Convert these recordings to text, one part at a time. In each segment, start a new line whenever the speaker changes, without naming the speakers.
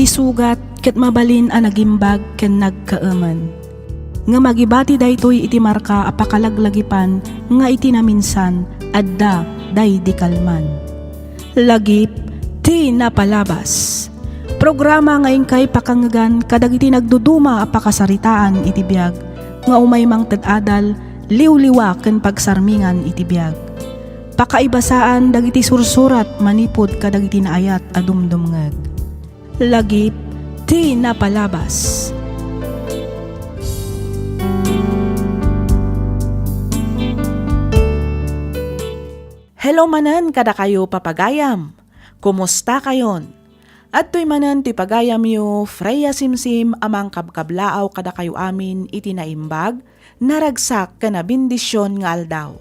Isugat ket mabalin a nagimbag ken nagkaaman. Nga magibati daytoy iti marka a pakalaglagipan nga iti naminsan adda day di kalman. Lagip ti napalabas. Programa nga ingkay pakangagan kadagiti nagduduma a pakasaritaan iti biag nga umay mang ted-adal liwliwa ken pagsarmingan iti biag. Pakaibasaan dagiti sursurat manipod kadagiti naayat a dumdumngeg. Lagip ti napalabas. Hello manen kada kayo papagayam. Kumusta kayon? At to'y manen ti pagayam yo, Freya Simsim amang kabkablaaw kada kayo amin iti naimbag, naragsak ka na bindisyon nga aldaw.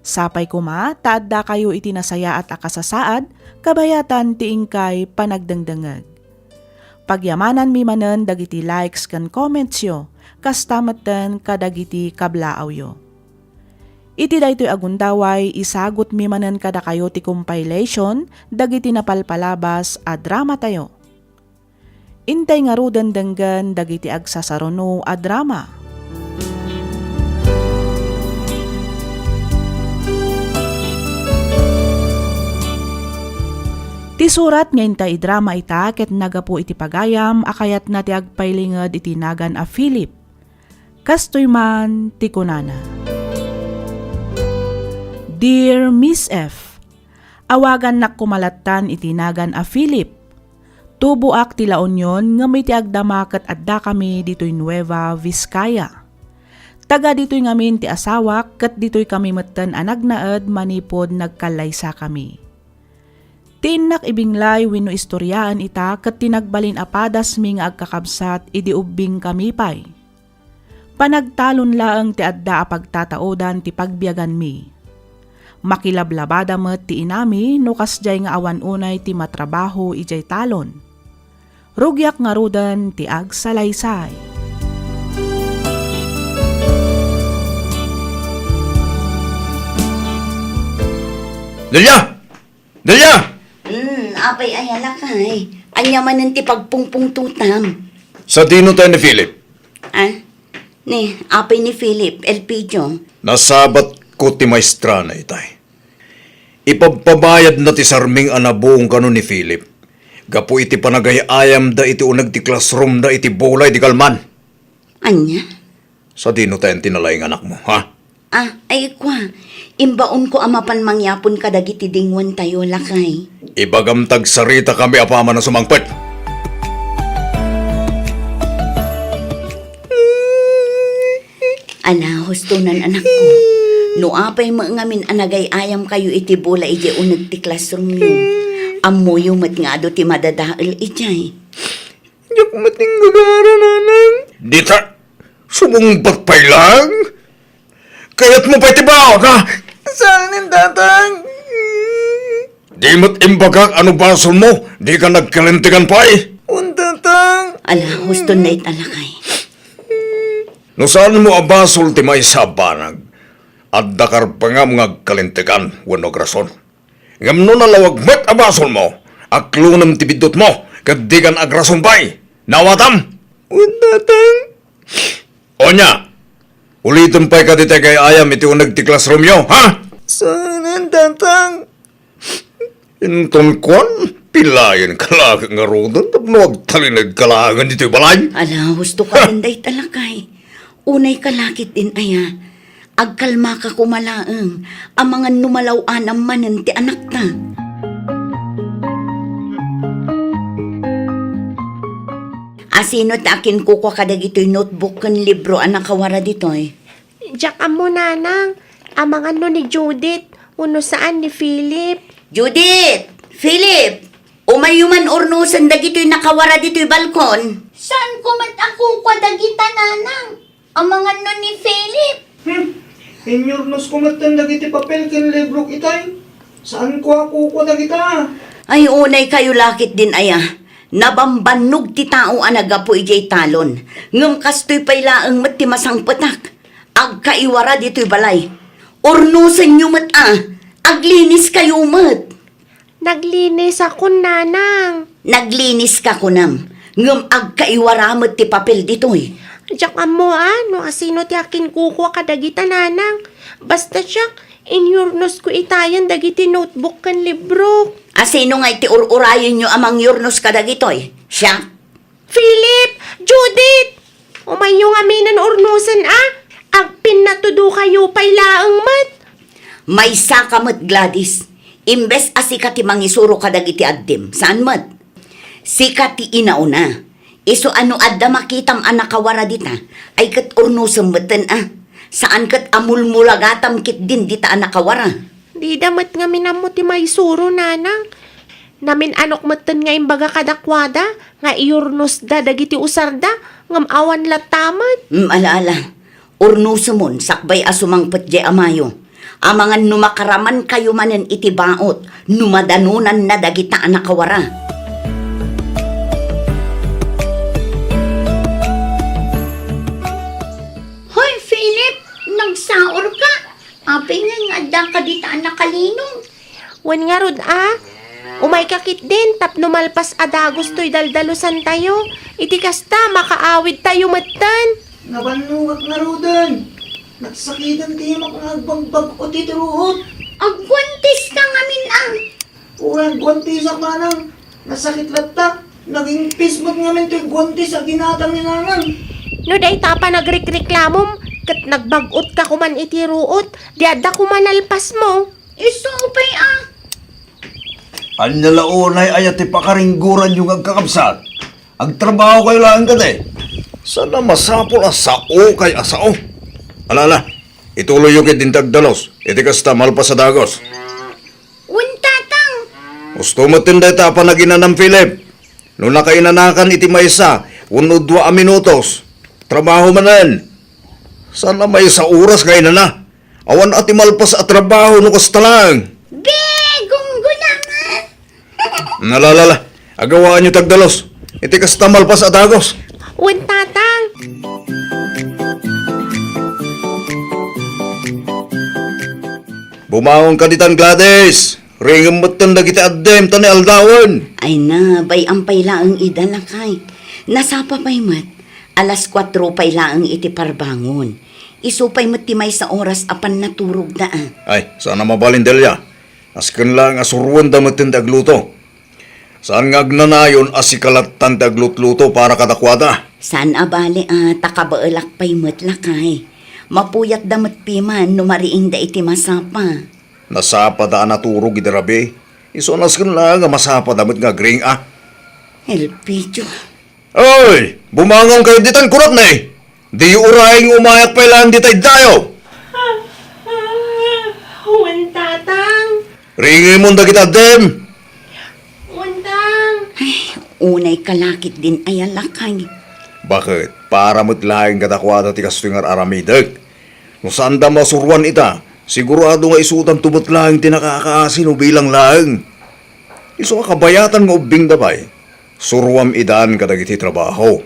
Sapay kuma, taadda kayo iti nasaya at akasasaad, kabayatan ti ingkay panagdangdangag. Pagyamanan mi manen dagiti likes kan comments yo, kastamatan kadagiti kablaaw yo. Iti daytoy agundaway isagot mi manen kada kayo ti compilation dagiti napalpalabas a drama tayo. Intay nga rudan denggan dagiti agsasaruno a drama. Ti surat nga intay drama ita ket nagapu iti pagayam akayat na ti agpailinged iti nagan a Philip. Kastoy man ti kunana. Dear Miss F, awagan nak kumalatan itinagan a Philip. Tubuak ti laonyon nga may ti agdamaket adda kami ditoy Nueva Vizcaya. Taga ditoy ngamin ti asawak ket ditoy kami metten a nagnaed manipod nagkalaysa kami. Tinak ibinglay wenno istoryaan ita ket tinagbalin apadas mi nga agkakabsat idi ubbing kami pay. Panagtalon laeng ti adda a pagtataodan ti pagbiagan mi. Makilablabada met ti inami no kasjay nga awan unay ti matrabaho ijay talon. Rugyak nga rudan ti agsalaysay.
Delia! Delia!
Apay ayala kay. Anya manen ti pagpungpung tutam.
Sa dino tayo ni Philip.
Ni, apay ni Philip, Elpidio.
Nasabat ko ti maestra na itay. Ipagpabayad na ti sarming anabuong kano ni Philip. Gapu iti panagayayam da iti unag ti classroom da iti bulay di kalman.
Anya?
Sa dino tayo tinalaing anak mo, ha?
Ay kwa. Imbaon ko amapan mangyapon kadagiti dingwan tayo lakay.
Ibagamtag sarita kami apama na sumangpet.
Ala, hustunan anak ko. No apay ngamin anagay ayam kayo iti bola iti unag ti classroom yo. Ammo yung mat nga do ti madadaal ijay.
Yak mating gagara nanang. Dita, sumungbat pa'y lang. Kaya't mo pa'y tibaw ka. Saan yung tatang? Di mo't imbagak ano basol mo. Di ka nagkalintigan pa'y. Tatang.
Ala, huston na italakay.
No saan mo abasol ti may sabanag? At dakar pa nga mga kalintigan, wano grason. Ngam no nalawag met abasol mo, aklunam ti bidot mo, kadigan agrason pa'y. Nawatam? Tatang. Onya, ulitin pa'y kadite kay ayam iti unag ti classroom yo, ha? Saan tatang? Inton kwan, pilayan kalagang nga rodan, tapno agtalinag kalagan dito balay.
Ala, husto ka rin day talakay. Unay kalakit din aya. Agkalma ka kumalaeng. Ang mga numalawan ang manen ti anak ta. Asino takin ko kwa kadag ito'y notebook kan libro ang nakawara dito'y.
Diyak mo nanang. Ang mga ni Judith. Uno saan ni Philip.
Judith! Philip! Umayuman ornusan dagito'y nakawara dito'y balkon.
Saan ko mat ako kwadagita nanang? Ang mga nun ni Philip.
Inyornos ko matan dagiti papel ken libro itay. Saan ko ako dagita?
Ay unay kayo lakit din aya. Nabambanog ti tao anagapo ijay talon. Ngam kastoy pay laeng met ti masang petak. Agkaiwara dito'y balay. Ornusan nyo mat aglinis kayo mat.
Naglinis ako nanang.
Naglinis ka kunam. Ngam agkaiwaramot ti papel ditoy.
Diyak mo no asino ti akin kukuha kadagita nanang. Basta siyak, inyurnos ko itayan dagiti notebook kan libro.
Asino nga iti ururayon nyo amang yurnos kadagitoy? Siya?
Philip! Judith! Umayo nga minan urnusan Agpin na tudo kayo pay laang mat.
May sakamot Gladys. Imbes asika ti mangisuro kadagiti addim. Saan mat? Sika ti inauna. Iso ano adda makitam anakawara dita. Ay kat urnusam matan Saan kat amulmulagatam kit din dita anakawara.
Di damat nga minamo ti may suro nanang. Namin anok matan nga imbaga kadakwada. Nga iurnos da dagiti usarda. Ngam awan latamat.
Alaala. Urnusumon sakbay asumang petje amayo. Amangan numakaraman kayo manen iti baot. Numadanunan na dagita anakawara.
Hoy, Philip, nagsaor ka. Apay nga adda ka dita nakalinong.
Wan nga rod Umay kakit din tapno malpas adagos to'y daldalusan tayo. Iti kasta makaawid tayo matan.
Nabanungak na rodan. Nagsakitan ti makangagbagbag o titiruhot.
Agwantis ka ngamin
Kurang guwanti sa manang. Nasakit latta. Naging pismat ngamin ti guwanti sa ginatang ni nanang.
No day tapa nagrekreklamom. Kat nagbagot ka kuman iti ruot. Diada kumanalpas mo.
Isupay
Anya launay ayat ipakaringguran yung agkakabsat. Agtrabaho kayo lang kate. Sana masapol asao kay asao. Alala, ituloy yung kitintag dalos. Iti kasta malpas sa dagos.
Untatang.
Gusto mo tinday tapa na ginanam Philip. Nung nakainanakan iti maysa, 1-2 minutos. Trabaho manan. Sana may sa oras kayo na. Awan ati malpas at trabaho no kasta lang.
Gunggunaman.
Nalalala, agawaan nyo tagdalos. Iti kasta malpas at dagos.
Wan tatang.
Bumangon ka ditan Gladys. Ringam mo't tanda kita addem tani aldawan.
Ay na, bay ampay laang idalakay. Nasapa pay mat. 4:00 pay laang iti parbangon. Isupay mat timay sa oras apan naturog na
Ay, sana mabalin delya. Askan lang asuruan damatin tagluto. Saan nga agnanayon asikalatan taglutluto para kadakwada?
Saan abali takabaalak pay mat lakay. Mapuyat damat piman numariing da iti masapa.
Nasapa da naturog idarabi. Isonas kan lang nga masapa damat nga gring
Elpidio.
Oy! Bumangon kayo ditan kurot na eh! Di uraying umayak pa ilan ditay dayo!
Wan tatang.
Ringin mo da kita dem!
Wan tang.
Unay kalakit din ay alakay.
Bakit? Para mo't lahing kadakwada ti kastingar aramidag. Kung saan da masuruan ita, sigurado nga isutan tubot lahing tinakakaasin o bilang lahing. Iso kabayatan nga ubing dabay. Suruam idan kadagiti trabaho.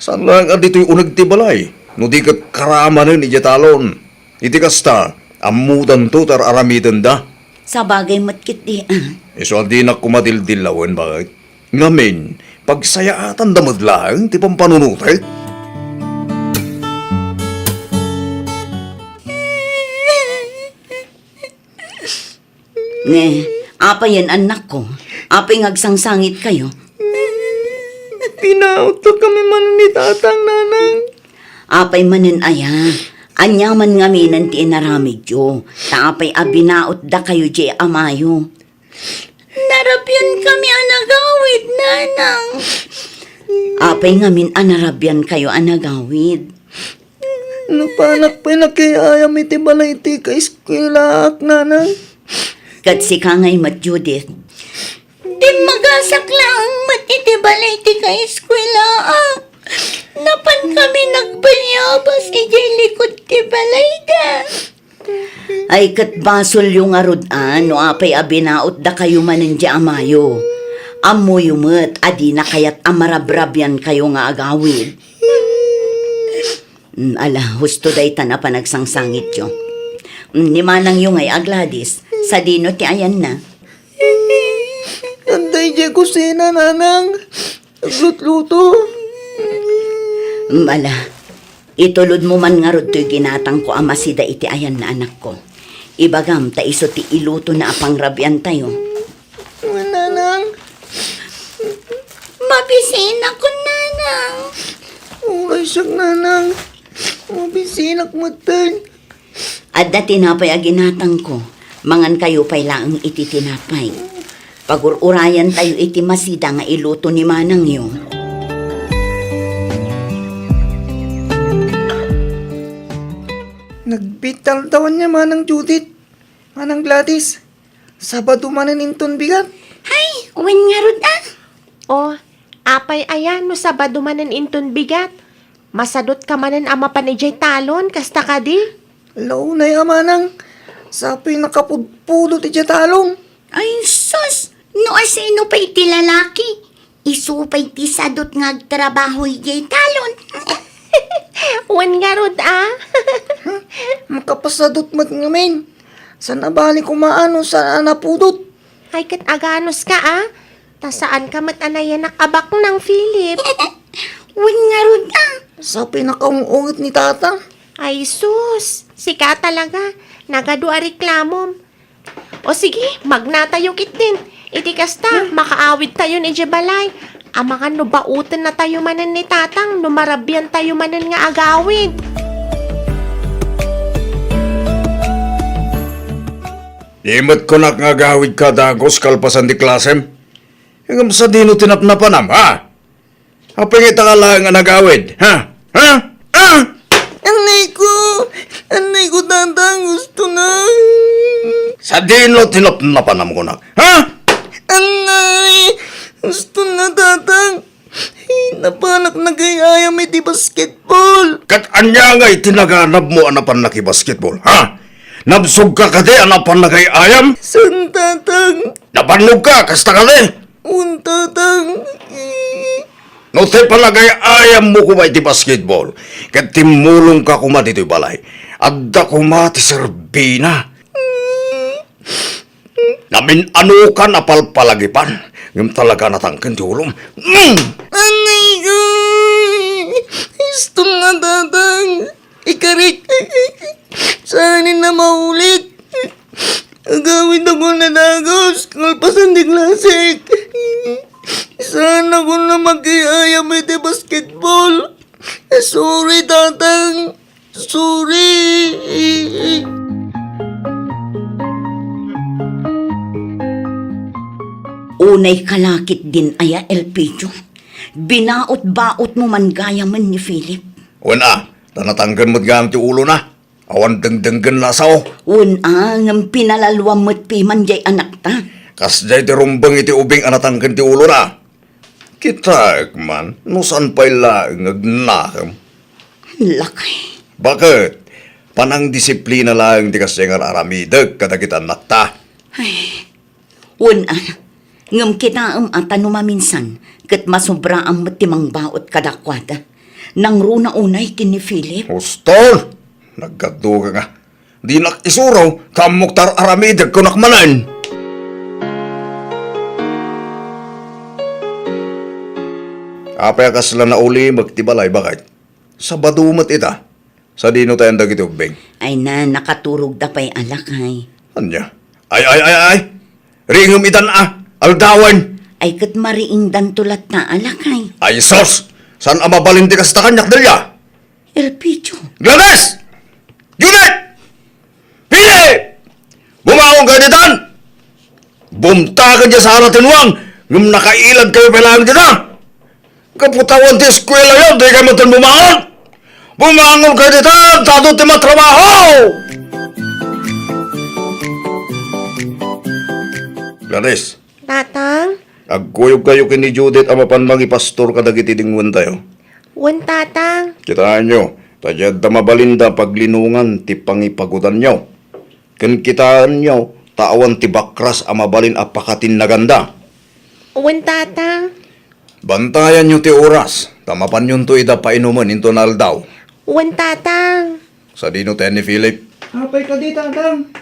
Saan lang dito'y unag ti balay? No di kat karamanin ijatalon. Iti kasta, amudan to tar aramidan da.
Sa bagay matkit di
Iso di na kumadildilawan bakit? Ngamin, pagsayaatan damad lang, ti pampanunutek.
Ne, apa yan anak ko? Apay ngagsangsangit kayo?
Pinauto kami man ni tatang nanang.
Apay manen aya. Anya man nga minan ti inaramid yo. Taapay abinaot da kayo di amayo.
Narapyan kami anagawid, nanang.
Apay nga min anarabyan kayo anagawid.
Napanak pa nakiyayam iti balay ti kaiskwilak nanang.
Kat si kangay mat Judith.
Di magasak lang matiti balay ti ka eskwela. Napan kami nagbayabas ijay likod ti balay da.
Ay kat basol yung arudan no apay abinaot da kayo manen di amayo. Amoy umat adi na kayat amarabrabyan kayo nga agawid. Ala, husto day na pa nagsangsangit yo. Ni manang yung ay Gladys, sa dino ti ayan na.
Anday di kusina nanang. Aglut-luto.
Mala, itulod mo man nga rod to'y ginatang ko ama sida iti ayan na anak ko. Ibagam, ta iso ti iluto na apang rabyan tayo.
Nanang.
Mabisin ako, nanang.
Uray siyang nanang. Mabisinak mo tan.
Adda tinapay a ginatang ko, mangan kayo pay laang iti tinapay. Pagururayan tayo iti masida nga iluto ni manang yo.
Nagbital-tawan niya manang Judith. Manang Gladys. Sabado manan inton bigat.
Hay, uwan nga rod
O, apay ayan no Sabado manan inton bigat. Masadot ka manan ama panijay talon, kasta ka di.
Launay amanang. Sapi nakapudpudot iti talong.
Ay, sus! No asino pa iti lalaki. Isu pa iti sadot nga agtrabaho ijay talon.
Wan nga rod
Makapasadot mat ngamin. Sa nabali kumaano sa napudot.
Ay kat aganos ka Ta saan ka mat anayan nakabak ng Philip?
Uwan nga rod
Sapi nakaungungit ni tata.
Ay sus, sika talaga. Nagadua reklamom. O sige, magnatayo kit din. Iti kasta, makaawid tayo ni Jebalay. Amangan no bautan na tayo manan ni tatang, no marabyan tayo manan nga agawid.
Imat ko na nga gawid ka dagos kalpasan di klasem. Hingam sa dino tinapnapanam, ha? Apingita ka lang nga nagawid, ha? Ha? Ha?
Anay ko tatang gusto na.
Sa dino tinapnapanam ko na, ha?
Anay, gusto na tatang. Napanak na gayayam iti basketball.
Kat anya nga itinaganap mo anapan na basketball, ha? Nabsog ka kadi anapan na ayam?
San tatang?
Nabannog ka, kasta kali?
Un tatang.
No te palagay ayam mo kuma iti basketball. Kat timulong ka kuma dito'y balay. Adda kuma ti Serbina. Namin ano ka napalpalagipan. Yung talaga natangkin ti ulom.
Anay ko. Gusto na tatang. Ikarik. Saanin na maulit. Agawin ako na dagos. Kalpasan di klasik. Sana ko na mag-iayam iti basketball. Sorry, tatang. Sorry.
Unay kalakit din aya Elpidio. Binaot-baot mo man gaya man ni Philip.
Una, tanatanggan mo't gam ti ulo na. Awan dengdenggan lasaw.
Ngam pinalalwam mo't piman jay anak ta.
Kas jay ti rumbang iti ubing anatanggan ti ulo na. Kita, man, no saan pa'y laang agnakam.
Lakay.
Bakit? Panang disiplina lang ti kasi nga aramidag kadagit anak ta.
Ngam kita ata numaminsan, kat masobra ang matimang baot kadakwada. Nang runa unay kin ni Philip.
Hustol! Nagkado ka nga. Di nakisuraw, kamuktar aramidag ko nakmanan. Apay ka sila na uli magtibalay, bakit? Sa badumat ita. Sa dino tayong dagiti ubing.
Ay na, nakaturog da pa'y alakay.
Anya? Ay! Ringom itan aldawan!
Ay kat mariing dan tulat na alakay.
Ay sos! San amabalinti ka sa kanyak dalya?
Elpidio.
Gladys! Judith! Pili! Bumaong ka ditan! Bumtakan dyan sa haratinwang! Ngum nakailag kayo pala dyan! Kaputawan ti eskwela yun, di kayo matan bumangon! Bumangon ka ditan! Tado ti matrabaho! Gladys,
Tatang,
agkuyog kayo kini Judith ama panmangi pastor kadagiti dingwan tayo.
wan tatang.
Kitaan nyo, tadyad da mabalinda paglinungan ti pangipagutan nyo. Ken kitaan nyo, tawan ti bakras amabalin apakatin na ganda.
Wan tatang.
Bantayan nyo ti oras, tamapan nyo to ida painuman into naldaw.
Wan tatang.
Sa dino tayo ni Philip,
Apay ka di, tatang.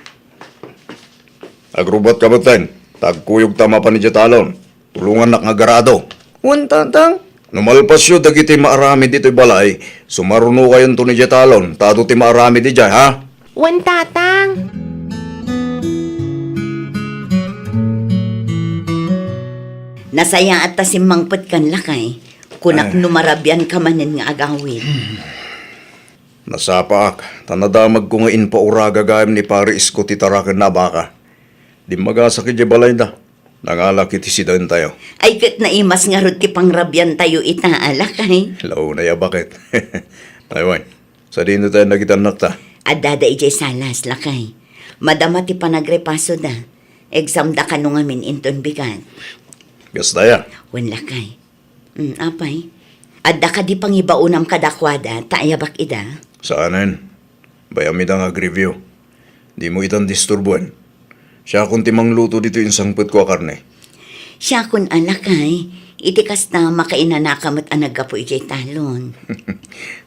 agrubot ka baten, tagkuyog tamapan ni Jatalon, tulungan nak nga garado.
Wan tatang.
Numalpas yun, dagiti maarami dito'y balay. Sumaruno kayon to ni Jetalon. Tado ti maarami di dyan, ha?
Wan tatang.
Nasaya at tasimangpet kan lakay. Kunak numarabyan ka manin nga agawin.
Nasapaak, tanadamag ko nga inpauraga gayam ni pare isko ti tarakan na baka. Di magasakit di balay na. Nangalaki ti sidan tayo.
Ay kat na imas nga rod ti pangrabyan tayo itaalakay.
Law na ya bakit. Aywan, sa dino tayo nagitanak ta.
At dada ijay salas lakay. Madama ti panagrepaso da. Exam da ka nung amin inton bigan.
Gas daya.
Wan lakay. Apay. At da ka di pangibaunam kadakwada, taayabak ida.
Saanan? Bayami da nga review. Di mo itang disturbuan. Siya kung timang luto dito yung sangput ko karne.
Siya kun alakay, itikas na makainanakamat anagapo ijay talon.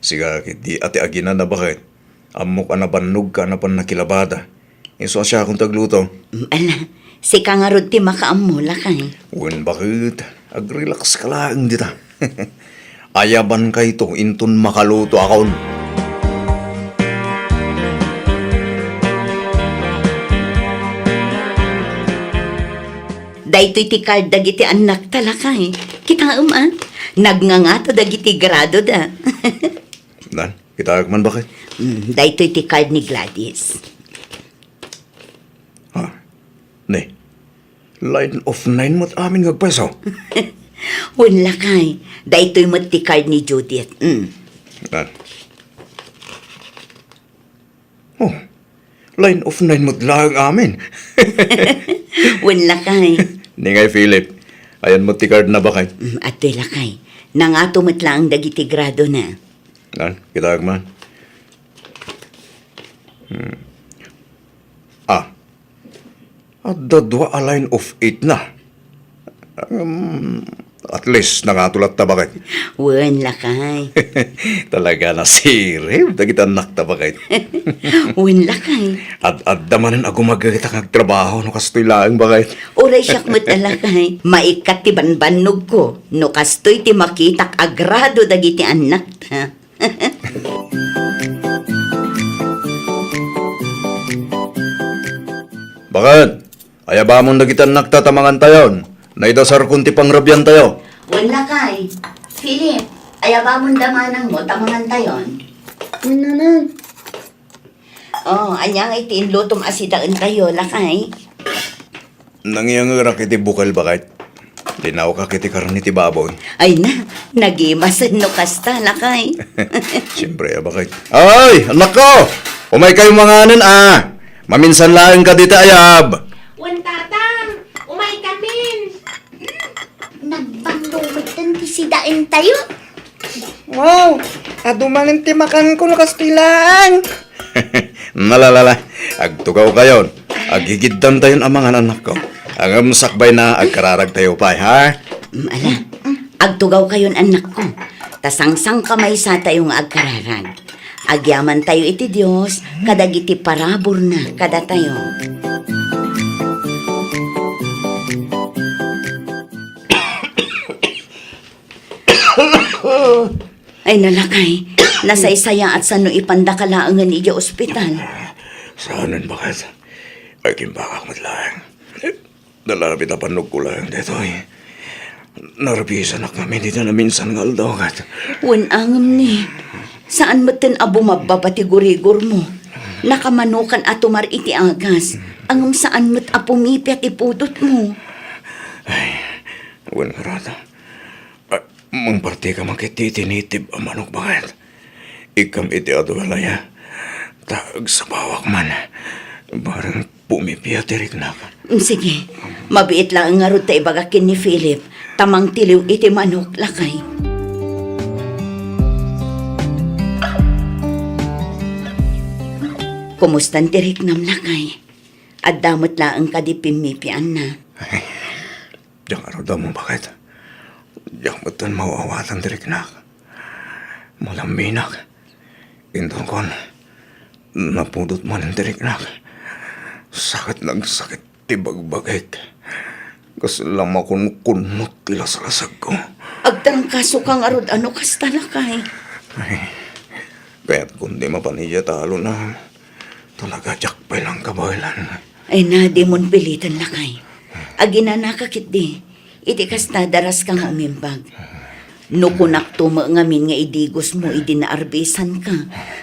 Siga, di ati agina na bakit? Amok anabannog ka na pan nakilabada. Iso siya kung tagluto.
Ala, si kangarod ti makaamo lakay.
Wen bakit? Ag-relax ka lang dita. Ayaban ka ito, inton makaluto akon.
Daytoy ti card dagiti anak talakay. Kita nagngangato dagiti grado da.
Dan, kita man bakit?
Daytoy ti card ni Gladys.
Ha? Ne, line of 9 mo't amin ngagpeso.
Wala kay. Daytoy mo ti card ni Judith.
Dan. Oh, line of 9 mo't lang amin.
Wala kay.
Ningay Philip, ayan mo ti card na bakit?
At to'y lakay. Nangato mo't lang dagiti grado na.
Dan, kita man. Ah, at dadwa a line of 8 na. At least nangatulad ta bakit?
Wala kay.
Talaga na sirip, dagita anak ta bakit?
Wala kay.
At damanan ako magagita kag trabaho no kastoy laang bakit?
Uray siyak mo't alakay. Maikat ti banbanog ko. No kastoy ti makitak agrado dagiti anak ta.
Bakit? Ayaba mong nagitan nagtatamangan tayon. Naidasar kunti pangrabyan tayo.
Wala kay. Philip, ayaba mong damanang mo, tamangan tayon.
Wala na.
Oh, anyang itin lutom asidaan tayo, lakay.
Nangyang rakiti bukal bakit? Linaw ka kiti karni ti baboy.
Ay na, nagimasan no kasta, lakay.
Siyempre, bakit? Ay, anak ko! Umay kayo mga anan, Maminsan lang ka dito, ayab.
Wan tatang. Umay kamin.
Nagbandumitan ti sidain tayo.
Wow, adumanin ti makan ko no kastilaan.
Nalalala, agtugaw kayon. Agigiddan tayon ang mga anak ko. Ang sakbay na agkararag tayo pa, ha?
Ala, agtugaw kayon anak ko. Tasangsang kamay sa tayong agkararag. Agyaman tayo iti Diyos, kadagiti parabor na kada tayo. Ay nalakay, nasaysaya at sano ipandakalaangan iya ospital.
Saanan bakit? Ay kimbakak matlang. Nalarapit na panog ko lang dito, Narabisan na kami dito na minsan ng aldaw,
Wan angam ni, saan matin abo mababatigurigor mo? Nakamanukan atumar iti agas, angam saan mat apumipi at ipudot mo.
Wan karata. Mang parte ka makititinitib ang manok bakit? Ikam iti adwalaya. Taag sa bawak man. Barang pumipiya tirik na ka.
Sige, mabiit lang nga ron ta ibagakin ni Philip, tamang tiliw iti manok lakay. Kumustan tirik nam lakay? At damot lang ka di pimipian na.
Diyan araw daw mo bakit? Diyan mo tan mawawatan tirik na ka. Malaminak. Indon kon. Napudot mo ng tirik na ka. Sakit ng sakit ti bagbagik. Kasi lamang kunot tila sa lasag ko.
Agtarangkaso kang arod ano kasta lakay.
Kaya't kundi mapaniya talo na talaga jakpay lang kabalan.
Ay na, di mon pilitan lakay. Agina nakakit di. Iti kasta daras kang umimbag. No kunak tuma ngamin nga idigos mo, idinaarbisan ka.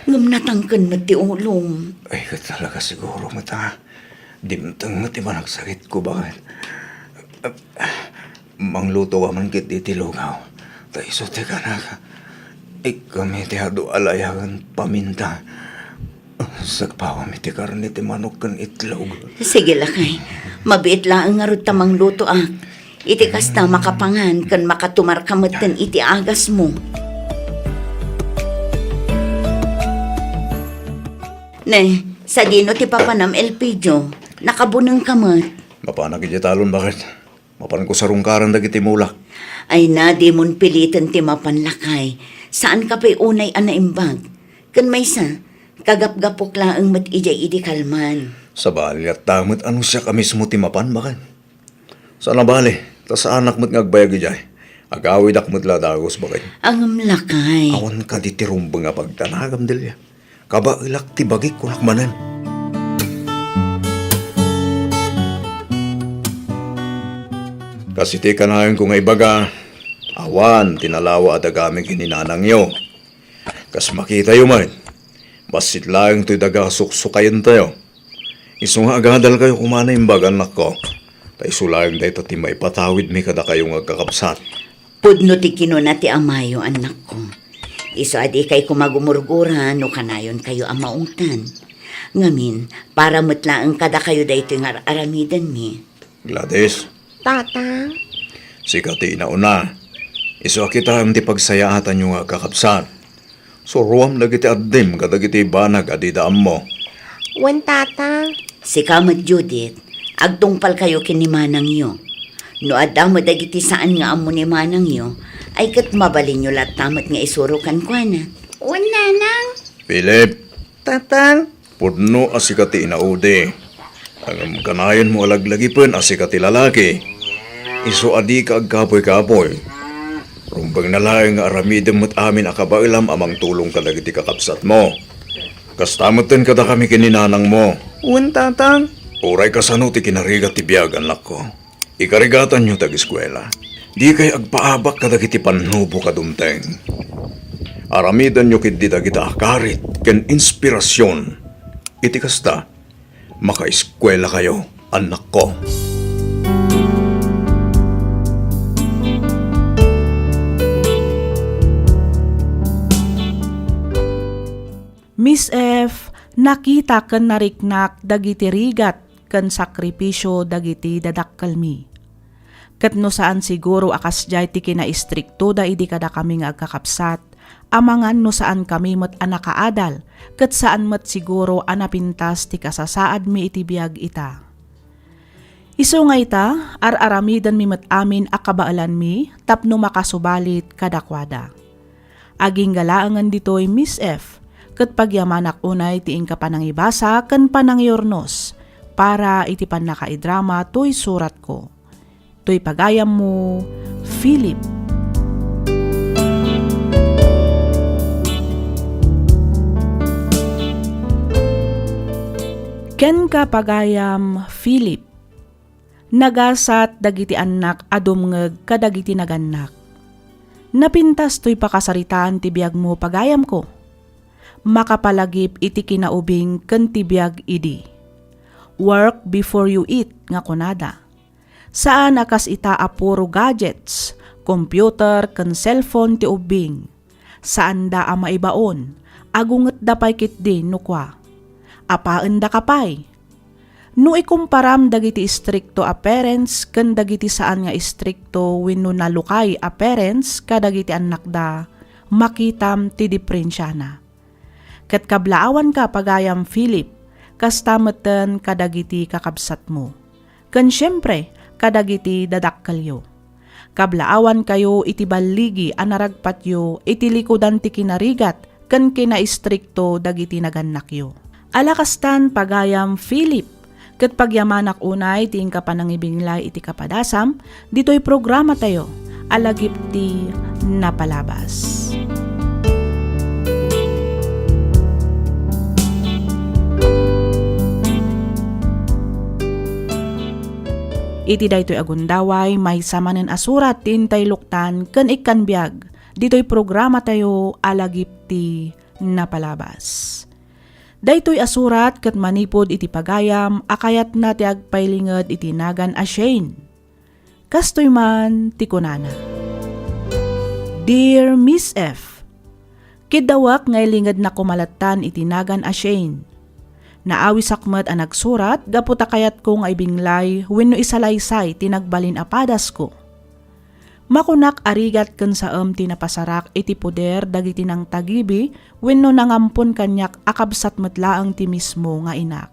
Ngam natangkan mo ti ulong.
Ay, ka talaga siguro mata. Dimtang mati ba nagsakit ko bakit? Mangluto ka man kit itilugaw. Taiso te ka na ka. Kami ti hado alayagan paminta. Sagpawa mi ti karne ti manok kan itlog.
Sige lakay. Mabiit lang nga rod tamang luto ah. Iti kasta makapangan kan makatumar kamatan iti agas mo. Ne, sa dino ti papanam elpidyo, nakabunang kamat.
Mapanag iti talon bakit? Mapan ko sa rungkaran dagiti mulak.
Ay na, di mon pilitan ti mapanlakay. Saan ka pa'y unay anaimbag? Kan may sa, kagap-gapok laang mat ijay idi kalman.
Sa bali at tamot ano siya ka mismo ti mapan bakit? Sa nabali, ta sa anak mo't ngagbayag ijay. Agawid akmo't ladagos bakit?
Ang lakay.
Awan ka di ti rumbang nga pagtanagam dilya. Kaba ilak ti bagik kunak manan. Kasi ti kanayon ko nga ibaga, awan tinalawa at agaming kininanang yo. Kas makita yo man, basit lang to'y daga suksukayan tayo. Iso nga agadal kayo kumana imbagan anak ko. Tay sulayang dahi ti may patawid mi kada kayong agkakapsat.
Pudno ti kinuna ti amayo, anak ko. Iso adi kay kumagumurguran no kanayon kayo amaungtan. Ngamin, para mutlaang kada kayo dayto nga aramidan mi.
Gladys,
Tatang,
sikati inauna. Iso kita ang ti pagsayaatan yung agkakapsat. So ruam lagi ti addim kadagiti banag adidaam mo.
wen tatang.
Si Kamat Judith, agtungpal kayo kinimanang yo. No adamo dagiti saan nga amo ni manang yo, ay kat mabalin nyo lat tamat nga isurukan kwa na.
Unanang.
Philip,
Tatang.
pudno asikati inaude. Ang kanayon mo alaglagi pen asikati lalaki. Iso adi ka agkapoy-kapoy. Rumbang nalaing nga aramidem mo't amin akabailam amang tulong ka dagiti kakapsat mo. Kastamutin kada kami kininanang mo.
Un tatang.
Uray kasano ti kinarigat ti biyag anak ko. Ikarigatan nyo tag-eskwela. Di kay agpaabak kadagiti pannubo kadumteng. Aramidan nyo kit di dagita akarit ken inspirasyon. Iti kasta, makaeskwela kayo, anak ko.
Miss F, nakita ken nariknak dagiti rigat ken sakripisyo dagiti dadakkel mi. Ket no saan siguro akas jay ti kinaistrikto da idi kada kami nga agkakapsat, amangan no saan kami met anakaadal, ket saan met siguro anapintas ti kasasaad mi iti biag ita. Isu nga ita, araramidan mi met amin akabaalan mi, tapno makasubalit kadakwada. Aging galaangan ditoy Miss F, ket pagyamanak unay tiing ka panangibasa ken panangyornos, para iti pan nakaidrama toy surat ko. Toy pagayam mo, Philip. Ken ka pagayam, Philip. Nagasat dagiti anak adumngeg kadagiti naganak. Napintas toy pakasaritaan ti biag mo pagayam ko. Makapalagip iti kinaubing ken ti biag idi. Work before you eat nga kunada. Saan akas ita apuro gadgets, computer ken cellphone ti ubing. Saan da ama ibaon, agunget da pay kit din no kwa. Apaan da kapay. No ikumparam dagiti stricto a parents ken dagiti saan nga stricto wenno nalukay a parents kadagiti anak da, makitam ti diferensya na. Ket kablaawan ka pagayam Philip, kastameten kadagiti kakabsat mo. Ken syempre, kadagiti dadakkelyo. Kablaawan kayo iti baligi anaragpatyo iti likudan ti kinarigat ken kinaistrikto dagiti nagannakyo. Alakastan pagayam Philip, ket pagyamanak unay ti ingka panangibinglay iti kapadasam, ditoy programa tayo. alagipti napalabas. Iti daytoy agundaway may samanen asurat tintay luktan ken ikkanbiag. Ditoy programa tayo alagipti napalabas. Daytoy asurat ket manipod iti pagayam akayat na ti agpailinged iti nagan a Shane. Kastoy man ti kunana. Dear Miss F, kidawak nga ilinged na kumalatan iti nagan a Shane. Naawi sakmet ang nagsurat, gaputa kayat ko nga ibinglay, wenno isalaysay tinagbalin apadas ko. Makunak arigat ken saem tinapasarak iti poder dagiti nang tagibi, wenno nangampon kanyak akabsat metlaang ti mismo nga inak.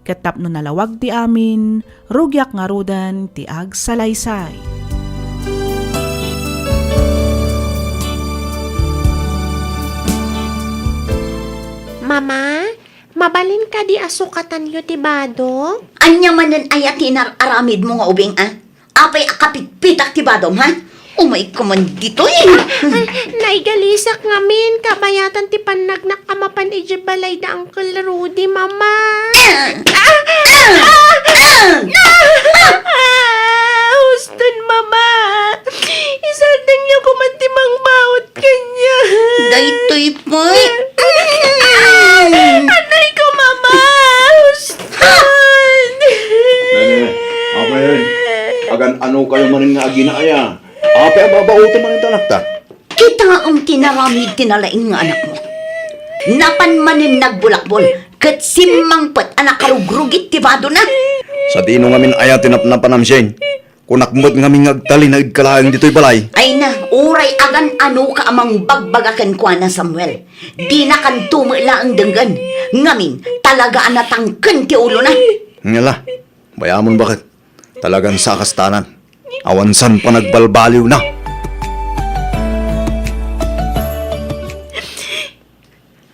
Ket tapno nalawag ti amin, rugyak nga rudan ti agsalaysay.
Mama, mabalin ka di asukatan yu ti bado?
Anya manen ay aramid mo nga ubing, ah? Apay akapitpitak ti badom, ha? Umay ka man dito, eh.
Naigalisak ngamin, kabayatan ti panagnak amapan iji balay da Uncle Rudy, Mama. Huston, Mama. Isaldang niya kumantimang maot kanya.
Daytoy po.
Anay ko, Mama. Huston.
Apa yun? Agan ano kayo manin nga aginaaya? Apa ang babautan man yung tanak ta?
Kita ang tinaramid tinalaing nga anak mo. Napan manin nagbulakbol, kat simangpat anak karugrugit ti bado na.
Sa dino ngamin aya tinapnapan am Shane. Kunakmot ngamin ngagtali na igkalaang dito'y balay.
Ay na, uray agan ano ka amang bagbagakan kwa na Samuel. Di na kan tumala ang denggan. Ngamin, talaga anatangken ti ulo na.
Ngala, bayamon bakit? Talagang sakastanan. Awansan pa nagbalbaliw na.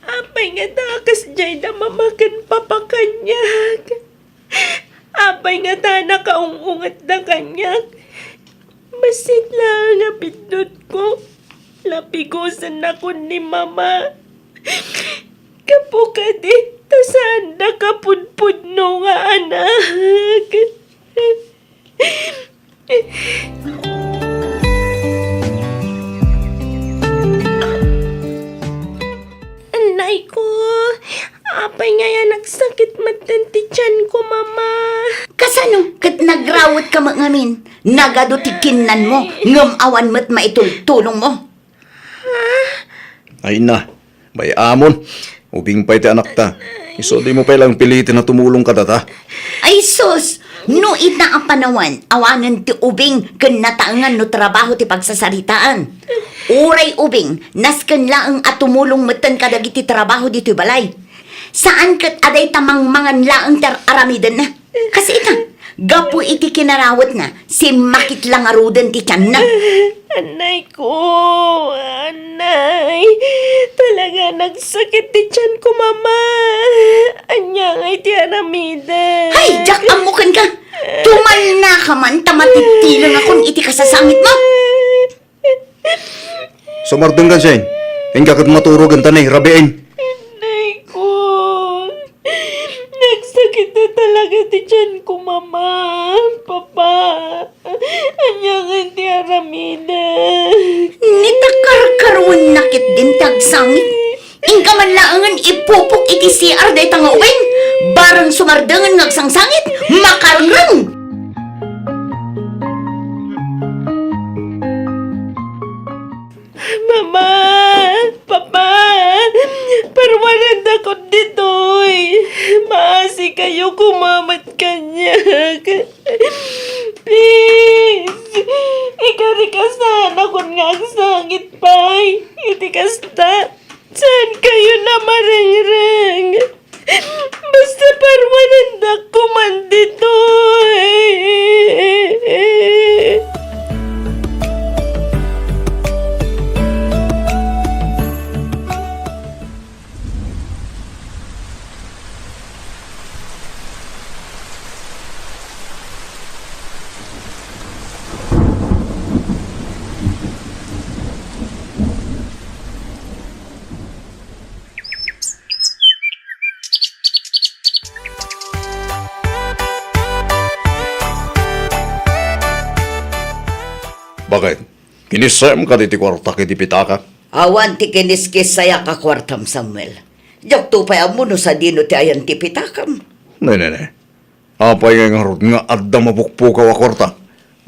Apay nga takas jay da mamakan papakanyak. Apay nga ta nakaungungat da kanyak. Basit lang nga pindot ko. Lapigusan na ko ni Mama. Kapukadi, tasaan na kapudpud no nga anak. Anay ko, apay nga yan nagsakit matan ti tiyan ko, Mama.
Kasano, kat nagrawat ka ngamin. Nagado ti kinnan mo, ngam awan mo't maitultulong mo.
Ay na, bayamon. Ubing pa iti anak ta. Iso di mo pa ilang pilitin na tumulong ka data.
Ay sus, no ita ang panawan, awanan ti ubing ken nataangan no trabaho ti pagsasaritaan. Uray ubing, nasken laeng at tumulong metten kadagiti trabaho dito balay. Saan ket aday tamang mangan laeng ter aramiden na. Kasi ita, gapu iti kinarawat na, si makit lang aruden ti tiyan na.
Anay ko, anay. Talaga nagsakit ti tiyan ko, Mama. Anya nga iti aramida.
Hay, jak amukan ka. Tumal na ka man, tamatitilang akong iti kasasangit mo.
Sumardeng ka, Shane. Hingga kat maturog ang tanay, rabiin.
Anay ko. Nagsakit na talaga ti tiyan ko, Mama. Papa. Anya nga iti aramida.
Nitakar-karuan nakit din tagsangit. Ingka man laangan ipupok iti CR day tanga uwing. Barang sumardangan ngagsangsangit, makarangrang.
Mama! Papa! Parwanan ako ditoy. Maasi kayo kumamat kanyak. Please! Ikarikasahan ako nga ang sangit pa'y. Itikasta. Saan kayo na marangrang? Basta parwanan ako man ditoy.
Bakit? Kinisem ka di ti kwarta kiti pitaka?
Awan ti kiniskis saya ka kwartam, Samuel. Diyak tupay amuno sa dino ti ayan ti pitakam.
Ne. Apay nga nga nga adda mapukpukaw a kwarta.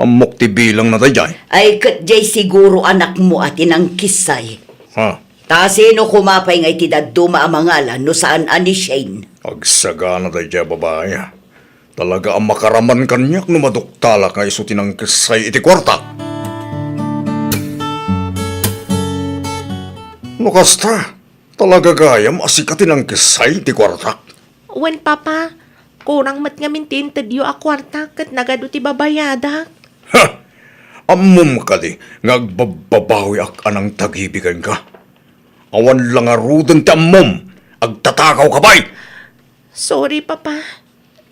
Amok ti bilang na tayo.
Ay kat jay siguro anak mo at inang kisay.
Ha?
Ta sino kumapay nga iti daduma ang mangalan no saan ani Shane.
Agsaga na tayo babae. Talaga ang makaraman kanyak no maduktala ka iso tinang kisay iti kwarta. No kasta, talaga gayam asikatin ang kisay iti kwarta.
Wen, Papa, kurang mat nga mintin tadyo a kwarta kat nagado ti babayada.
Ha! Amom ka di, ngagbababawi ak anang tagibigan ka. Awan lang arudan ti amom, agtatakaw ka ba'y?
Sorry, Papa.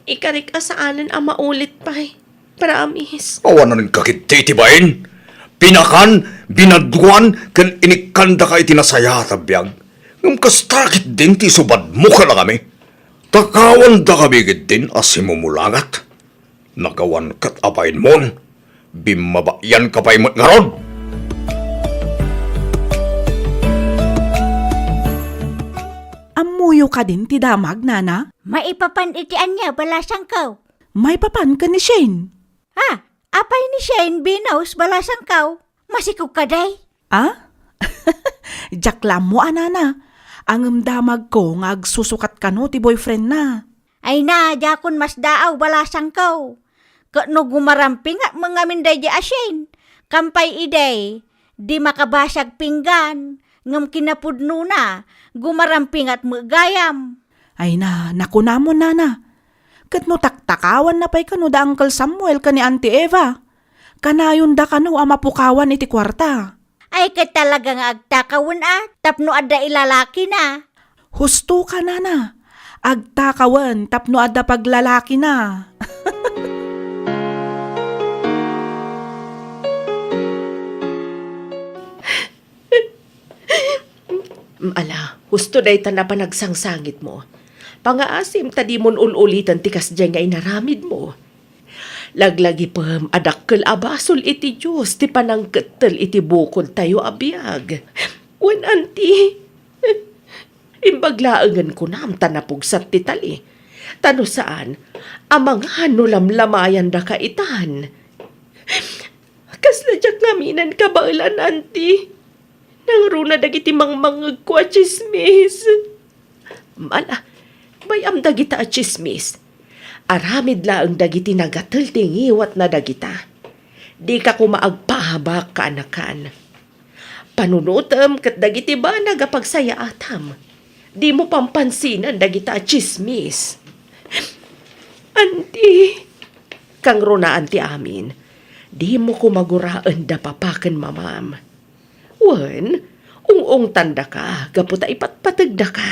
Ikarik asaanan ang maulit pa'y. Promise.
Awan na nagkakititibain. Pinakan, binaduan, kan inikanda ka itinasaya tabiyag. Ngam kastakit din ti subad mo ka na kami. Takawan da kabigid din asimumulagat. Nagawan kat abayin mon. Bimabayan ka pa'y ngaron.
Amuyo ka din ti damag, nana?
Maipapan itian niya balasang kaw.
May papan ka ni Shane.
Ha? Apay ni Shane binaus balasang kaw. Masikog ka day.
Ah? Jaklam mo, anana. Ang damag ko nga agsusukat ka no ti boyfriend na.
Ay na, jakon mas daaw balasang kaw. Kano gumaramping at mga minday di Shane. Kampay iday, di makabasag pinggan. Ngam kinapudno na, gumaramping at magayam.
Ay na, naku namon, nana. Kat no taktakawan na pa'y kano da Uncle Samuel ka ni Auntie Eva. Kanayon da kano amapukawan iti kwarta.
Ay ka talaga nga agtakawan tapno adda ilalaki na.
Husto ka, nana. Agtakawan tapno adda paglalaki na.
Ala, husto day ta na panagsangsangit mo. Pangaasim ta di mon ululitan tikas dyan nga inaramid mo. Laglagi pam adakkel abasol iti Diyos ti panangketel iti bukod tayo abiyag. Wen anti, imbaglaangan ko na am tanapugsat ti tali. Tano saan, amang hanulamlamayan da kaitan. Kasladyak ngaminan kabailan anti. Nang runa dagiti mangmangag ko a chismis. Mala, may dagita a chismis. Aramid laang dagiti nagatel tingiwat na dagita. Di ka kumaagpahabak ka anakan. Panunutam kat dagiti ba nagapagsaya atam. Di mo pampansinan dagita a chismis. Anti, kang runa anti amin, di mo kumaguraan da papakan mamam. Wen, ung tanda ka, gaputa ipatpatagda ka.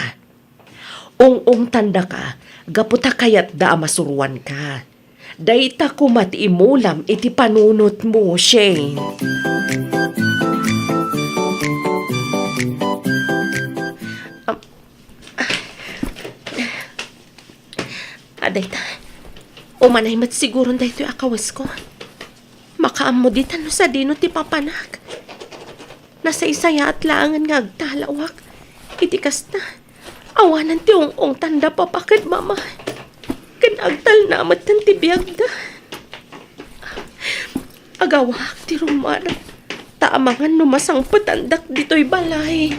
Ung tanda ka, gaputa kayat da masuruan ka. Dayta kumati imulam iti panunot mo, Shane. Dayta, umanay mat siguro dayto akawas ko. Makaam mo ditan no sa dino ti papanak. Nasa isaya at laangan nga agtalawak. Iti kasta, awanan ti ung tanda papakad mama. Kanagtal na amat ng tibiyag da. Agawak ti rumar. Taamangan numasang patandak dito'y balay.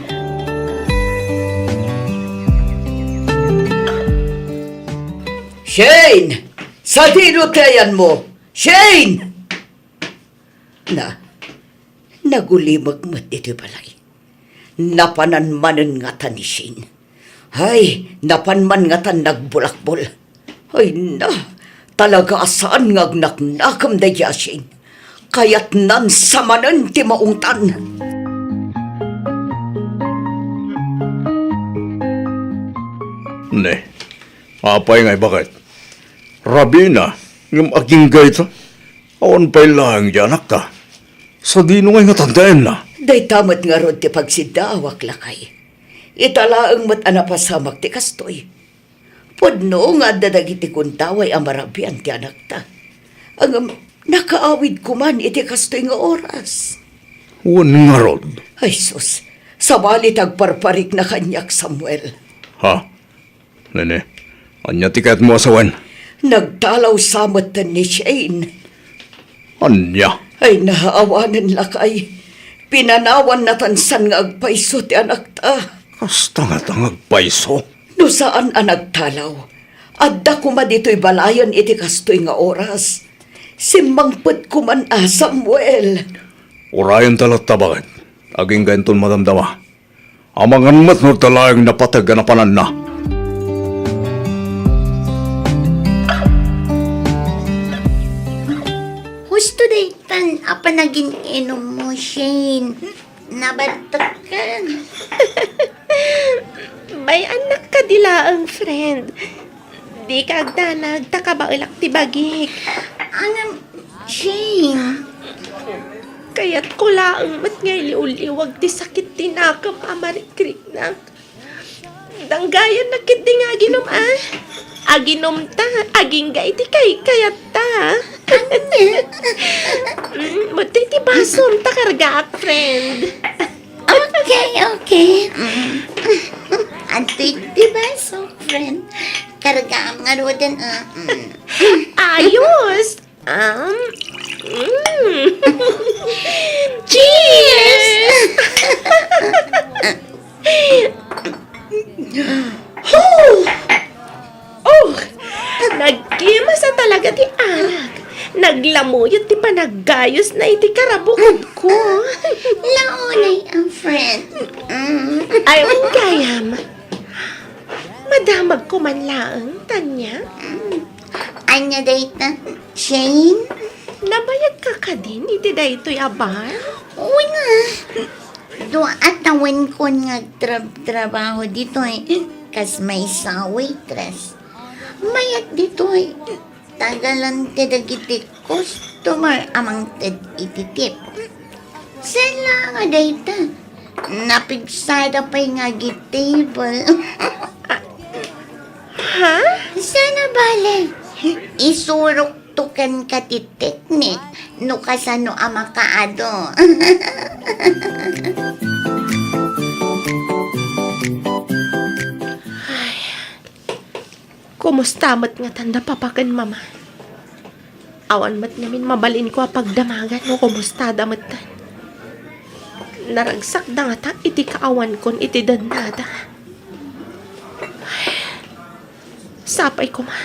Shane! Sa dino tayan mo? Shane! Nagulimag mat iti balay. Napananmanan nga ta ni Shane. Ay, napanman nga ta nagbulakbol. Ay talaga asaan ngagnaknakam da ya Shane. Kaya't nan samanan ti maungtan.
Ne, apay ngay bakit? Rabina, yung aking gayta. Awan pa'y lang anak ta. Sa dino ngay nga tandayan na.
Day tamat nga rod ti pagsidawak lakay. Italaang mat anapasamak ti kastoy. Podno nga dadag iti kuntaway amarabian ti anak ta. Ang Nakaawid ko man iti kastoy nga oras.
Wan nga rod.
Ay sus, sabali tagparparik na kanyak Samuel.
Ha? Nene, anya tikat mo asawan?
Nagtalaw samot ni Shane.
Anya?
Ay nahaawanan lakay. Pinanawan na tansan nga agpaiso ti anak ta.
Kasta nga tangag paiso.
No saan ang nagtalaw? Adda ko ma dito'y balayan iti kastoy nga oras. Simmangpet ko man Samuel.
Urayan talat tabakan. Aging ganton madamdama. Amangan mat no talayang napatag na panan na.
Husto daytan, apa naging inom mo, Shane? Nabatakan.
May anak ka dilaang friend. Di ka agdanag, takabailak ti bagik.
Shane,
Kaya't ko laang mat ngay liuliwag ti sakit tinakam amarikrik na. Danggayan na kit di nga ginom Aginom ta, aging gay ti kay kayat ta. Mati ti basom ta karga friend.
okay. Antoy, diba, so, friend? Karagaam nga rodan,
Ayos! Cheers! Oh! Nagkimasa talaga ti anak. Naglamuyot ti panaggayos na iti karabukod ko.
Launay ang friend.
Ay, gayam. Madamag ko man laang, Tanya.
Anya dayta, Shane?
Nabayag ka din, iti daytoy abar.
Uy nga. Doa at nawan ko nga trabaho dito kas may sa waitress. Mayat dito tagalan ti dagiti customer amang ted ititip. Sala nga dayta. Napigsada pa'y nga table.
Ha?
Sana bale. Isurok to kan ka ti teknik. No kasano amakaado.
Kumusta mat nga tanda papakan mama? Awan mat namin mabalin ko pagdamagan mo kumusta damat tan. Naragsak da nga ta iti kaawan kon iti danada. Sapay ko ma.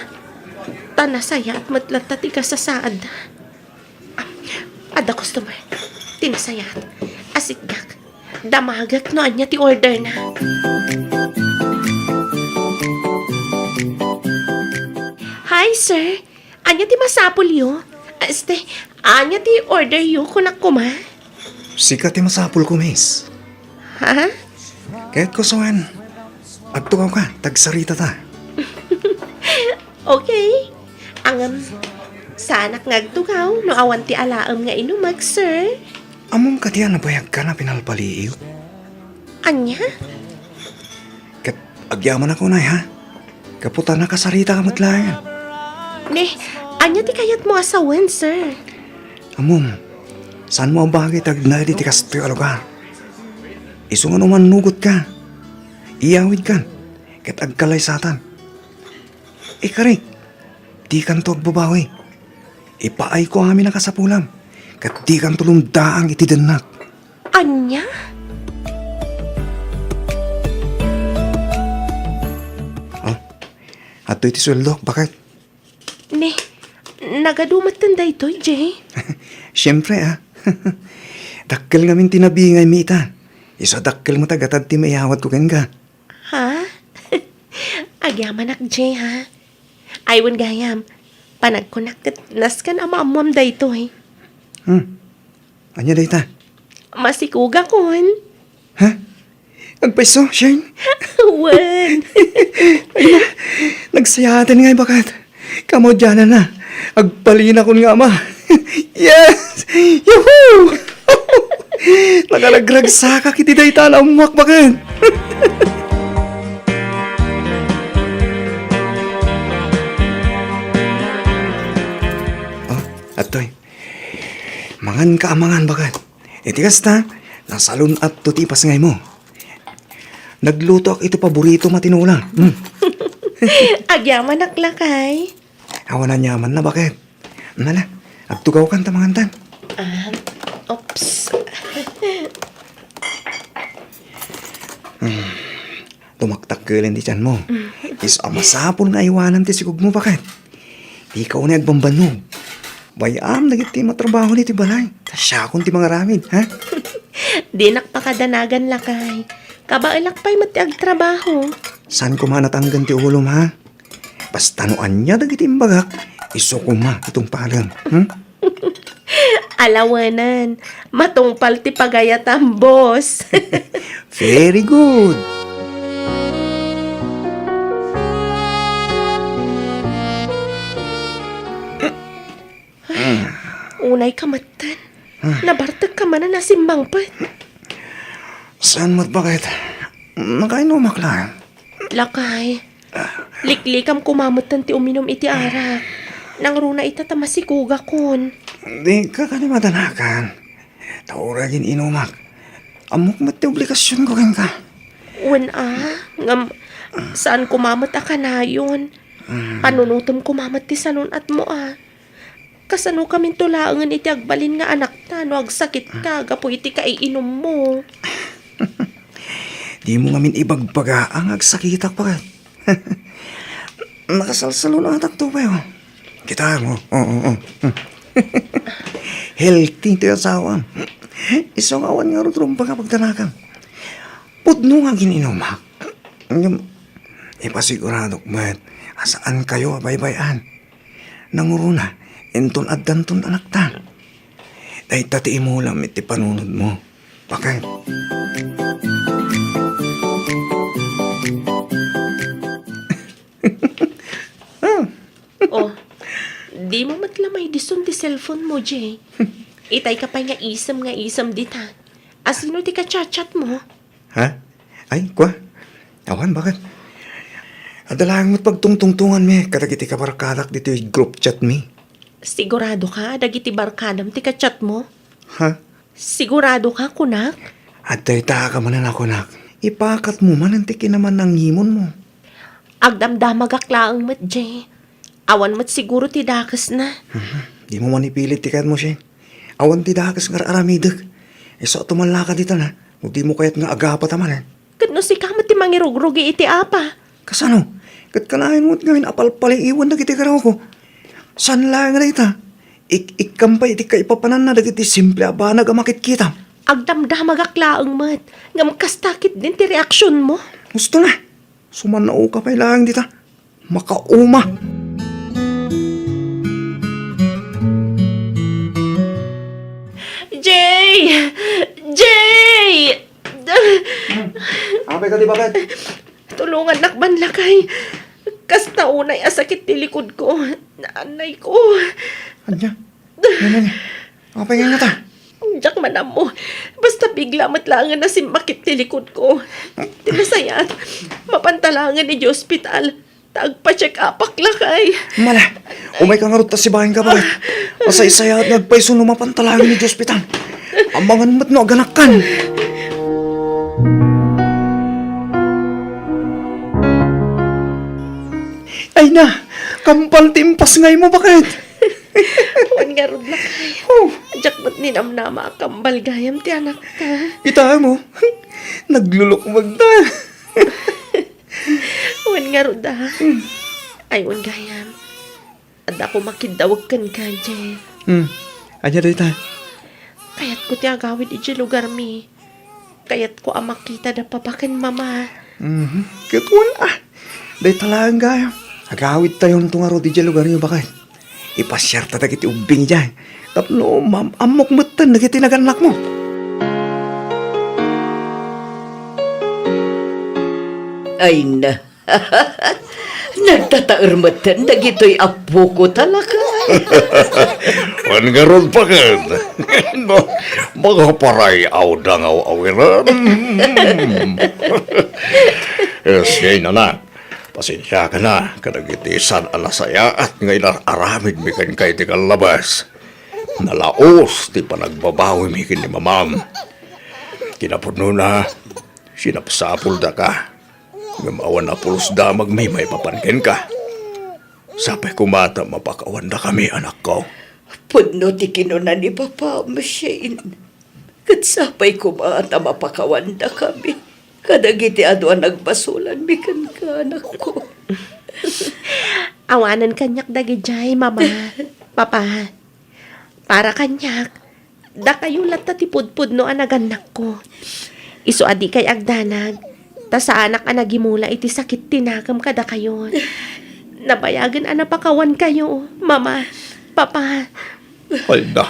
Tanasaya at matlata ti kasasaad. Ada customer. Tinasayat. Asikgak. Damagak no anya ti order na. Hi, sir. Anya ti masapol yo? Anya ti order yo kunak kuma?
Sikat yung masapul ko, miss.
Ha?
Kahit ko sawan, agtukaw ka, tagsarita ta.
Okay. Sanak ngagtukaw no awan ti alaam nga inumag, sir.
Among katiyan nabayag ka na pinalpaliiw.
Anya?
Kat agyaman ako na, ha? Kaputa na kasarita ka matlayan.
Ne, anya ti kayat mo asawan, sir.
Amom, saan mo ang bagay tagnay di tikas ito yung lugar? Isungan naman nugot ka. Iyawid ka. Kat agkalay satan. Ikarik, di kan to agbabawi. Ipaay ko amin na kasapulam. Kat di kan tulong daang itidanak.
Anya?
Oh, ato iti sweldo, bakit?
Ne, nagadumat tanda ito, Jay.
Siyempre, dakkel ngamin tinabingay mita. Isa dakkel mo tagatad ti mayawat ko ken ka.
Ha? Agyaman ak, Jay, ha? Aywan gayam. Panagkonaktat naskan amamam da ito,
Anya dayta?
Masikuga kon.
Ha? Agpaiso, Shane?
Wan.
Nagsayatan nga bakat. Kamo dyan na. Agpalina ko nga, ma. Yes! Yahoo! Nagalagragsaka kiti dayta na umakbakan. Oh, atoy. Amangan ka amangan bakit? Iti kasta, nasalun at tutipas ngay mo. Nagluto ak ito paborito matinula.
Agyaman naklakay.
Awan na nyaman na bakit? Nala, agtugaw kan tamangantan.
Oops.
Tumaktak kailan di tiyan mo. Is amasapon nga iwanan ti sigug mo bakit? Ikaw na agbambanog. Bayam, nagiti matrabaho ni ti balay. Tasyakon ti mga ramid, ha?
Di nakpakadanagan lakay. Kabailak pa'y mati agtrabaho.
Saan ko manatanggan ti ulom, ha? Basta noan niya dagiti imbagak, iso ko ma itong palang.
Alawanan, matungpal ti pagayatan, boss.
Very good.
Unay kamatan. Nabartag ka man na nasimbang pa.
Saan mo't bakit? Nakainumak lang.
Lakay. Liklikam kumamatan ti uminom iti arak. Nang runa itatamasikuga kon.
Di ka kanimadanakan. Tauragin inumak. Amok mat ti obligasyon ko ka.
Ngam, saan kumamat ka na yun? Panunutom kumamat ti salon at mo Kasano kaming tulaangan iti agbalin nga anak na no agsakit ka, gapo iti kaiinom mo.
Di mo ngamin ibagbaga ang agsakitak pa. Nakasalsalo na atak to ba yun? Kita mo. Healthy ito yung asawa. Isang awan nga rin pa kapag tanakan. Pudno nga gininumak. Ipasigurado ko man, asaan kayo baybayan? Nanguruna, enton at danton anak ta. Dahil tati mo lang iti panunod mo. Bakit?
Oh, di mo matlamay dison di cellphone mo, Jay. Itay ka pa nga isam dita. Asino di ka chat mo?
Ha? Ay, kwa? Awan, bakit? Adalang mo't pagtungtungtungan mi, katagiti ka barkadak dito yung group chat mi.
Sigurado ka, dagiti barkadam ti ka chat mo?
Ha?
Sigurado ka, kunak?
At tayo ka manan ako, nak. Ipakat mo man ang tiki naman ng himon mo.
Agdamdamag aklaang mat, Jay. Awan mat siguro ti dakas na.
Di mo man ipilit tikat mo siya. Awan ti dakas nga aramidag. So tumala ka dito na. Di mo kaya't nga agapa tamanan.
Kadno si kamat ti mangirugrugi iti apa.
Kasano? Kat kalahin mo't ngayon apalpali iwan na kiti karaw ko. San lang nga ita? Ikampay iti kaipapanan na dagiti simple abanag amakit kita.
Agdamdamag aklaang mat. Ngam kastakit din ti reaksyon mo.
Gusto na. Sumanao ka pa'y lang dita. Makauma.
Jay! Jay!
Abay ka di bakit?
Tulungan nakban lakay. Kasta unay asakit ti likod ko. Naanay ko.
Anya? Yan. Abay nga nga ta.
Diyak manam mo. Basta bigla matlangan na simakit ti likod ko. Ti masayat. Mapantalangan ni hospital. Tagpa-check upak lakay.
Mala, umay ka nga rin tasibahin ka bakit? Masay-saya at nagpaiso numapantalangin ni hospital. Ambangan mo't no aganakan. Ay na, kampal timpas ngay mo bakit?
Huwag nga rin lakay. Diyak mo't ninamnama kambal gayam ti anak ka.
Kita mo, naglulukmag na.
Huwag nga rin da. Ay, huwag gayam. At ako makidawag kan ka, Jay.
Anya dito.
Kayat ko ti agawid iti lugar mi. Kayat ko makita da papakan mama.
Kituan Day talagang gaya. Agawid tayo nung tungaro di dyan lugar niyo bakit? Ipasyar ta dagiti ubing dyan. Tapno, amok matan nagiti naganak mo.
Ay na. Nagtataarmatan, dagito'y apo ko talaga.
Wan nga ron bakit? Mga paray aw dangaw awiran. Yes, yay na na. Pasensya ka na, kadagitisan alasaya at ngayon aramid mi kan kay ti kalabas. Nalaos ti panagbabawi mi kini mamam. Kinapudno na sinapsapul da ka. Ngamawan na pulos da magmimay papankin ka. Sapay kumata mapakawan da kami anak ko.
Pudno ti kinunan ni Papa Shane. Kat sapay kumata mapakawanda kami. Kadagiti adwa nagbasulan mi kan ka anak ko.
Awanan kanyak dagijay, mama. Papa, para kanyak, da kayo lata ti pudpud no anaganak ko. Isu adi kay agdanag, ta sa anak anagimula iti sakit tinagam kada kayo. Nabayagan anapakawan kayo, mama, papa.
Hala,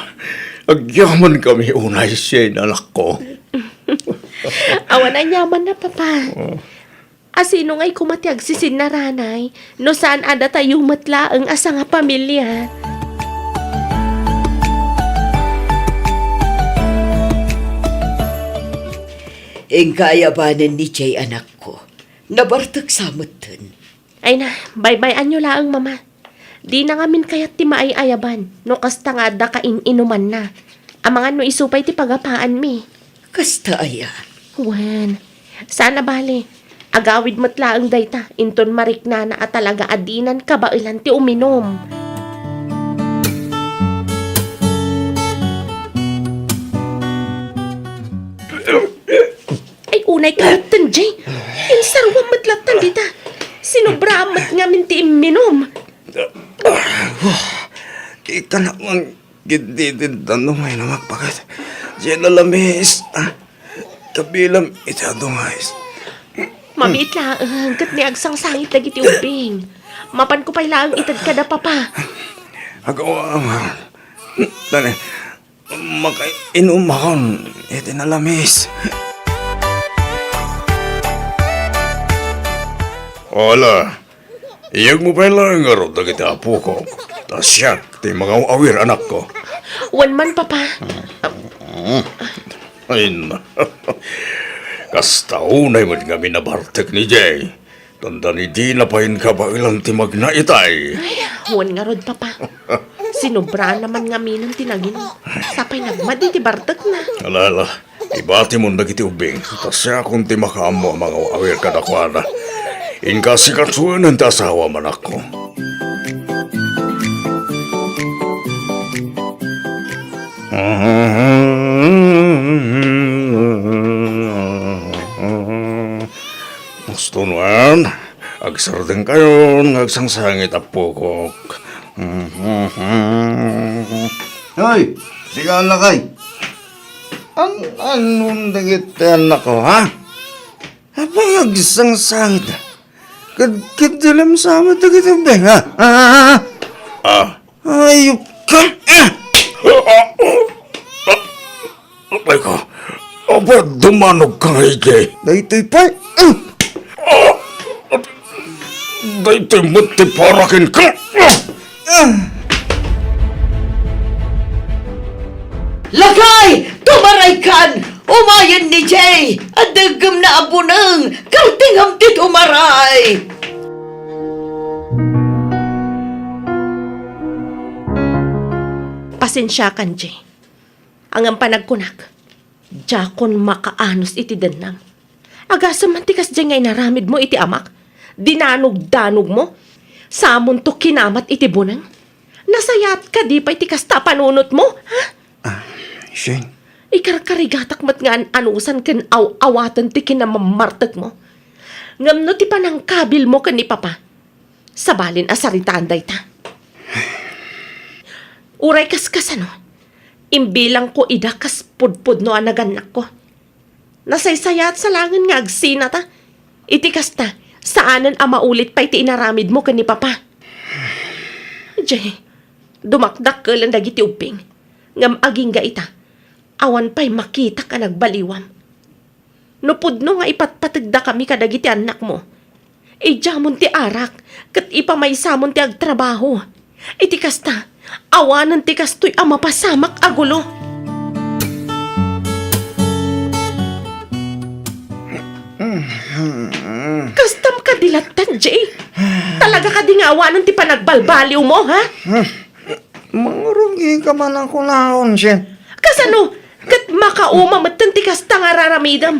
agyaman kami unay siya anak ko.
Awan ang yaman na, papa. Asino nga'y kumatiag si sinaranay, no saan ada tayo matla ang asa nga pamilya.
Ing kayabanan ni Jay anak ko. Nabartag samutan.
Ay na, bye-bye anyo laang, mama. Di na ngamin kayat ti maay-ayaban, no kasta nga da inuman na. Ang mga no isupay ti pagapaan mi.
Kasta aya.
Wan, sana bali. Agawid matla ang dayta, inton marikna na at talaga adinan kabailan ti uminom. Ay unay karutan, Jay. Insarwang matlatan dita. Sinubra amat nga minti iminom.
Ika naman, gitidin tanong ay namakpakat. Diyan na lamis. Kabilang itadungais.
Mamit lang, kat ni agsang sangit lagi ti ubing. Mapan ko pa'y lang itad kada papa.
Agawa man. Dali, makainom akon. Ito na lamis.
Wala, iyag mo pa lang nga ro dagiti apo ko. Tasyak, ti mga awir anak ko.
Wan man papa.
Ay na. Kasta unay mo nga minabartek ni Jay. Tanda ni di na pahin ka ba ilang timag na itay.
Ay, wan nga rod papa. Sinubra naman nga minang tinagin. Sapay nagmadi ti bartek na.
Alala, ibati mo na kiti ubing. Tasya kung ti makaamo ang mga awir kadakwana. Inka si katsuan ang tasawa man ako. Gusto naman, agsardeng kayo, agsangsangit apo ko.
Hoy, sigaw na kay. Anong dagit anak ko, ha? Abang agsangsangit na. Kadkidilam sa amat dagit ubing, ha? Ayup ka!
Apay ko, apa dumanog ka nga Jay?
Daytoy pa.
Daytoy muti parakin ka!
Lakay! Tumaray kan! Umayan ni Jay! Adagam na abunang! Kaltingam ti tumaray!
Pasensya kan, Jay. Ang panagkunak. Jakon makaanos iti danam. Agasam mantikas Jay ngay naramid mo iti amak. Dinanog-danog mo. Samon to kinamat iti bunang. Nasayat ka di pa iti kasta panunot mo, ha?
Shane,
Ikarkarigatak mat nga anusan kan awatan ti kinamamartag mo. Ngamno ti panangkabil mo kan ni papa. Sabalin asaritaan day ta. Uray kas ano. Imbilang ko idakas pudpud no anaganak ko. Nasaysayat sa langan nga agsina ta. Itikas ta, saanan ang maulit pa iti inaramid mo kan ni papa. Jay, dumakdak ka lang dagiti uping. Ngam aging ga ita. Awan pa'y makita ka nagbaliwam. Nupudno nga ipatpatagda kami kadagiti anak mo. Ijamon ti arak, kat ipamaysamon ti agtrabaho. Iti kasta, awanan ti kastoy ang mapasamak agulo. Kastam ka dilatan, Jay. Talaga ka di nga awanan ti panagbalbaliw mo, ha?
mga
Di ka man ako naon siya.
Kasano? Kat makauma matan ti kasta nga raramidam.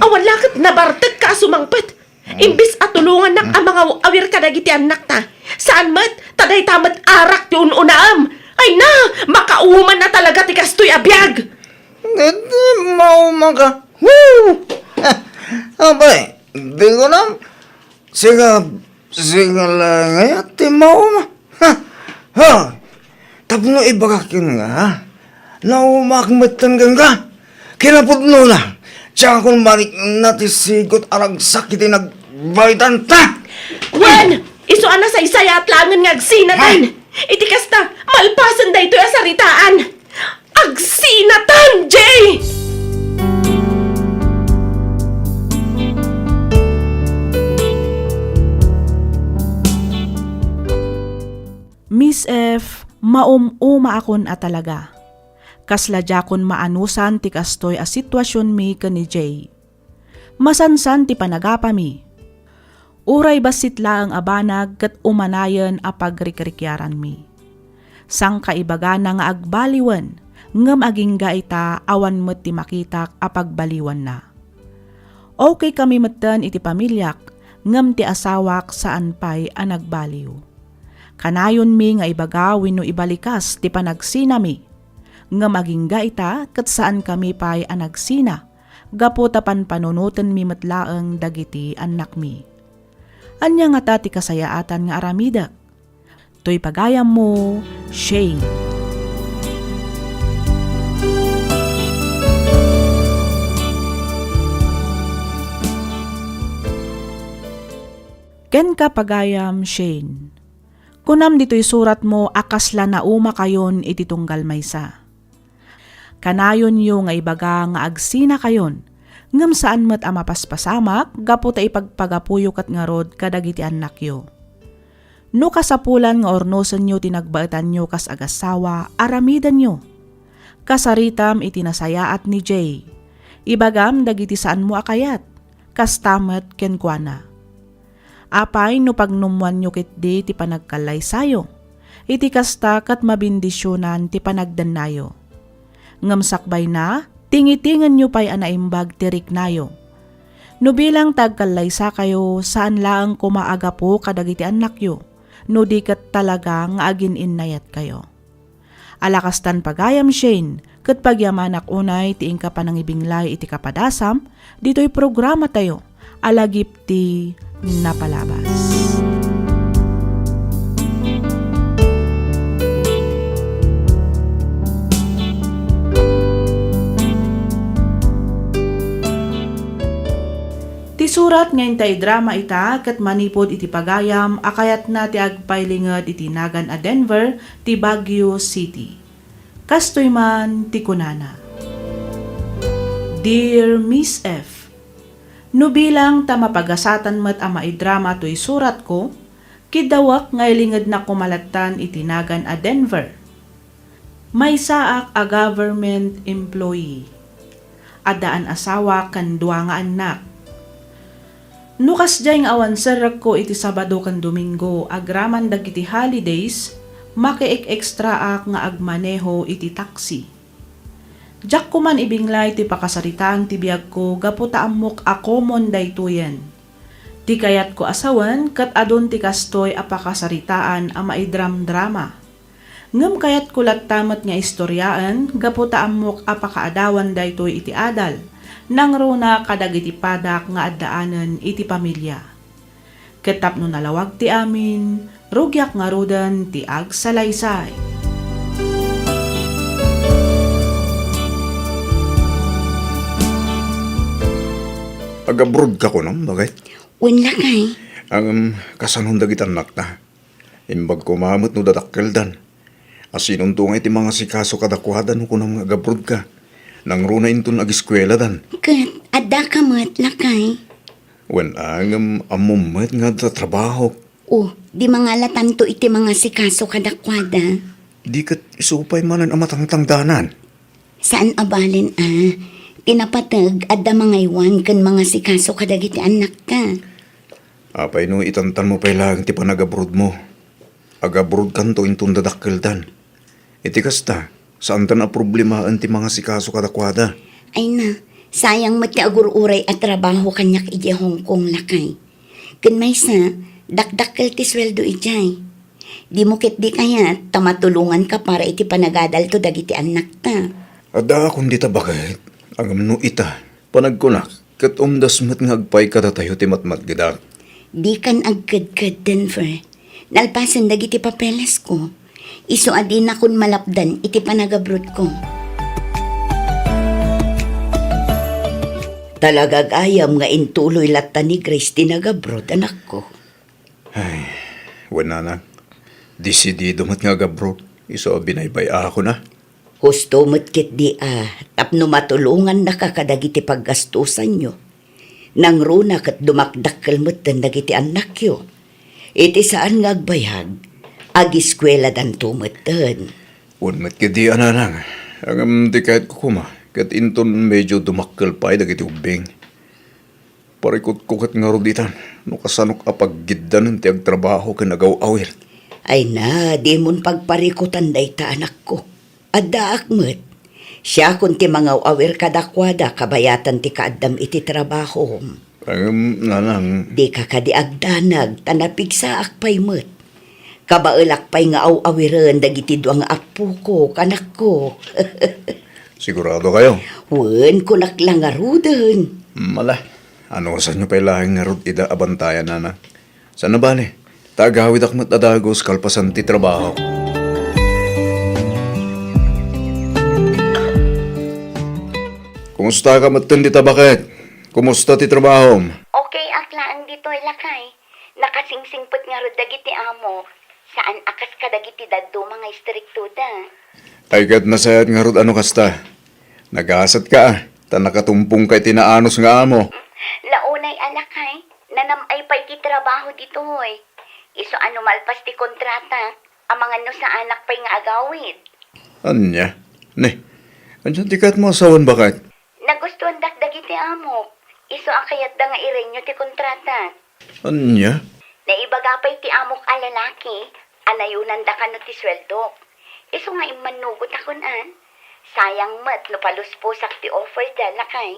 Awan lakit nabartag ka sumangpet. Imbis at tulungan nak ang mga awir ka dagiti anak ta. Saan mat? Taday tamat arak ti unaam. Ay na! Makauman na talaga ti kastoy abiyag.
Hindi mauma ka. Woo! Abay, di ko na. Siga lang ngayon, ti mauma. Ha? Tapno ibagakin nga, ha? Naumakmatan ka. Kinapudno na. Tsaka kung marik natisigot arag sakit nagbaitan ta.
Wan! Isuan na sa isaya at langan nga agsinatan. Iti kasta, malpasan da ito yung saritaan. Agsinatan, Jay!
Miss F, maumuma akon at talaga. Kasladya kon maanusan ti kastoy a sitwasyon mi ka ni Jay. Masansan ti panagapa mi. Uray basit laang abanag kat umanayan a pagrikrikyaran mi. Sang kaibaga na nga agbaliwan, ngam aging gaita awan met ti makitak a pagbaliwan na. Okay kami metten iti pamilyak, ngam ti asawak saan pay a nagbaliw. Kanayon mi nga ibaga wenno ibalikas ti panagsina mi. Nga maging gaita kat saan kami pay anagsina, gaputapan panunutan mi matlaang dagiti anak mi. Anya nga tati kasayaatan nga aramidak. To'y pagayam mo, Shane. Ken ka pagayam, Shane. Kunam dito'y surat mo akasla na uma kayon iti tunggal maysa. Kanayon yo nga ibaga nga agsina kayon, ngam saan met a mapaspasamak, gapu ta ipagpagapuyo kat nga rod kadagiti anak yo. No kasapulan nga ornosan nyo tinagbaetan nyo kas agasawa, aramidan nyo. Kasaritam itinasayaat ni Jay. Ibagam dagiti saan mo akayat, kastamet ken kuana. Apay no pagnumwan nyo kitdi ti panagkalay sayo, iti kasta kat mabindisyonan ti panagdannayo. Ngamsakbay na, tingitingan nyo pa'y anaimbag tirik nayo. No bilang tagkalaysa kayo, saan laang kumaaga po kadagiti anak yo, no di kat talaga nga agin innayat kayo. Alakastan pagayam Shane, kat pagyamanak unay tiing ka panangibinglay iti kapadasam, dito'y programa tayo, alagip ti napalabas. Surat ngayon tay drama ita kat manipod iti pagayam akayat na ti agpailingad iti nagan a Denver ti Baguio City. Kastoy man ti kunana. Dear Miss F, no bilang ta mapagasatan met a maidrama to'y surat ko, kidawak nga ilingad na kumalatan iti nagan a Denver. May saak a government employee. Adaan asawa kan dua nga anak. Nukas jay nga awan serag ko iti Sabado kan Domingo agraman dagiti holidays, makiek-extra nga agmaneho iti taxi. Jak ko man ibinglay ti pakasaritaan ti biyag ko gaputa amok a common daytoyen. Ti kayat ko asawan kat adon ti kastoy a pakasaritaan a maidram-drama. Ngem kayat ko lattamet nga istoryaan gaputa amok a pakaadawan daytoy iti adal. Nang runa kadagiti padak nga addaanan iti pamilya. Ketap no nalawag ti amin, rugyak nga rudan ti agsalaysay.
Agabrod ka ko nang bagay.
Unla kay.
Ang kasanong dagitan anak na. Imbag ko mamot no dadakkeldan. Asinon tungay ti mga sikaso kadakwadan ko nang agabrod ka. Nang runa inton ag-eskwela dan.
Kat, adda ka mat lakay.
Wen ang amumet nga sa trabaho.
Oh, di mga latanto iti mga sikaso kadakwada.
Di kat isupay manan ang matangtangdanan.
Saan abalin Tinapatag adda mga iwan kan mga sikaso kadagiti anak ka.
Apay no itantan mo pay lang ti panag-abroad mo. Ag-abroad kan to inton dadakkeldan.
Iti kasta, saan ta na problemahan ti mga sikaso kadakwada?
Ay na, sayang mati agur-uray at trabaho kanyak iti Hong Kong lakay. Kun may sa, dakdakkel ti sweldo ijay. Di mo ket di kaya, tamatulungan ka para iti panagadal to dagiti anak ta.
Ada akong dita bakit, ang amno ita, panagkunak, kat umdas mat nga agpay kada tayo ti matmatgadak.
Di kan agkad-kad Denver. Nalpasan dagiti papeles ko. Isu adi na kun malapdan iti panagabrod ko. Talagag ayam nga intuloy latta ni Grace tinagabrod anak ko.
Ay, wala na. Desidido mat nga gabro, iso binaybay ako na.
Husto matkit di tapno matulungan na kakadagiti paggastusan nyo. Nang runa kat dumakdakkel matan dagiti anak yo. Iti saan nga agbayag, agiskwela dan tumatan.
Unmat kadi ananang, ang di kahit kukuma, kat inton medyo dumakkel pa dagiti ubing. Parikot ko kat nga roditan, no kasanok apaggidan ti agtrabaho kanagaw-awir.
Ay na, di mon pagparikutan day ta anak ko. Adda akmet. Siya kun ti mga awir kadakwada kabayatan ti kaadam iti trabaho.
Ang nanang,
Di ka kadi agdanag tanapig sa akpay met. Kabaelak pay nga awiren dagiti duang apo ko, kanak ko.
sigurado kayo?
Wen kunak lang aruden.
Mala, ano saan nyo pa ilahing nga rod ida abantayan nana? Sana bali, tagawid akmat adagos kalpasan ti trabaho. Kumusta ka matan dita bakit? Kumusta ti trabaho?
Okay, aklaan dito lakay. Nakasingsingpot nga ro dagiti amo. Saan akas ka dagiti daddo mga istriktuda.
Ay kat nasayat nga rod ano kasta? Nagasat ka ta nakatumpong kay tinaanos nga amo.
Launay alakay, nanamay pa iti trabaho dito hoy. Iso ano malpas ti kontrata, amang ano sa anak pa'y nga agawid.
Anya? Ne, andyan ti kat mo asawan bakit?
Nagustuhan dagiti amo. Iso akayat da nga irenyo ti kontrata.
Anya?
Naibagapay ti amok a lalaki, anayunan da ka no ti sweldo. Iso nga imanugot ako an. Sayang mat no palusposak ti offer da lakay.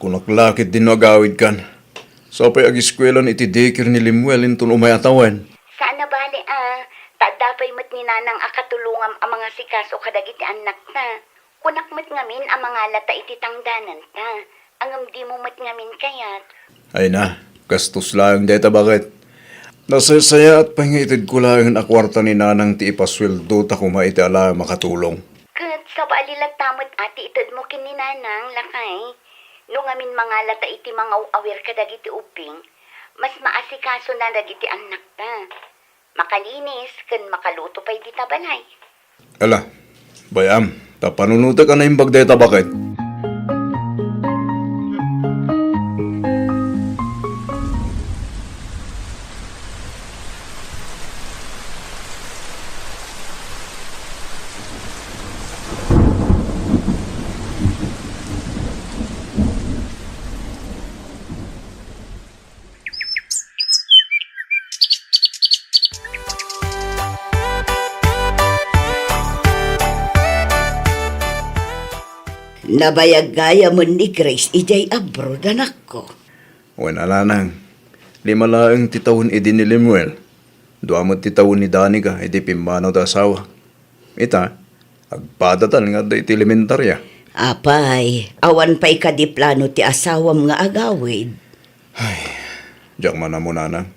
Kunaklakit din no agawid kan. Sa pa'y agiskwelon iti daycare ni Limuel intun umayatawan.
Sana bali tadapay mat ni nanang akatulungam ang mga sikas o kadagiti anak ta. Kunak mat ngamin ang mga lata iti tangdanan ta. Angam di mo mat ngamin kayat.
Ay na, gastos lang deta bakit? Nasasaya at pangitid ko lang ang akwarta ni nanang ti ipasweldo ta kumaiti ala makatulong.
Kat sa baalilat tamot ati itod mo kin ni nanang lakay. No ngamin mga lata iti mga awir kadagiti uping, mas maasikaso na dagiti anak ta. Makalinis ken makaluto pa'y di tabalay.
Ala, bayam, tapanunuta ka na yung bagdeta bakit?
Nabayag gaya mo ni Grace ijay abroad anak ko.
Wen alanang, 5 laeng titawon idi ni Limuel. 2 mo titawon ni Danica idi pimbanaw ta asawa. Ita, agpadatan nga da iti elementarya.
Apay, awan pa'y kadiplano ti asawam nga agawid.
Diyak man na mo nanang.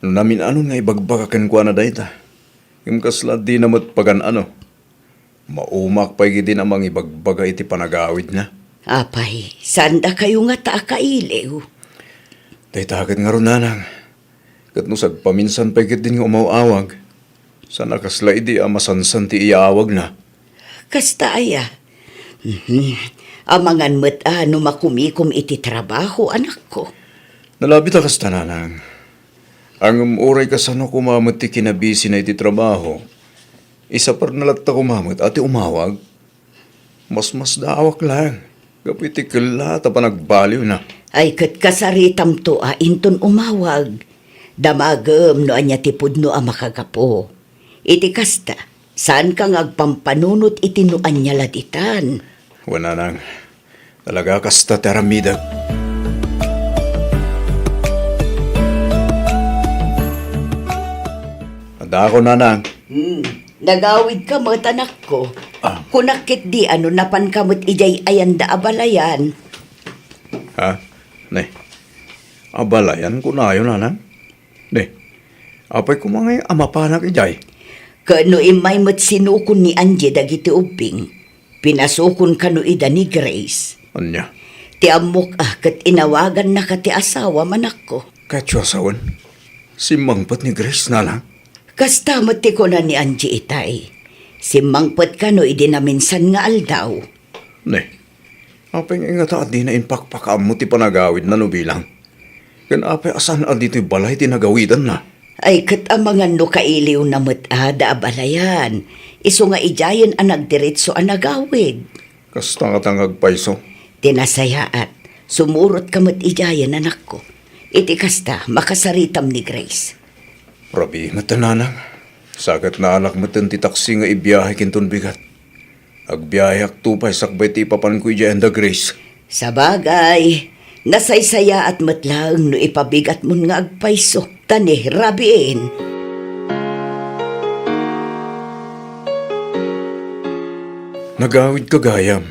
No namin ano nga ibagbagakan ko na dayta. Yung kasla di namat pagan ano. Maumak pa gidi namang ibagbaga iti panagawid na.
Apay, sanda kayo nga taakailiw.
Daytakat nga ron nanang. Kat no sagpaminsan pa din nga umawawag. Sana kasla idi amasansan ti iawag na.
Kasta aya. Amangan mo't ano makumikom iti trabaho, anak ko.
Nalabit kasta nanang. Ang uray kasano kumamot ti kinabisi na iti trabaho. Isa par nalatta kumamot ati umawag. Mas daawak lang. Kapiti kila ta pa nagbaliw na.
Ay kat kasaritam to inton umawag. Damagem no anya tipud no makagapo. Iti kasta, Saan ka ngagpampanunot itinuan niya laditan?
Wala nang. Talaga kasta teramidag. Ada ako, nanang.
Nagawid ka mo, tanak ko. Kunakit di ano napan kamot ijay ayanda abalayan.
Ha? Ne. Abalayan ko na yun, nanang. Ne. Apay ko mga amapanak ijay.
Kano imay mo't sinukon ni Angie dagiti ubing. Pinasukon kano ida ni Grace.
Anya.
Ti amok kat inawagan na ka ti asawa manak ko.
Kahit siya asawan. Si mangpat ni Grace na lang.
Kasta ti ko na ni Angie itay. Si mangpot kano idi na minsan nga aldaw.
Ne. Apay nga ingata di na inpakpakam mo ti panagawid na nubilang. Kan apay asan dito'y balay ti nagawidan na.
Ay kat ang mga no kailiw na da abalayan. Iso nga ijayan ang nagdiretso ang nagawid.
Kasta nga tangag paiso.
Tinasayaat. Sumurot kamot ijayan anak ko. Iti kasta makasaritam ni Grace.
Rabi matananang. Sagat na anak matan ti taksi nga ibiyahe kinton bigat. Agbiyahe ak tupay sakbay ti papan ko ijayan da Grace.
Sa bagay, nasaysaya at matlaang no ipabigat mo nga agpaiso. Tani, rabiin.
Nagawid ka gayam.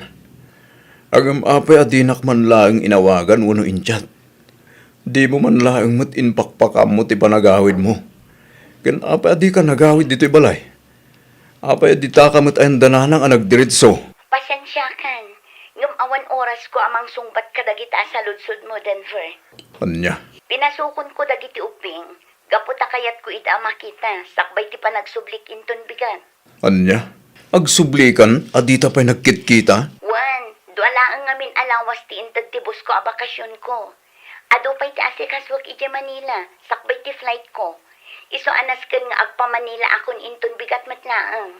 Agam apay adinak man laang inawagan wano injat. Di mo man laang mat inpakpakam mo ti panagawid mo. Kan apay adi ka nagawid dito'y balay. Apay adi ta ka mat ayan dananang anagdiritso.
Pasensya kan. Ngam awan oras ko amang sungbat ka dagita sa ludsud mo, Denver.
Anya.
Pinasukon ko dagiti uping. Gaputa kayat ko ida makita. Sakbay ti panagsublik inton bigan.
Anya. Agsublikan adita pa'y nagkitkita.
Juan, duala ang ngamin alawas ti intad ti bus ko a bakasyon ko. Ado pa'y ti asikaswak ije Manila. Sakbay ti flight ko. Iso anas ken nga agpa Manila akon inton bigat matlaang.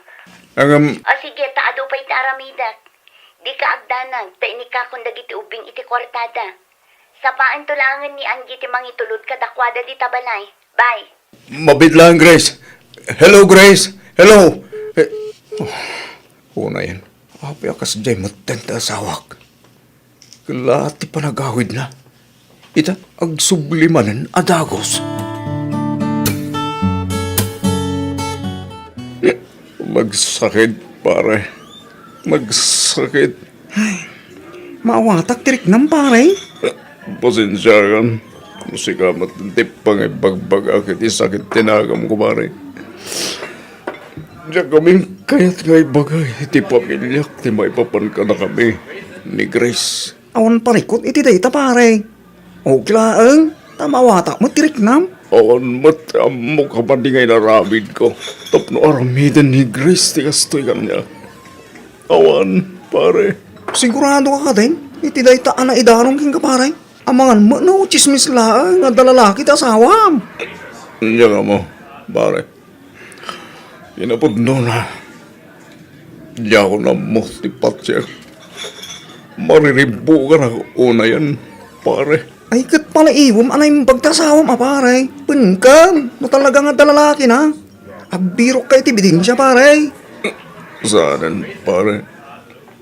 Agam,
O sige, taado pa'y ti aramidak. Di ka agdanag, ta inika kung dagiti ubing iti kwartada. Sapaan tulangan ni Angie ti mangitulod kadakwada di tabalay. Bye.
mabitlang Grace. Hello, Grace. Hello. Una yan. Apay akas jay matenta sawak. Kalati panagawid na. Ita, agsublimanan adagos. Magsakit, pare. Magsakit.
Maawatak tirik ng pare.
Pasensya kan. Musika matintip pang ibagbag akit isakit tinagam ko, pare. Diyan kaming kaya't nga ibagay. Iti pamilyak, ti maipapan ka na kami. Ni Grace.
Awan parikot iti dayta pare. O klaang, tamawatak mo tirik nam.
Awan mat mo ka di ngay naramid ko. Tapno aramidan ni Grace ti kastoy kanya. Awan, pare.
Sigurado ka din, iti dayta ana idarong king ka pare. Amangan mo no, chismis laang nga dalalaki ta asawam.
Diyan ka mo, pare. Inapod na. Diyan ko na mo ti Patsya. Mariribo ka na una yan, pare.
Ay kat pala iwom anay mong pagtasawam pare. Pengkan, no talaga nga dalalaki na. Agbirok kay ti bidin siya pare.
Saanan, pare.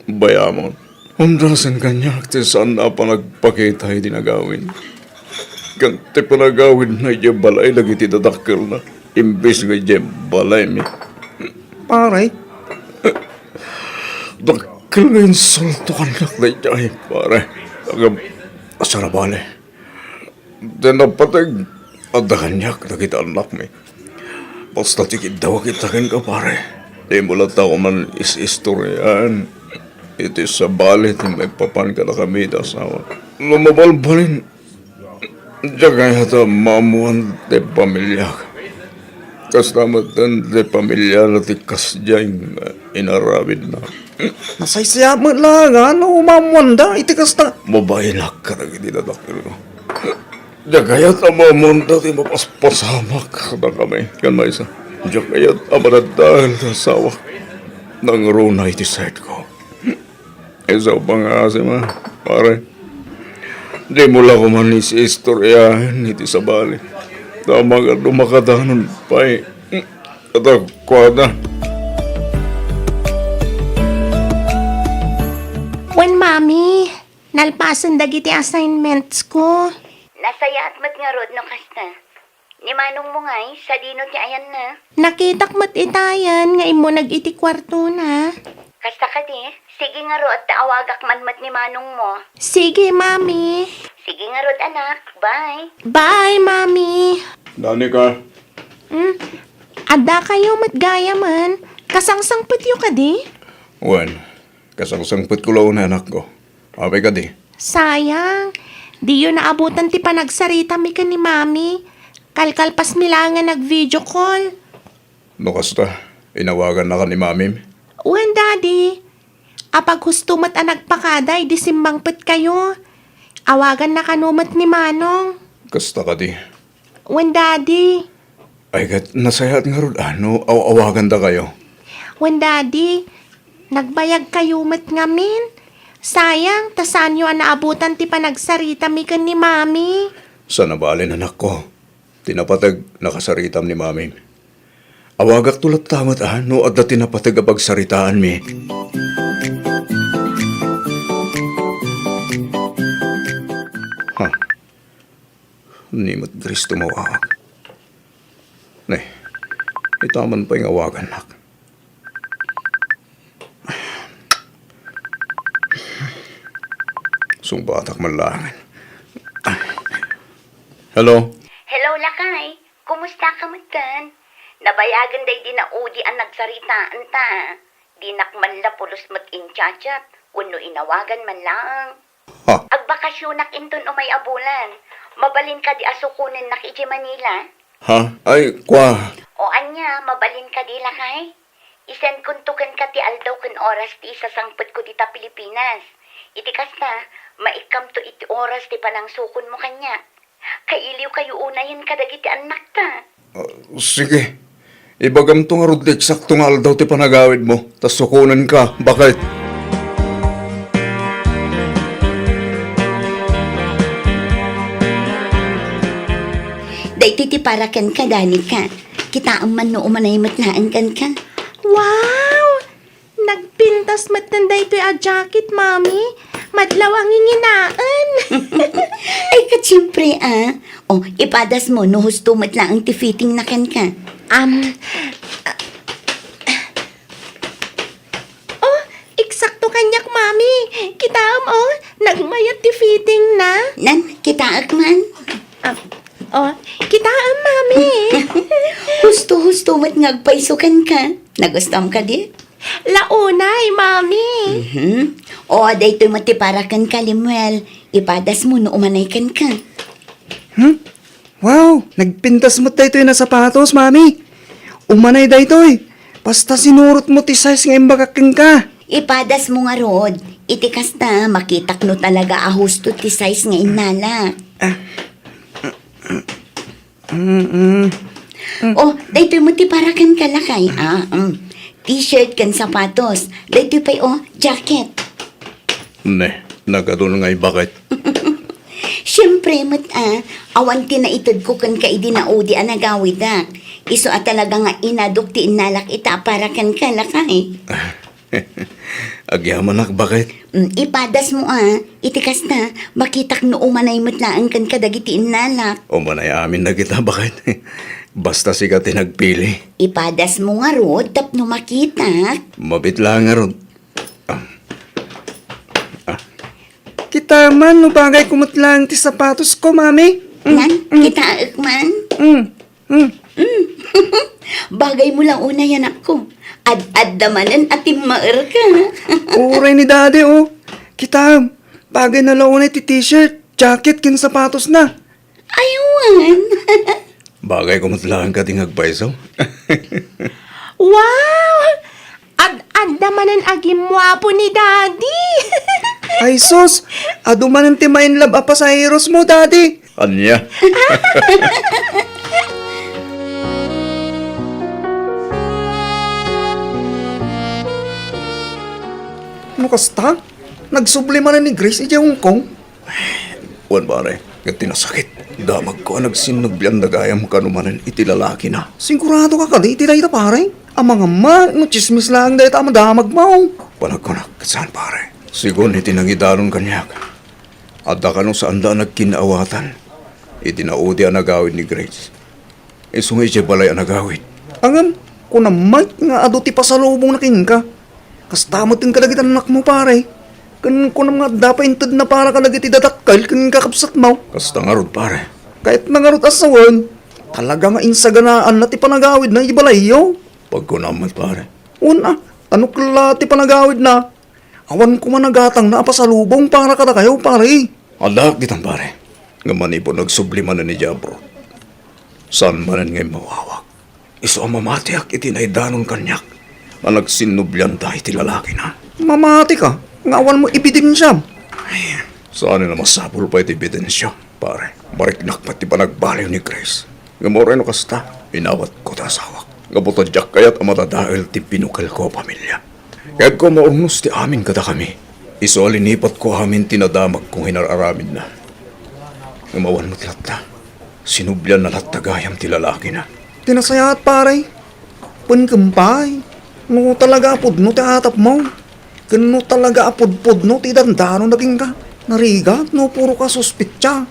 Bayamon. Hundrasan kanya, ti saan na pa nagpakita ay dinagawin. Kan ti panagawin na iya balay, lagi ti dadakkel na. Imbes nga iya balay mi.
Pare,
Dakkel nga yung salto kanak na iya, pare. Agam, asarabale. Dinapatag, ada kanyak na kita anak mi. Basta tikid daw kita ka, pare. Di mo lang tao man is-istoryan. Ito sa balit, may papan ka na kami da asawa. Lumabalbalin. Diyan kaya ito mamuhan de pamilya. Kastamatan de pamilya na tikas dyan inarabid na.
nasaysaya mo lang ano, umamwanda, iti kasta.
Mabayinak ka na ginidadakil ko. Diyan kaya ito mamuhan dati mapaspasamak na kami. Kan may isa. Diyan kaya ito amanadahil na asawa. Nang runa iti side ko. Isa pa nga kasi ma, pare. Di mo lang kuman isi-istoryahan iti sa bali. Tama ka dumakadanon pa eh. Katakwada.
Wen, mami, nalpasan dagiti assignments ko.
Nasaya at mat nga rod no kasta. Ni manong mo ngay, sa dino ti ayan na.
Nakitak mat itayan, nga imo nag-iti kwarto na.
Kasta ka di, sige nga rod, taawagak man mat ni manong mo.
Sige, mami.
Sige nga rod anak, bye.
Bye, mami.
Danica.
Ada kayo matgaya man. Kasangsang putyo ka di?
Wan, kasangsangput ko lang na anak ko. Apay ka di.
Sayang. Di yun naabutan ti panagsarita mi ka ni mami. Kalkalpas mi lang nga nag-video call.
No kasta, inawagan na ka ni mamim.
Wen, daddy. Apag husto mat ang nagpakaday, di simbangpit kayo. Awagan na kanumat ni Manong.
Kasta ka di.
Wen, daddy.
Ay kat, nasayat nga ron. Ano, awagan da kayo.
Wen, daddy. Nagbayag kayo mat ngamin. Sayang, tasan nyo ang naabutan ti panagsarita mi kan ni mami.
Sa nabalin anak ko, tinapatag nakasaritam ni mamim. Awagak tulad tamat no at da tinapatag apag saritaan mi. Ha? Nimot Kristo mawawag. Nay, itaman pa yung awagan nak. Sumbatak malangan. Hello?
Hello, Lakay. Kumusta ka man? Nabayagan day din na udi ang nagsaritaan ta. Dinak man la pulos mag-inchachat. Uno inawagan man lang.
Ha?
Agbakasyonak inton umay abulan. Mabalin ka di asukunin nak iji Manila.
Ha? Ay, kwa.
O anya, mabalin ka di Lakay. Isen kuntukan ka ti aldaw kun oras ti isa sangput ko dita Pilipinas. Iti kasta, maikam to iti oras ti panangsukon mo kanya. Kailiw kayo unayan kadagiti anak ta.
Sige. Ibagam to nga rod eksakto nga aldaw ti panagawid mo. Tas sukunan ka. Bakit?
Dahiti ti parakan ka, Danica. Kita ang man no umanay matlaan kan ka.
Wow! Nagpintas matanda ito a jacket, mami. Madlaw ang inginaan.
Ay, katsiyempre O, ipadas mo, no husto matlaang ti fitting na kan ka.
Eksakto kanyak, mami. Kitaam, nagmayat ti fitting na.
Nan, kita akman.
Kitaam, mami.
Husto mat ngagpaisukan ka. Nagustam ka di?
Launay, mami.
O, daytoy matiparakan ka, Limuel. Ipadas mo, no umanay kan ka.
Wow, nagpintas mo tayo na sapatos, mami. Umanay daytoy. Basta sinurot mo ti size nga imbagaking ka.
Ipadas mo nga rod. Itikas na, makitak no talaga ahusto ti size nga inala. O, daytoy mo ti parakan ka lakay. T-shirt kan sapatos. Daytoy pa'y jacket.
Ne, nagadun nga bakit?
Siyempre, awan ti na itod ko kan ka idinaudi ang nagawid Iso talaga nga inadok ti inalak ita parakan ka lakay.
Agyaman nak bakit?
Ipadas mo itikas na, makitak no umanay matlaan kan kadagiti inalak.
O manay amin na kita bakit? Basta siya tinagpili.
Ipadas mo nga rod, tapno makitak.
Mabit lang nga ron.
Kita man, no bagay kumutlang ti sapatos ko, mami.
Nan, kita man. Bagay mo lang una yan ako. Ad damanan at timaer ka.
Uray ni daddy, Kita, bagay na launay ti t-shirt, jacket, kin sapatos na.
Aywan.
Bagay kumutlaan ka tingagpaiso.
Wow! Ad-adamanan agimwapo ni daddy.
Ay sus, aduman ang timain lab apa sa heroes mo, daddy.
Anya?
Ano kasta? Nagsublima na ni Grace iti Hong Kong.
Wan pare, gati nasakit. Damag ko ang nagsinagbian nagayam kanumanan iti lalaki na.
Sigurado ka kadi, iti dahita pare. Ang mga man, no chismis lang dahita madamag mo.
Panag ko na, kasahan pare. Sigon itinangidaron kanyak. At da kano saan da nagkinaawatan. Itinaudi ang nagawid ni Grace. Isungay siya balay ang nagawid.
Angam, kung naman nga ado ti pasalubong na king ka. Kastamot yung kadagit ang anak mo pare. Kan ko nga dapat intad na para kadagit idadakkal kan kakapsat mo.
Kasta nga rod pare.
Kahit nangarot asawan, talaga nga insaganaan na ti panagawid na ibalayo.
Pagkunamat pare.
Una, ano kala ti panagawid na? Awan ko managatang na pasalubong para kada kayo pare.
Adak ditang pare. Ngaman ipo nagsubliman na ni Jabro. Saan manan ngay mawawak? Iso ang mamatiak itinaidanon kanyak. Na nagsinubyan tayo ti lalaki na.
Mamati ka, ngawan mo ebidensya.
Saan na masapul pa iti ebidensya, pare. Mariknak pati pa nagbaliw ni Grace. Ngamoreno kasta, inawat ko ta asawak. Ngabutadyak kayat ang matadahil ti pinukal ko pamilya. Kaya't ko maurnos ti amin kada kami. Iso alinipat ko amin tinadamag kung hinararamin na. Ngamawan mo tilata. Sinubyan na latagayam ti lalaki na.
Tinasayaat pare. Pankampay. No talaga apod no ti atap mo. Kano talaga apod-pod no ti dandano naging ka. Nariga no puro ka suspitsa.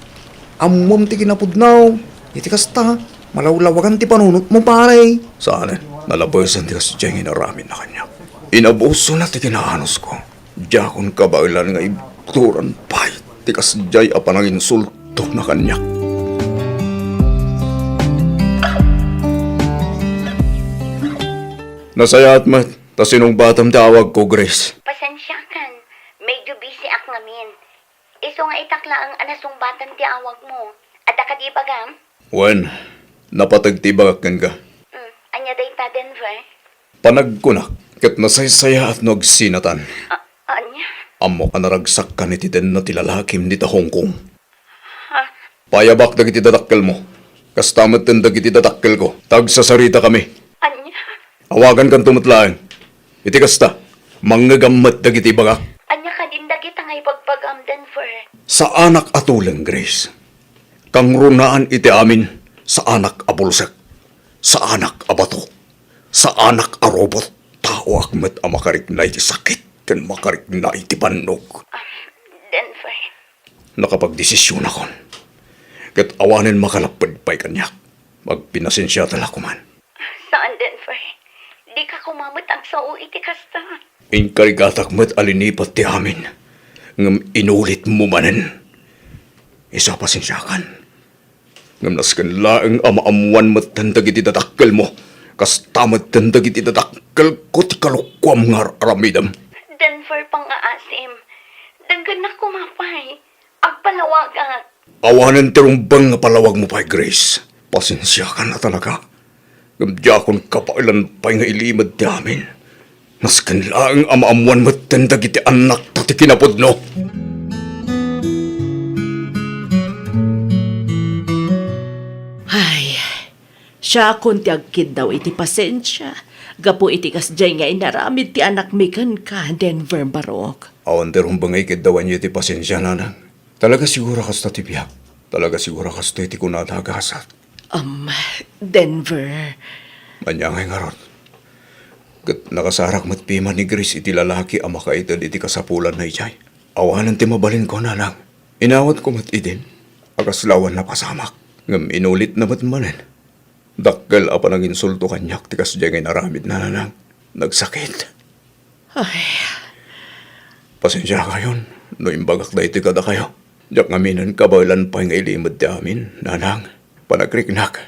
Amom ti kinapod no. Iti kasta. Malawlawagan ti panunot mo pare.
Saan? Nalabasan ti kasadyang hinaramin na kanya. Inabuso na ti kinaanos ko. Diyakon kabailan nga ibturan pay. Ti kasadyay apan ang insulto na kanya. Nasayaat mat. Ta sinong batam tawag ko, Grace.
Pasensya kan. Medyo busy ak ngamin. Iso nga itakla ang anasong batan ti awag mo. Ada ka di bagam?
Wen, napatagtibagakan ka.
Anya day ta Denver?
Panagkunak, kat nasaysaya at nagsinatan.
Anya?
Amo ka naragsak ka ni titen na tilalakim ni ta Hong Kong. Payabak dagiti dadakkel mo. Kastamat ten dagiti dadakkel ko. Tagsasarita kami.
Anya?
Awagan kan tumatlaeng. Iti kasta, manggagammat dagiti bagak.
Anya ka din dagita nga ipagbagam Denver?
Sa anak atulang, Grace. Kang runaan iti amin sa anak abulsak. Sa anak abato. Sa anak arobot. Tao akmet ang makarik na iti sakit. Kan makarik na iti panog.
Denver?
Nakapagdesisyon akon. Kat awanin makalapad pa'y kanyak. Magpinasensya talakuman.
Saan Denver? Di ka kumamot ang sao iti kasta.
Inkarigatak met alinipat ti amin. Ngam inulit mo manen. Isa pasensyakan. Ngam naskan laeng amaamuan met tandag iti dadakkel mo. Kastamat tandag iti dadakkel ko ti kalukwam nga aramidam.
Denver pang aasim. Daggan na kumapay. Agpalawagan.
Awanan tirumbang nga palawag mo pa'y Grace. Pasensyakan na talaga. Gamdyakon kapailan pa'y nga ilimad ti amin. Naskan laeng amaamuan met tandag iti anak pati kinapudno.
Ay, siya kung ti agkid daw iti pasensya. Gapo iti kasjay nga inaramid ti anak mikan ka, Denver Barok.
Awan tirumbang ay kidawan niyo iti pasensya nanang. Talaga siguro kas tatibiyak. Talaga siguro kas iti kunadagasat.
Denver.
Manyangay nga ron. Kat nakasarak matpima ni Grace iti lalaki ang makaitad iti kasapulan na ijay. Awanan ti mabalin ko na lang. Inawat ko matidin. Agaslawan na pasamak. Ngam inulit na matmanen. Dakkel apa nang insulto kanyak ti kasdyangay naramid na nanang. Nagsakit.
Ay,
Pasensya kayon. No imbagak da iti kada kayo. Diyak ngaminan kabailan pa nga ilimad ti amin, nanang. Panagriknak.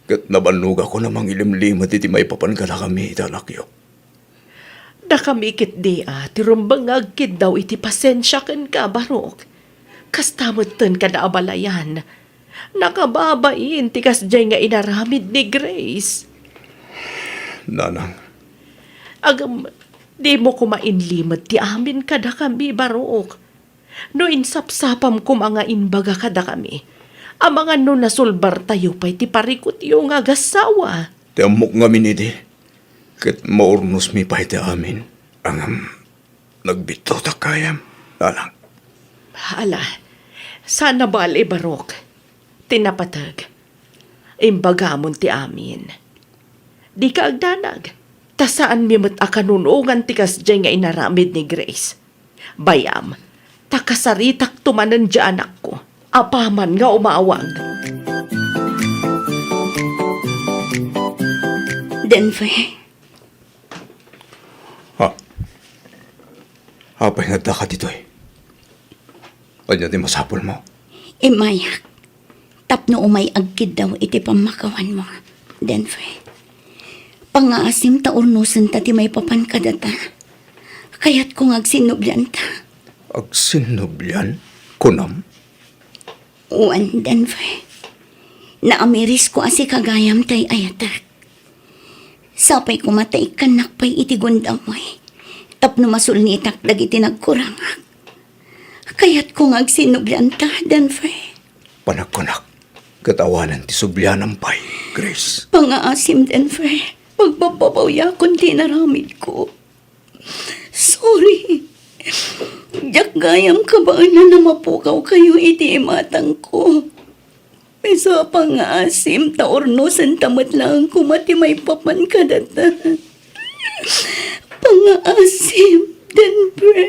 Kat nabanuga ko namang ilimlimad iti may papangala kami italakyo.
nakamikit di tirumbang agkid daw iti pasensya ken ka, Barok. Kastamutan ka na abalayan. Nakababain ti kasjay nga inaramid ni Grace.
Nanang,
Agam, di mo kumainlimad ti amin kada kami, Barok. No insapsapam ko mga inbaga kada kami. Ang mga no nasulbar tayo pa'y ti parikot yung agasawa.
ti amok ngamin iti. Kat maurnos mi pa iti amin. Ang nagbito ta kayam. Nanang,
Hala, sana bali, Barok. Tinapatag. Imbagamon ti amin. Di ka agdanag. Ta saan mi mat akanunungan ti kasjay nga inaramid ni Grace. Bayam, takasaritak tumanan di anak ko. Apaman nga umaawag.
Denver,
Ha? Apay nga ka dito eh. Anya di masapol mo.
imayak. Tapno umay agkid daw iti pamakawan mo, Denver. Pangaasim ta urnusan ta ti may papan kadata. Kaya't kung agsinubyan ta.
Agsinubyan? Kunam?
Uwan, Denver. Naamiris ko asi kagayam tay ayatak. Sapay kumatay kanak pa'y iti gundam mo'y. Tapno masulnitak dagiti nagkurangak. Kaya't kung agsinubyan ta, Denver.
Panagkunak. Katawanan ti subyanan pa'y, Grace.
Pangaasim, Denver. Pagpapabawya kung tinaramid ko. Sorry. Diyak gayam kabaan na mapukaw kayo iti imatang ko. Pesa pangaasim taornosan tamat lang kumati may papan kadata. Pangaasim, Denver.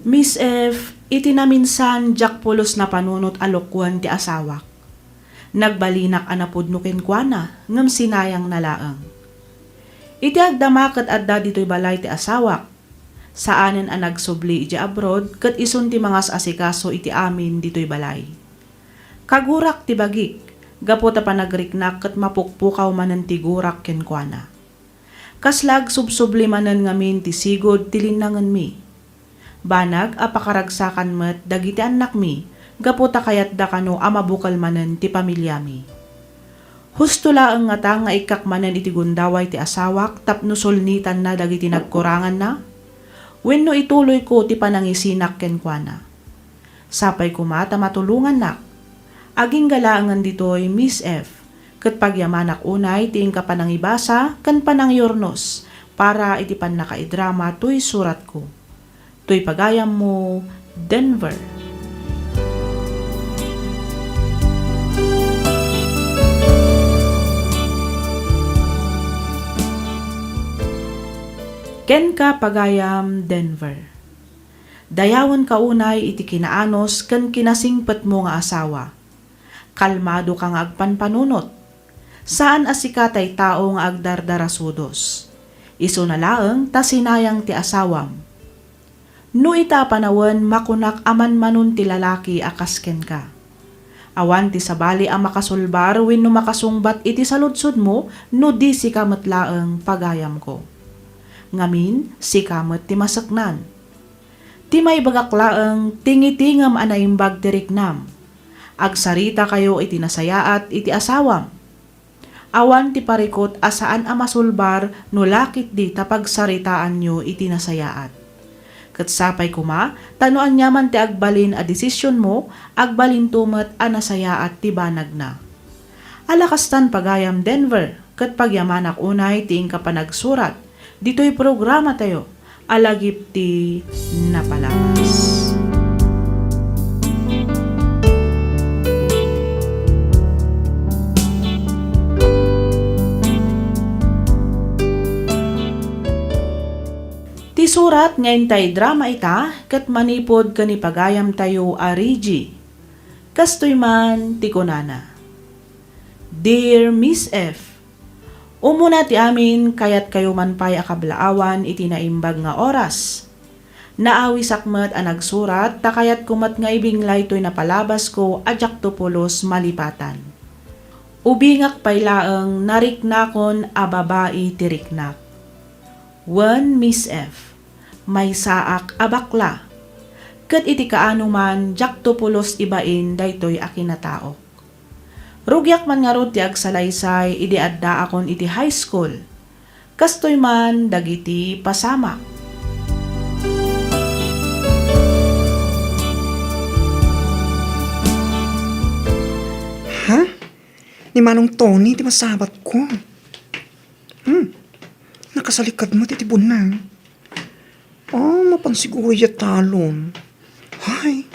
Miss F, iti na minsan jak pulos na panunot alokwan ti asawak. Nagbalinak anapod nuken kuana, ngam sinayang nalaang. Iti agdamakat adda dito'y balay ti asawak. Saanen ang nagsubli iti abroad, kat isun ti mangas asikaso iti amin dito'y balay. Kagurak ti bagik, gapo ta panagriknak kat mapukpukaw manan ti gurak ken kuana. Kaslag subsubli manan ngamin ti sigod tilinangan mi. Banag apakaragsakan met dagiti anak mi, gapo ta kayat da kano amabukal manan ti pamilya mi. Husto laeng nga ta nga ikak manan iti gundaway ti asawak tapno sulnitan na dagiti nagkurangan na. Wenno ituloy ko ti panangisinak ken kuana. Sapay kumata matulungan nak. Aging galaangan ditoy Miss F. Ket pagyamanak unay ti ingka panangibasa ken panangyornos para iti pannakaidrama tuy surat ko. Tuy pagayam mo, Denver. Ken ka pagayam, Denver. Dayawan ka unay iti kinaanos ken kinasingpet mo nga asawa. Kalmado kang agpanpanunot. Saan asikatay tao nga agdardarasudos. Isu na laeng ta sinayang ti asawam. No ita panawen makunak aman manun ti lalaki akas ken ka. Awan ti sabali ang makasulbar wenno makasungbat iti saludsod mo no di si kamet laeng pagayam ko. Ngamin si kamet ti masaknan. Ti may bagaklaeng tingitingam anaimbag ti riknam. Agsarita kayo iti nasayaat iti asawam. Awan ti parikot asaan a masulbar no lakit di tapagsaritaan nyo iti nasayaat. Ket sapay kuma, tanuan nyaman ti agbalin a desisyon mo, agbalin tumet a nasayaat ti banag na. Alakastan pagayam Denver, ket pagyamanak unay ti ingka panagsurat. Dito'y programa tayo, alagip ti napalabas. Ti surat nga intay drama ita, ket manipod kani pagayam tayo arigi. Kastoy man ti kunana. Dear Miss F, umuna ti amin kayat kayo man pay akablaawan iti naimbag nga oras. Naawi sakmet a nagsurat, takayat kumat nga ibinglay to'y napalabas ko adyak tupulos malipatan. Ubingak paylaeng nariknakon a babae tiriknak. 1 Miss F, may saak abakla. Ket iti kaano man jak tupulos ibain daytoy akinataok. Rugyak man nga rod ti agsalaysay idi adda akon iti high school. Kastoy man dagiti pasamak.
Ha? Ni Manong Tony, di masabat ko. Nakasalikad mo, titibon na. Mapansiguro ya talon. Hay,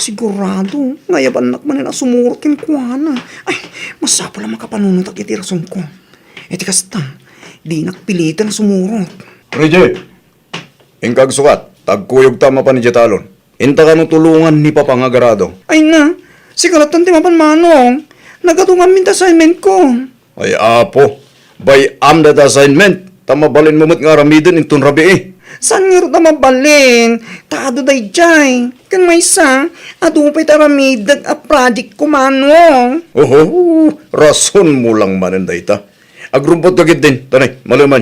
Sigurado, ngayaban anak man na sumurot kin kuana. Ay, masapa lang makapanunot ak iti rason ko. Iti kasta, di nakpilitan na sumurot.
Rije, ingkag sukat, tagkuyog tama pa ni Jetalon. Inta ka no tulungan ni Papangagarado.
Ay na, sigalatan ti mapan manong. Nagatungan min assignment ko.
Ay apo, by am that assignment, tamabalin mo nga ramidin intun rabi eh.
Saan nga rin na mabalin? Tado day jay. Kan may isa, adupay taramidag a project ko manong.
Oho, rason mo lang manan dayta. Agrumpot kagit din, tanay, maluman.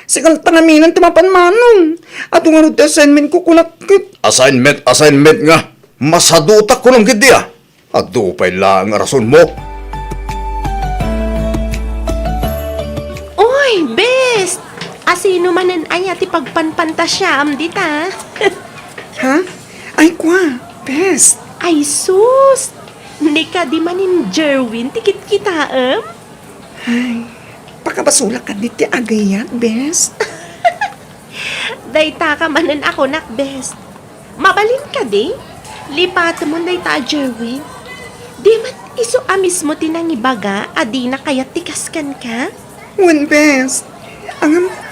Sigal tanaminan ti mapan manong. At nga rin assignment ko kunakit.
Assignment nga. Masadutak ko lang gidi ah. Adupay lang ang rason mo.
Oy, best! Asino manan aya ti pagpanpantasyam dita.
Ha? Ay kwa, best.
Ay sus! Ni ka di manin Jerwin tikit kita
Ay, pakabasulak ka di ti agayat, best.
Dayta ka manan ako nak best. Mabalin ka di? Lipat mo dayta Jerwin. Di man iso amis mo tinangibaga adi na kaya tikaskan ka?
When best.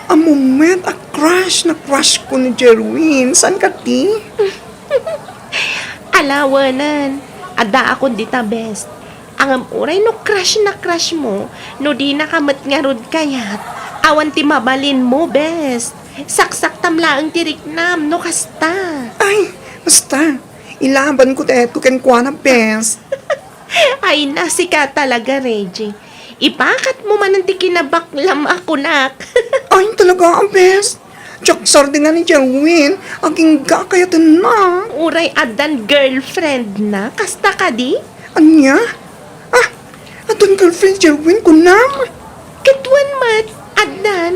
Ang moment, a crush na crush ko ni Jerwin. Saan ka ti?
Alawanan. Ada ako dita best. Ang uray no crush na crush mo, no di nakamat nga rod kayat, awan ti mabalin mo best. Saksak tamla ang tiriknam, no kasta.
Ay, basta. Ilaban ko teto ken kwa na best.
Ay nasika talaga, Reggie. Ipakat mo man ang tikinabaklam ako, nak.
Ay, talaga ang best. Jaksar din nga ni Jerwin. Aking kakayatan na.
Uray adan girlfriend na, kasta ka di?
Anya? Ah, atong girlfriend Jerwin ko na.
Katwan mat, adan.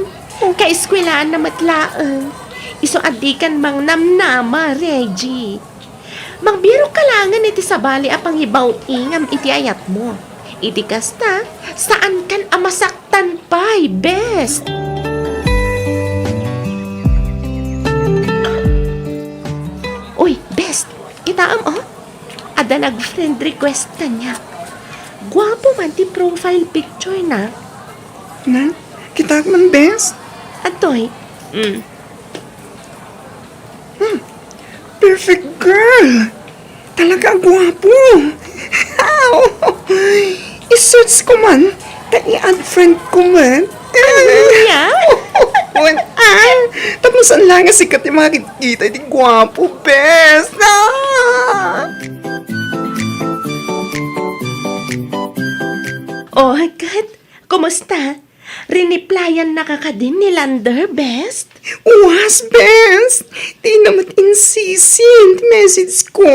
Kaeskwelaan na matlaang. Iso adikan mang namnama, Reggie. Mangbiro kalangan iti sabali apang hibaw ingam iti ayat mo. Iti kasta, saan kan amasaktan pa'y best? Uy, best, kita ada nag-friend request na niya. Gwapo man ti profile picture na.
Na, kita man best.
Atoy,
Perfect girl. Talaga gwapo. I-search ko man. I-add friend ko man.
yeah?
Tapos ang lang nga sikat yung mga kita. Di gwapo, best.
Oh, God, kumusta? Riniplyan na ka din ni Lander, best?
Was, best. Di naman insisin. Message ko.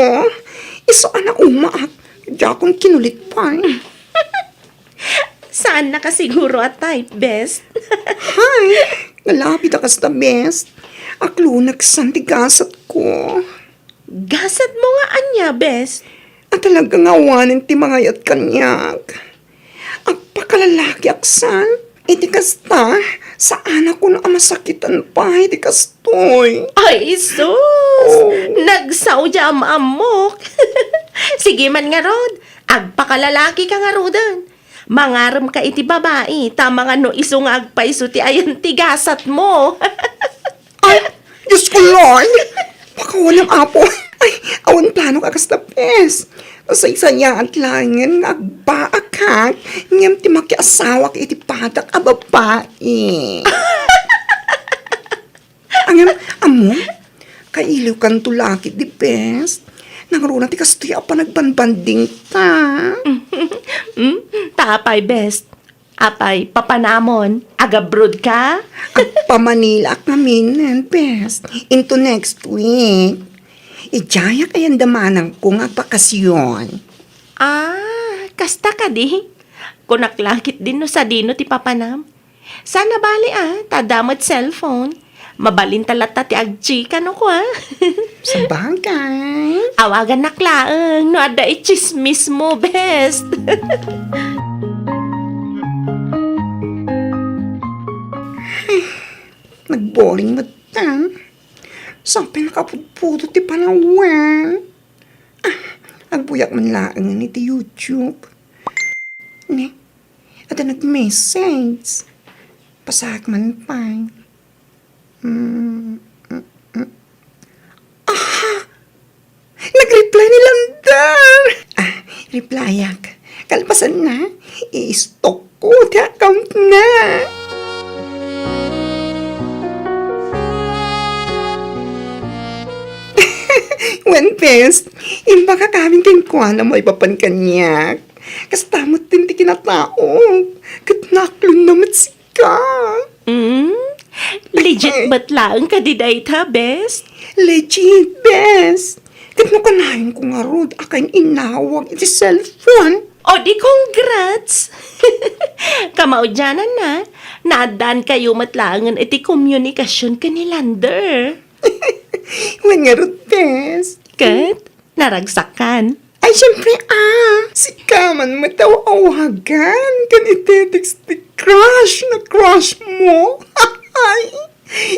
Iso anak umaak. Di akong kinulit pa.
Saan na ka siguro at type, best?
Hi, nalapit ako sa best. Aklo nagsantigasat ko.
Gasad mo nga anya, best?
At talagang awanin ti mga yat kanyak. Ang pakalalaki aksan. Iti kasta, sa anak ko na amasakitan pa, iti kastoy.
Ay, sus! Nagsaw jam amok. Sige man nga rod, agpakalalaki ka nga rodan. Mangaram ka iti babae, tama nga no iso nga agpaiso ti ayan tigasat mo.
Ay, Diyos ko, Lord! Baka walang apo. Ay, awan plano ka kasta, pes. Sa isaya at langin, agbaakak, ngam ti makiasawa ki iti patak a babae. Angam, amo, kailiw kan tulakit di pes. Nangaruna ti kastoy pa nagbanbanding ta.
Tapay, best. Apay, papanamon, agabrod ka?
Agpamanila namin, pes. Into next week. Ijaya kayan damanang kung agpakasyon.
Ah, kasta ka di. Kunaklakit din no sa dino ti papanam. Sana bali tadamat cellphone. Mabalin talata ti agchika no ko
Sa bagay.
Awagan naklaang no ada ichismis mo, best.
Nagboring matan. Sampai nakapudpudo ti panawan.
Agbuyak man laang ni ti YouTube. Ne, at nag-message. Pasak man pa. Nag-reply ni Lander. Replyak. Kalpasan na. I-stalk ko ti account na. When best, imba ka kaming kinkwana mo ipapan kanyak. Kastamot din ti kinataong. Katnaklon naman sika.
Legit ba't lang ka didayta, best?
Legit, best. Katno kanayon ko nga rod, akain inawag iti cellphone.
O di congrats! Kamaudyanan na, nadan kayo matlangan iti komunikasyon ka ni Lander.
When nga rod, best.
Kat, naragsakan.
Ay, syempre, si Kaman matawawagan. Kanitetext ti crush na crush mo. Ay,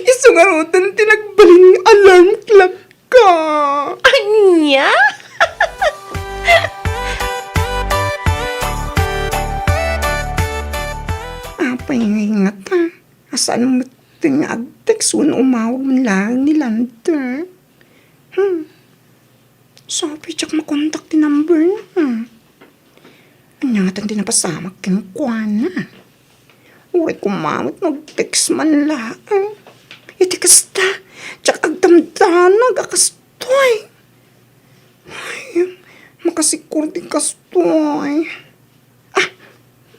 isungarutan tinagbalin alarm clock ka.
Anya?
Apay nga ta. Asaan mo tingag-text umawag man lang ni Lander? Sabi, tsak makontak ti number na. Anyatan din napasamak kang kuwana. Uray kumamot, mag-text man lang. Iti kasta, tsak agdamdanag, akastoy. Ay, makasikur di kastoy.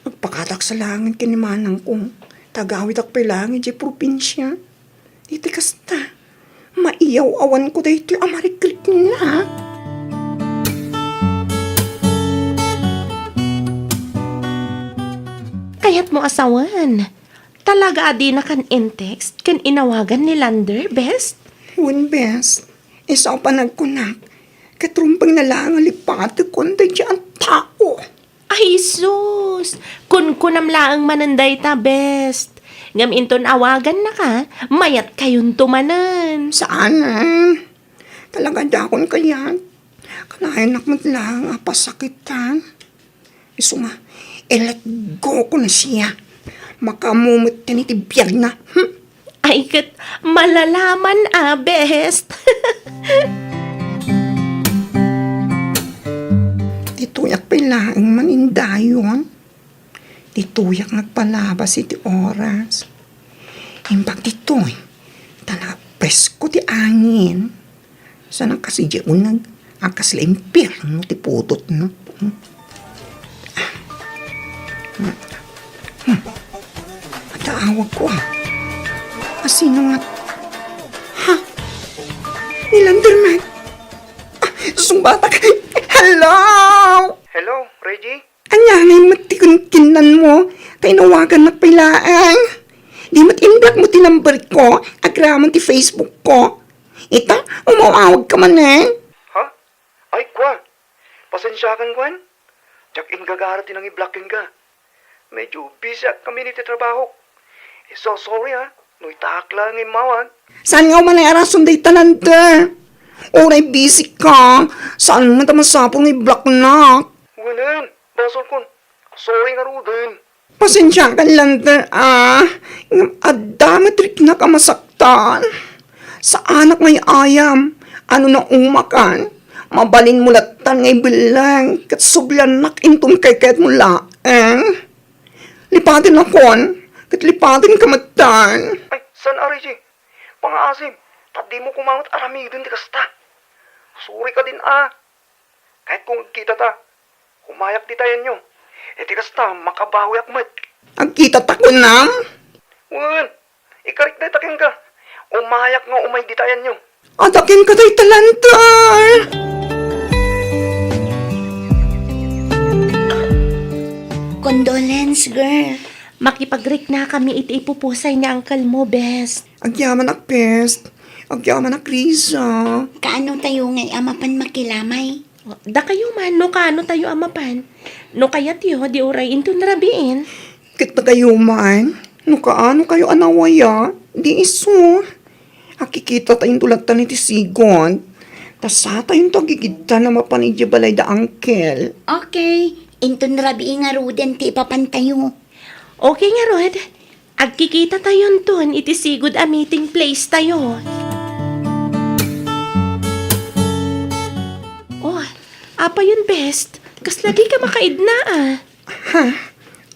Magpakatak sa langit kinimanang kong tagawit ak pa langit di probinsya. Iti kasta, maiyaw-awan ko dahito yung amariklik na.
Kaya't mo asawan. Talaga adi na kan in-text, kan inawagan ni Lander, best?
When best, isa pa nagkunak. Katrumpang na lang ang lipati ko na dyan tao.
Ay, sus! Kun-kunam laang mananday ta, best. Ngam inton awagan na ka, mayat kayon tumanan.
Saan? Talaga dakon kaya. Kanayan nakmat lang apasakitan. Iso nga, let go ko na siya. Makamumot ka ni tibiyag na.
Ay, kat malalaman, best.
Tituyak pa ilaang manindayon. Tituyak nagpalabas iti oras. Imbag dito'y, talaga presko ti angin. Sana kasi di ko akas la impyerno ti putot no. Ataawag ko. Sino nga? Ha? Ni Landerman? Sumbata ka. Hello!
Hello, Reggie?
Anya ngay matikon-kinan mo. Tainawagan na pilaang. Di matindak mo tinambar ko. Agraman ti Facebook ko. Ita, umawawag ka man eh.
Ha? Ay, kwa. Pasensyakan, Gwen. Tsak ingagara tinang i-blocking ka. Medyo busy kami ni trabaho. So sorry ha. No'y takla ng imawag.
Saan nga man ay arason day talanta? Oray busy ka. Saan mo tamasapong i-block na?
Wanan. Basol kon. Sorry nga rudin.
Pasensya ka lang adamatrik na kamasaktan. Sa anak ngay ayam. Ano na umakan? Mabalin mo latan ngay bilang. Kat sublan nak intum kay kahit mo laeng. Lipatin na kon. Kat lipatin ka matan.
Ay, san Reggie? Pang-asim. Tadi mo kumamot aramidon di kasta. Sorry ka din Kahit kung kita ta. Humayak di tayo nyo. Di kasta makabawi akmat.
Agkita ta ko na.
Wan. Ikarik na takin ka. Umayak nga umay di tayo nyo.
Atakin ka tayo talantar.
Condolence, girl.
Makipag-break na kami iti ipupusay ni uncle mo, best.
Agyaman ak pest. Agyaman ak Risa.
Kaano tayo ngay amapan makilamay?
Da kayo man, no kaano tayo amapan. No kaya tiyo, di uray into narabiin.
Kita kayo man. No kaano kayo anawaya. Di iso. Akikita tayong tulatan ni Sigon. Tas sa tayong tagigita na mapanidya balay da uncle.
Okay, inton rabi nga ruden ti ipapantayo.
Okay nga, Rod. Agkikita tayo dun, iti sigud a meeting place tayo. Oh, apa yun, best? Kas lagi ka makaidna, ah.
Ha?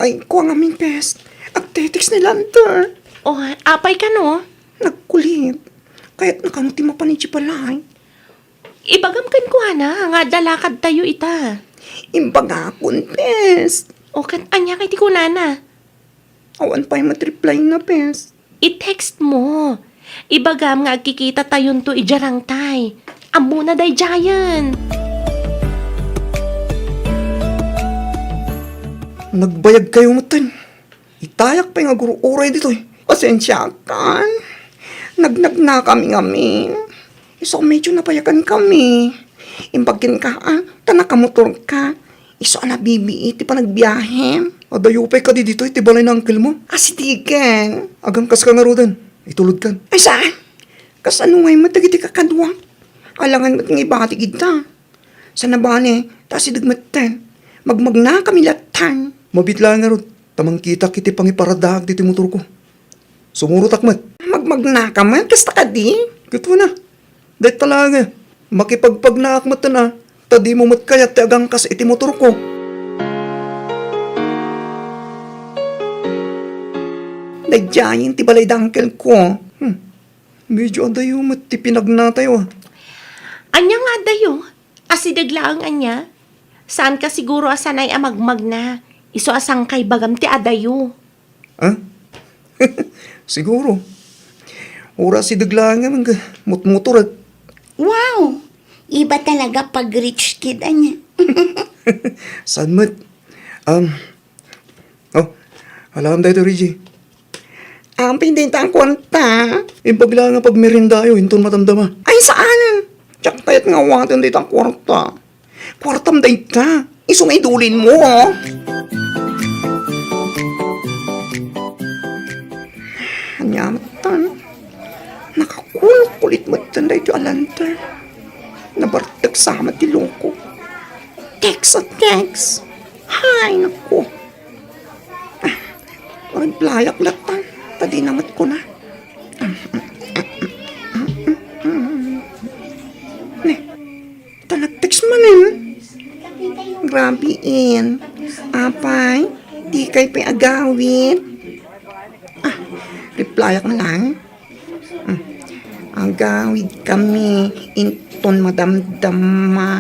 Ay, kuha nga min best. Agtetics ni Lanter.
Oh, apay ka, no?
Nagkulit. Kaya't nakamuti mapanidya balay.
Ibagamkan ko, na nga dalakad tayo ita.
Imbaga akong best.
O kat anya kay ti kunana.
Awan pa yung matreply na best.
I-text mo. Ibagam nga agkikita tayon to ijarang tay. Amo na day giant.
Nagbayag kayo matan. Itayak pa yung guru oray dito eh. Pasensya ka. Nagnag na kami. Iso medyo napayagan kami. Imbagin ka tanakamotor ka. Iso na bibi iti pa nagbiyahe.
Adayupay ka di dito, iti balay na uncle mo.
Asitigan.
Agang kas ka nga rodan. Itulod kan.
Ay saan? Kasano ngay matagiti kakadwa? Alangan mat nga ibati kita. Sa nabane, tas idagmatan. Magmagna kami latan.
Mabitla nga rod. Tamang kita kiti pangiparadahag diti motor ko. Sumuro takmat.
Magmagna ka man, kasta ka di.
Kito na. Dahit talaga. Makipagpagnaakmat na. Tadi mo mat kaya ti agang kas iti motor ko.
Nagjayin ti balay dangkel ko.
Medyo adayo mat ti pinagnatayo ah.
Anya nga dayo. Asidaglaang anya. Saan ka siguro asanay amagmag na. Iso asang kay bagam ti adayo.
Ha? Siguro. Ora si daglaan nga mga mutmotor at
Wow! Iba talaga pag rich kid anya.
saan mat? Alam tayo to, Reggie.
Ang pindinta ang kwanta.
Impagla nga pag merindayo, hinton matamdama.
Ay saan? Tsak tayat nga watin dito ang kwarta. Kwartam dayta. Iso nga idulin mo. Anyamatan. Nakakulit matan dayto alanta. Nabartag sama ti loko. Text at text. Hay, naku. Magplayak latan. Tadi namat ko na. Ne, ito nag-text man Grabe in. Apay, di kay agawit. Replyak na lang. Agawid kami. Inton madamdama.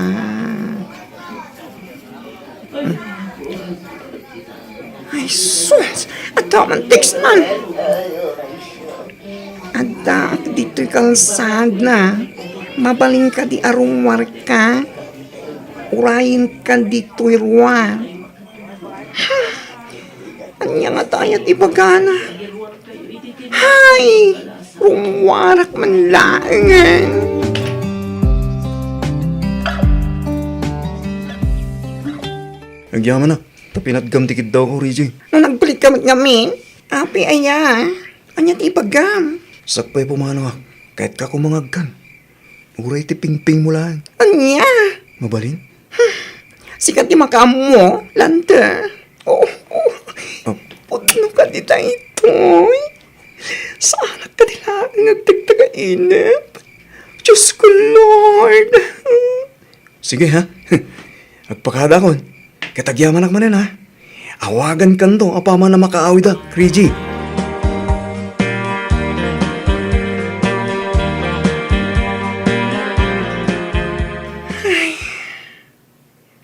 Ay, sus! At man text man. Ada, dito'y kalsad na. Mabaling ka di arungwar ka. Urayin ka dito'y ruwa. Anya nga tayo at ibagana. Hay! Rungwarak man laangan.
Nagyaman na. Tapinatgam tikid daw ko, Reggie.
Nung nagpalit kami ngamin, api aya. Anya ti ibagam.
Sakpay pumano ah. Kahit ka kumangagkan. Uray ti pingping mo lang.
Anya?
Mabalin?
Sikat ti makam mo, lanta. Oh.
Oh.
Putno ka di tayo ito'y. Sana ka nila nagtagtaga-inip. Diyos ko, Lord.
Sige ha. Agpakada ko. Katagyaman akmanin ha. Awagan kan to. Apama na makaawid ha. Reggie.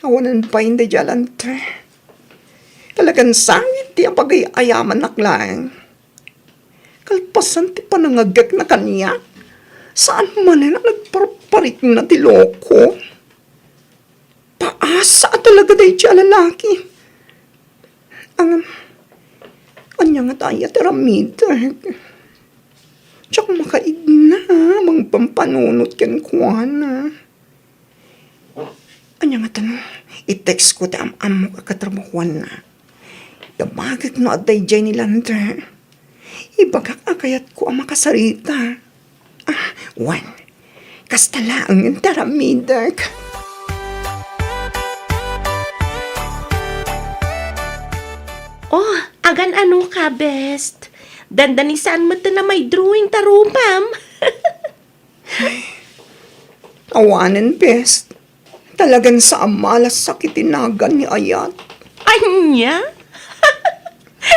Awanan pa hindi jalante. Talagang sangit ti ang pag-ayaman naklang. Kalpasan ti panangagak na kanya. Saan man na nagparparik na ti loko? Paasa talaga dahi ti lalaki. Anya nga tayo tiramid. Tsak makaid na. Mang pampanunot ken kuwana. Anya nga tanong, i-text ko ti am mo kakatrabahuan na. Damagag no aday dyan ni Lander. Ibagak akayat ko ang makasarita. One, Kasta lang ang taramidak.
Oh, agan ano ka, best? Dandanisan mo na may drawing tarupam.
Awanan, best. Talagang sa amalas sakit tinagan ni Ayat.
Anya?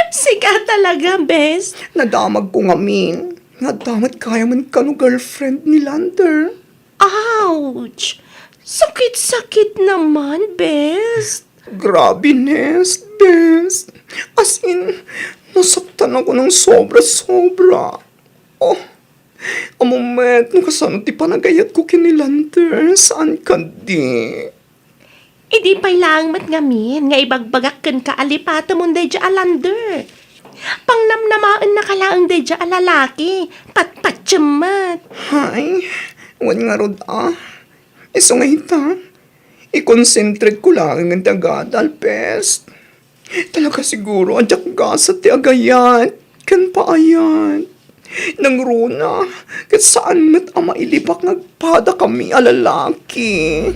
Sika talaga, best.
Nadamag ko ngamin. Nadamat kaya man ka no girlfriend ni Lander.
Ouch! Sakit-sakit naman, best.
Grabe, Nest, best. As in, nasaktan ako ng sobra-sobra. Oh, a moment, nung kasano ti panagayat ko kinilander, saan ka di?
Idi pa'y lang matngamin, nga ibagbagakan ka alipata mong dedya alander. Pangnamnamaan na kalaang dedya alalaki, patpatsamat.
Hay, wan nga rod Iso nga ita, i-concentrate ko lang ng tagadal, best. Talaga siguro, adyak gasa ti agayat, kan paayat. Nang runa, kat saan mat ama ilibak nagpada kami alalaki.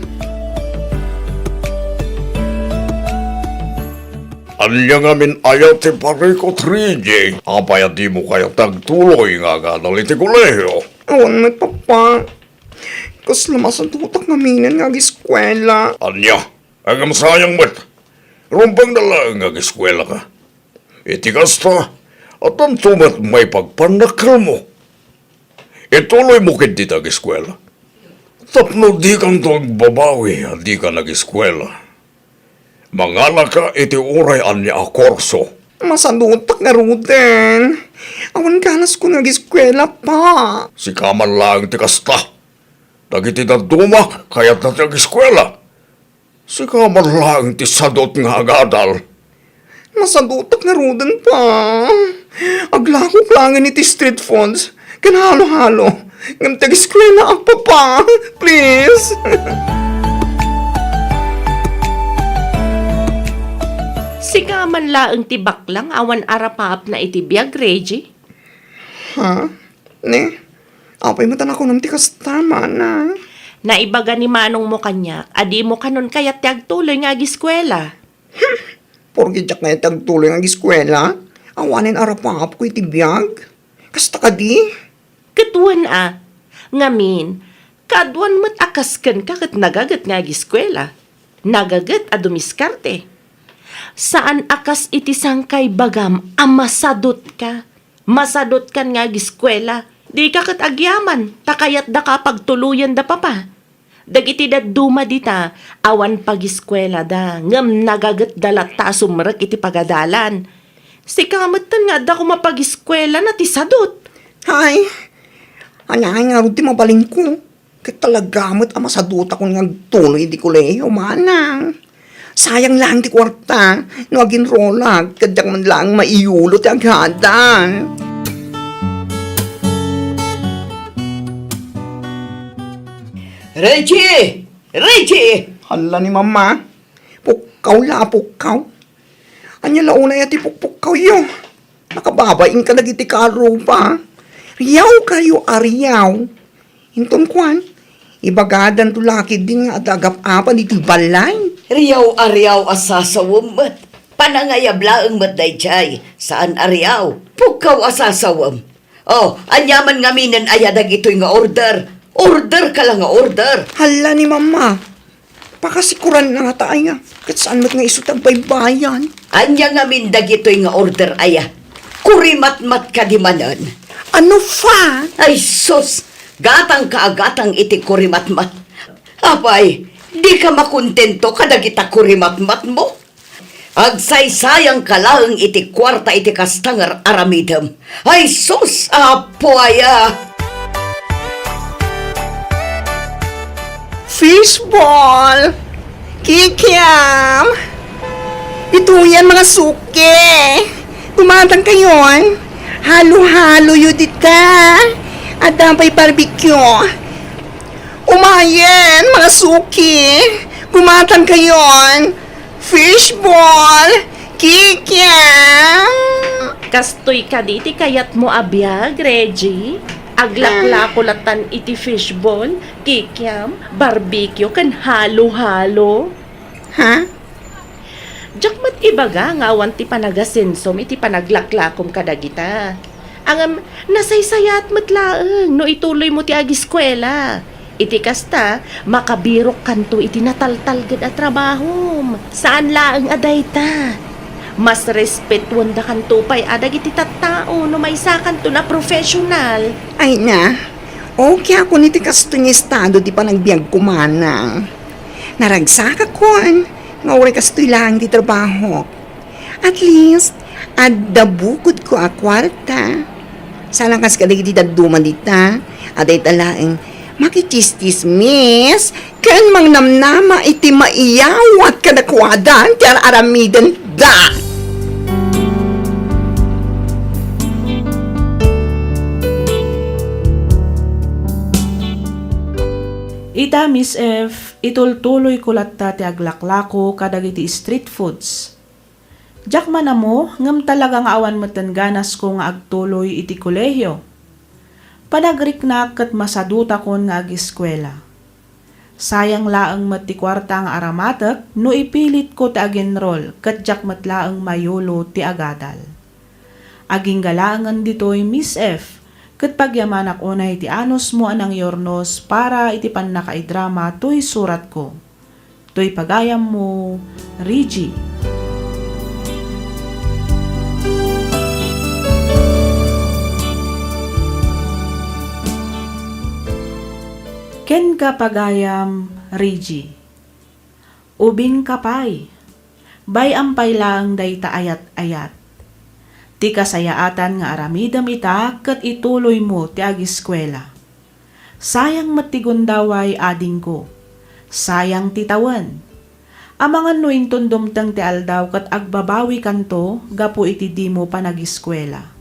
Anya nga min ayaw ti pariko 3J. Apaya di mo kaya tagtuloy nga gadal iti kolehiyo.
Awan mat papa, kas lamas ang tutak ngaminan nga giskwela.
Anya, agam sayang mat. Rumpang dala nga giskwela ka. Iti kasta, at ang tumat may pagpanakal mo. Ituloy mo kiti tag-eskwela. Tapno di kang babawi at di ka nag-eskwela. Mangala ka iti uray anya a korso.
Masadutak nga ruten. Awan ganas ko nag-eskwela pa.
Si kaman lang ti kasta. Dagiti daduma kaya't na tag-eskwela. Si kaman lang ti sadot nga agadal.
Masadutak nga ruten pa. Aglakok langin iti street phones. Kanhalo-halo. Ngam tag-eskwela ang papa. Please.
Sika man laang tibak lang awan arapap na itibiyag, Reggie.
Ha? Ne? Apay matan ako ng tikas tama na.
Naibaga ni manong mo kanyak, adi mo kanon kayat tagtuloy nga giskwela.
Porgi jak nga tagtuloy ang eskwela. Awanin arapap ko itibiyag. Kasta ka di?
Katuan ngamin, kaduan mo't akaskan ka kat nagagat nga giskwela. Nagagat a dumiskarte. Saan akas iti sangkay bagam masadot ka? Masadot kan nga giskwela. Di ka kat agyaman, takayat da ka pagtuluyan da papa. Dagiti da duma dita, awan pagiskwela da, ngam nagagat dalat ta sumrek iti pagadalan. Sikamatan nga da ko mapagiskwela na tisadot.
Hay, anay nga rin ti mabaling ko. Kaya talagamot ang masadota kong nagtuloy di kuleyo, manang. Sayang lang ti kwarta, no agin rolag, kadyak man lang maiulo ti agadan.
Reggie! Reggie!
Hala ni mama, pukaw la pukaw. Anya launa yati pukpukaw yo. Nakababaing ka nagiti karo pa. Riyaw kayo ariyaw. Hinton kwan, ibagadan to laki din nga at agap-apan iti balay.
Riyaw ariyaw asasawam mat. Panangayabla ang matdayjay. Saan ariyaw? Pukaw asasawam. Oh, anyaman nga minan ayadag ito'y nga order. Order ka lang nga order.
Hala ni mama, pakasikuran na nga tayo nga. Kat saan mat nga isutang baybayan.
Anya nga mindag ito'y nga order aya. Kurimat-mat ka di manan.
Ano fa?
Ay sus, gatang kaagatang iti kurimat-mat. Apay, di ka makontento kadagita kurimat-mat mo. Agsaysayang ka lang iti kwarta iti kastangar aramidam. Ay sus, apoya.
Fishball! Kikiam! Ito yan mga suke! Tumatang kayon! Halo-halo yun dita! At dampay barbecue! Umayen mga suki! Kumatang kayon! Fishball! Kikiam!
Kastoy ka diti kayat mo abiyag, Reggie.
Aglaklakulatan iti fishball, kikiam, barbecue, kan halo-halo.
Ha?
Jakmat ibaga nga awan ti panagasensom iti panaglaklakom kadagita. Ang nasaysayat matlaeng no ituloy mo ti agiskwela. Iti kasta, makabirok kanto iti nataltalgad at trabahom. Saan laeng aday ta? Mas respetuan da kanto pa'y adag iti tattao no may sa kanto na professional.
Ay na, okay ako niti kasto niya estado di pa nagbiag kumanang. Naragsak akon, nga uri kasto lang di trabaho. At least, adda bukod ko a kwarta. Sana kas kadag iti daduman dita, aday talaeng makichistis-miss, kan mang namnama iti maiyawat kadakwadan ti aramidan da.
Ita, Miss F, itultuloy ko latta ti aglaklako kadagiti street foods. Jak man mo, ngam talaga nga awan matan ganas ko nga agtuloy iti kolehyo. Panagrik na kat masaduta kon nga agiskwela. Sayang laang mati kwarta nga aramatek no ipilit ko ti agenrol kat jak matlaang mayolo ti agadal. Aging galangan ditoy, Miss F, kat pagyamanak unay ti anos mo anang yornos para iti pan nakaidrama to'y surat ko. To'y pagayam mo, Rigi. Ken ka pagayam, Rigi. Ubing kapay. Bay ampay lang dayta ayat-ayat. Ti kasayaatan nga aramidam ita ket ituloy mo ti agiskwela. Sayang matigundaway ading ko. Sayang titawan. Amangan no intundumtang ti aldaw ket agbabawi kanto gapu iti di mo panagiskwela.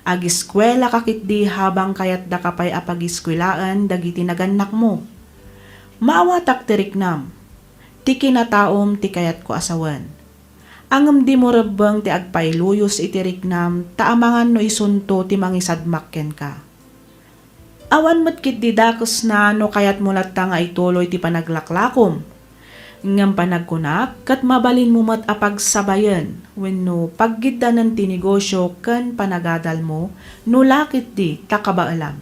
Agiskwela kakit di habang kayat da kapay apagiskwelaan dagiti naganak mo. Maawatak ti riknam. Ti kinataom ti kayat ko asawan. Angem di mo rebeng ti agpailuyos iti riknam taamangan no isunto ti mangisadmakken ka. Awan metkit didakes na no kayat mo latta nga ituloy ti panaglaklakom. Ngam panagkunak kat mabalin mo mat apagsabayan wenno paggiddanan ti negosyo ken panagadal mo no lakit di takabaalam.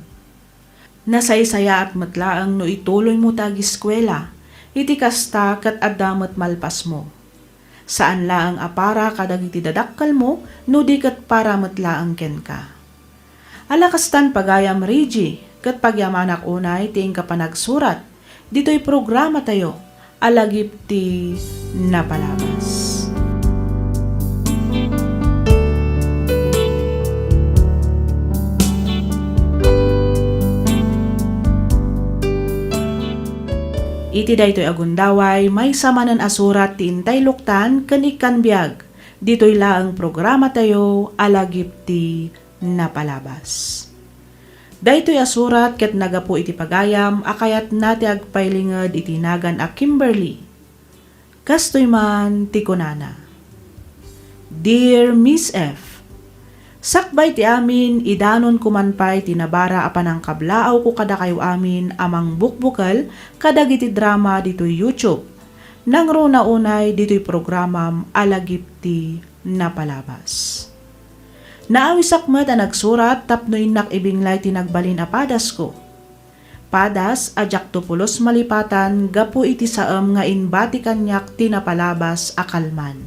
Nasaysaya at matlaang no ituloy mo tagiskwela iti kasta kat addamet malpas mo. Saan laang apara kadagiti dadakkal mo no di kat para matlaang ken ka. Alakastan pagayam, Rigi, kat pagyamanak unay tiing ka panagsurat. Dito'y programa tayo. Alagip ti napalabas. Iti daytoy agundaway may samanan asurat ti intay luktan ken ikan biag. Dito'y laang programa tayo alagip ti napalabas. Daytoy asurat ket nagapu iti pagayam akayat nati agpailinged iti nagan a Kimberly. Kastoy man ti kunana. Dear Miss F, sakbay ti amin idanon kumanpay ti nabara apan ang kablaaw ko kada kayo amin amang bukbukal kadagiti drama ditoy YouTube. Nangro na unay ditoy programam alagip ti napalabas. Naawisak met a nagsurat tapno inak ibinglay tinagbalin a padas ko. Padas ajak tupulos malipatan gapu iti saem nga inbati kanyak tinapalabas akalman.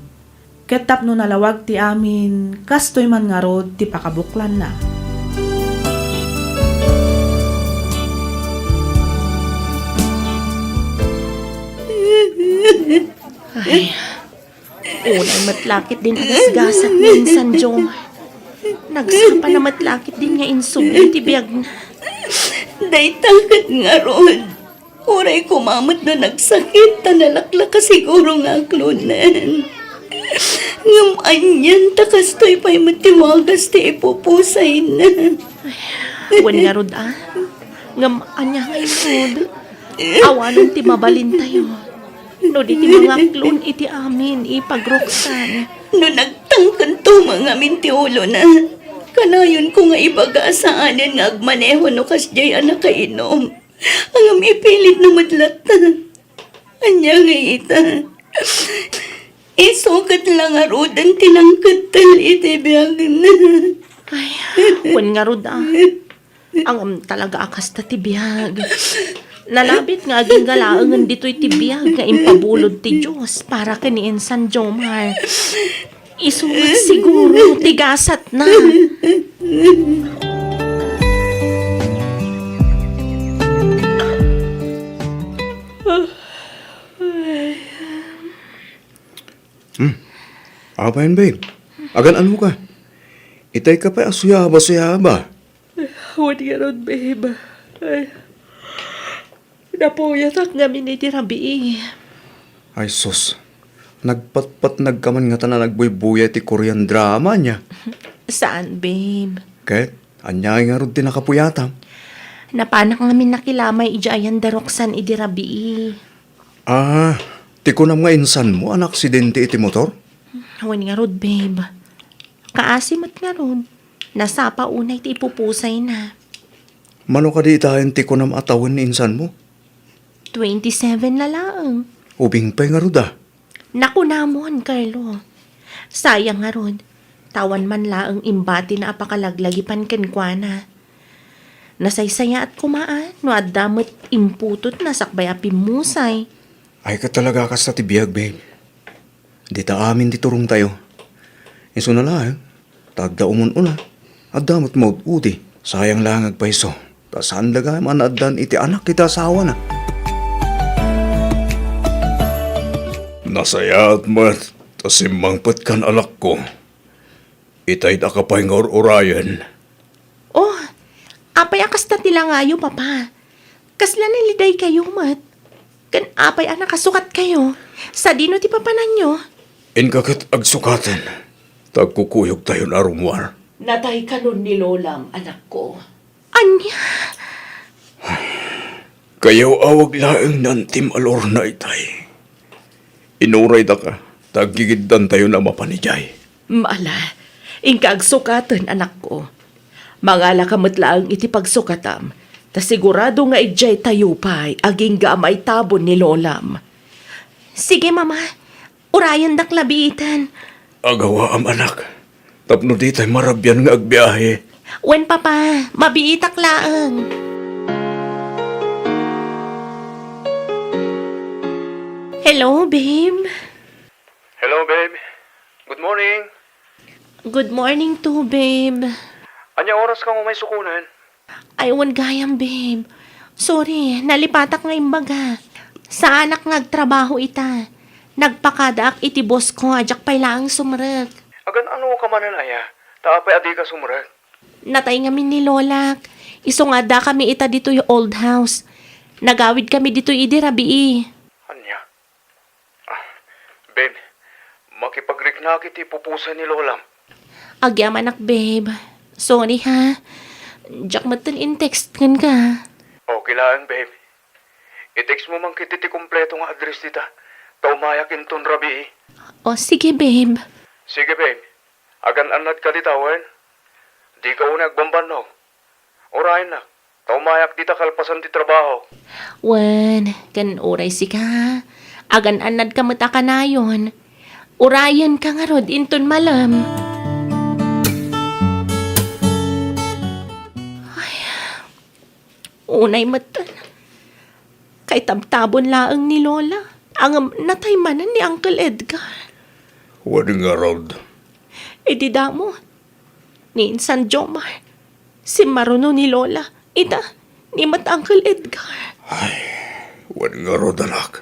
Ket tapno nalawag ti amin kastoy man nga rod ti pakabuklan na.
Ay, unay matlakit din agasgasat minsan, Jong. Nagsapa na matlakit din nga insubli ti biyag na.
Daytakat nga ron. Uray kumamot na nagsakit, tanalaklak ka siguro nga aklunan. Ngam anyan, takastoy pa'y matiwagas ti ipupusay na.
Wan nga rod Ngam anya nga rod. Awanon ti mabalin tayo. No di ti mga klon iti amin ipagroksan.
No nagtangkan to mga minti ulo na. Kanayon ko nga ibaga sa anin nga agmaneho no kasjay anak kainom. Ang ipilit na madlata. Anya nga ita. Isukat lang arudan tinangkat talit ibiyagan na.
Ay, kun nga rod ang talaga akas ta tibiyag. Nalabit nga aging galaangan dito'y tibiyag nga impabulod ti Diyos para kaniin San Jomar. Isulat siguro tigasat na.
Apa yan, babe? Agan ano ka? Itay ka pa asuyaba.
Huwag nga ron, babe. Ay, napuyatak nga miniti rabi.
Ay, sus. Nagpatpat nagkaman nga tanan nagbuy-buya ti Korean drama niya.
Saan, babe?
Kahit, anyay nga ron tinakapuyatam.
Napanak ngamin nakilamay ijayan daroksan idi rabi.
Ah, ti ko nga insan mo, anak aksidente iti motor?
Huwag nga ron, babe. Kaasimat nga ron. Nasapa unay ti ipupusay na.
Mano ka di itahin ti ko atawan ni insan mo?
27 na lang.
Ubing pa nga ruda.
Naku namon, Carlo. Sayang nga ron. Tawan man laang imbati na apakalaglagipan kenkwana. Nasaysaya at kumaan, no adamot imputot na sakbay apimusay.
Ay ka talaga kas na tibiyag, babe. Di ta amin di turong tayo. Iso na lang, tagda umon una. Adamot mo uti, sayang lang agpaiso. Tasan daga manaddan iti anak kita asawa na.
Nasaya at mat, tasimangpat kan anak ko. Itay da ka pa'y urayan.
Oh, apay akas na tila ngayo, papa. Kasla niliday kayo, mat. Kan apay anak kasukat kayo. Sa dino ti papanan nyo.
Inkakat agsukatan, tagkukuyog tayo na rumwar.
Natay ka nun ni Lolam, anak ko. Anya?
Kayaw awag laeng nantim alor na itay. Inuray da ka, tagigiddan tayo na mapanijay.
Mala, inkagsukatan, anak ko. Mangala kamat laang iti pagsukatam, ta sigurado nga ijay tayo pa'y aging gamay tabon ni Lolam. Sige, mama. Urayan dak labitan.
Agawa am anak, tapno di tayo marabyan nga agbiyahe.
Wen, papa. Mabiitak laang. Hello, babe.
Hello, babe. Good morning.
Good morning to, babe.
Anya oras ka mo may sukunan?
Aywan gayam, babe. Sorry, nalipatak nga imbaga. Sa anak ngagtrabaho ita. Nagpakadaak iti boss ko, ajak pa'y laang sumrek.
Agan ano ka mananaya? Taapay adi ka sumurag.
Natay nga min ni Lolak. Iso nga da kami ita dito yung old house. Nagawid kami dito idi rabii.
Anya? Babe, makipag-rik na kiti pupusan ni Lolam.
Agyam anak, babe. Sorry ha. Diyak matan in text kan ka.
Okay lang, babe. I-text mo man kiti ti kompleto nga address dita. Taumayak inton rabi.
O sige, babe.
Sige, babe. Agan anad ka ditawan. Di ka unag bambanog. Orayin na. Taumayak dita kalpasan ti trabaho.
Wan, kan oray si ka. Agan anad ka mataka na yun. Urayan ka nga rod inton malam. Ay, unay matan. Kay tabtabon laang ni Lola. Ang nataymanan ni Uncle Edgar.
Wadi nga rod.
E di damo. Ni San Jomar. Si Maruno ni Lola. Ita, ni Mat Uncle Edgar.
Wadi nga rod anak.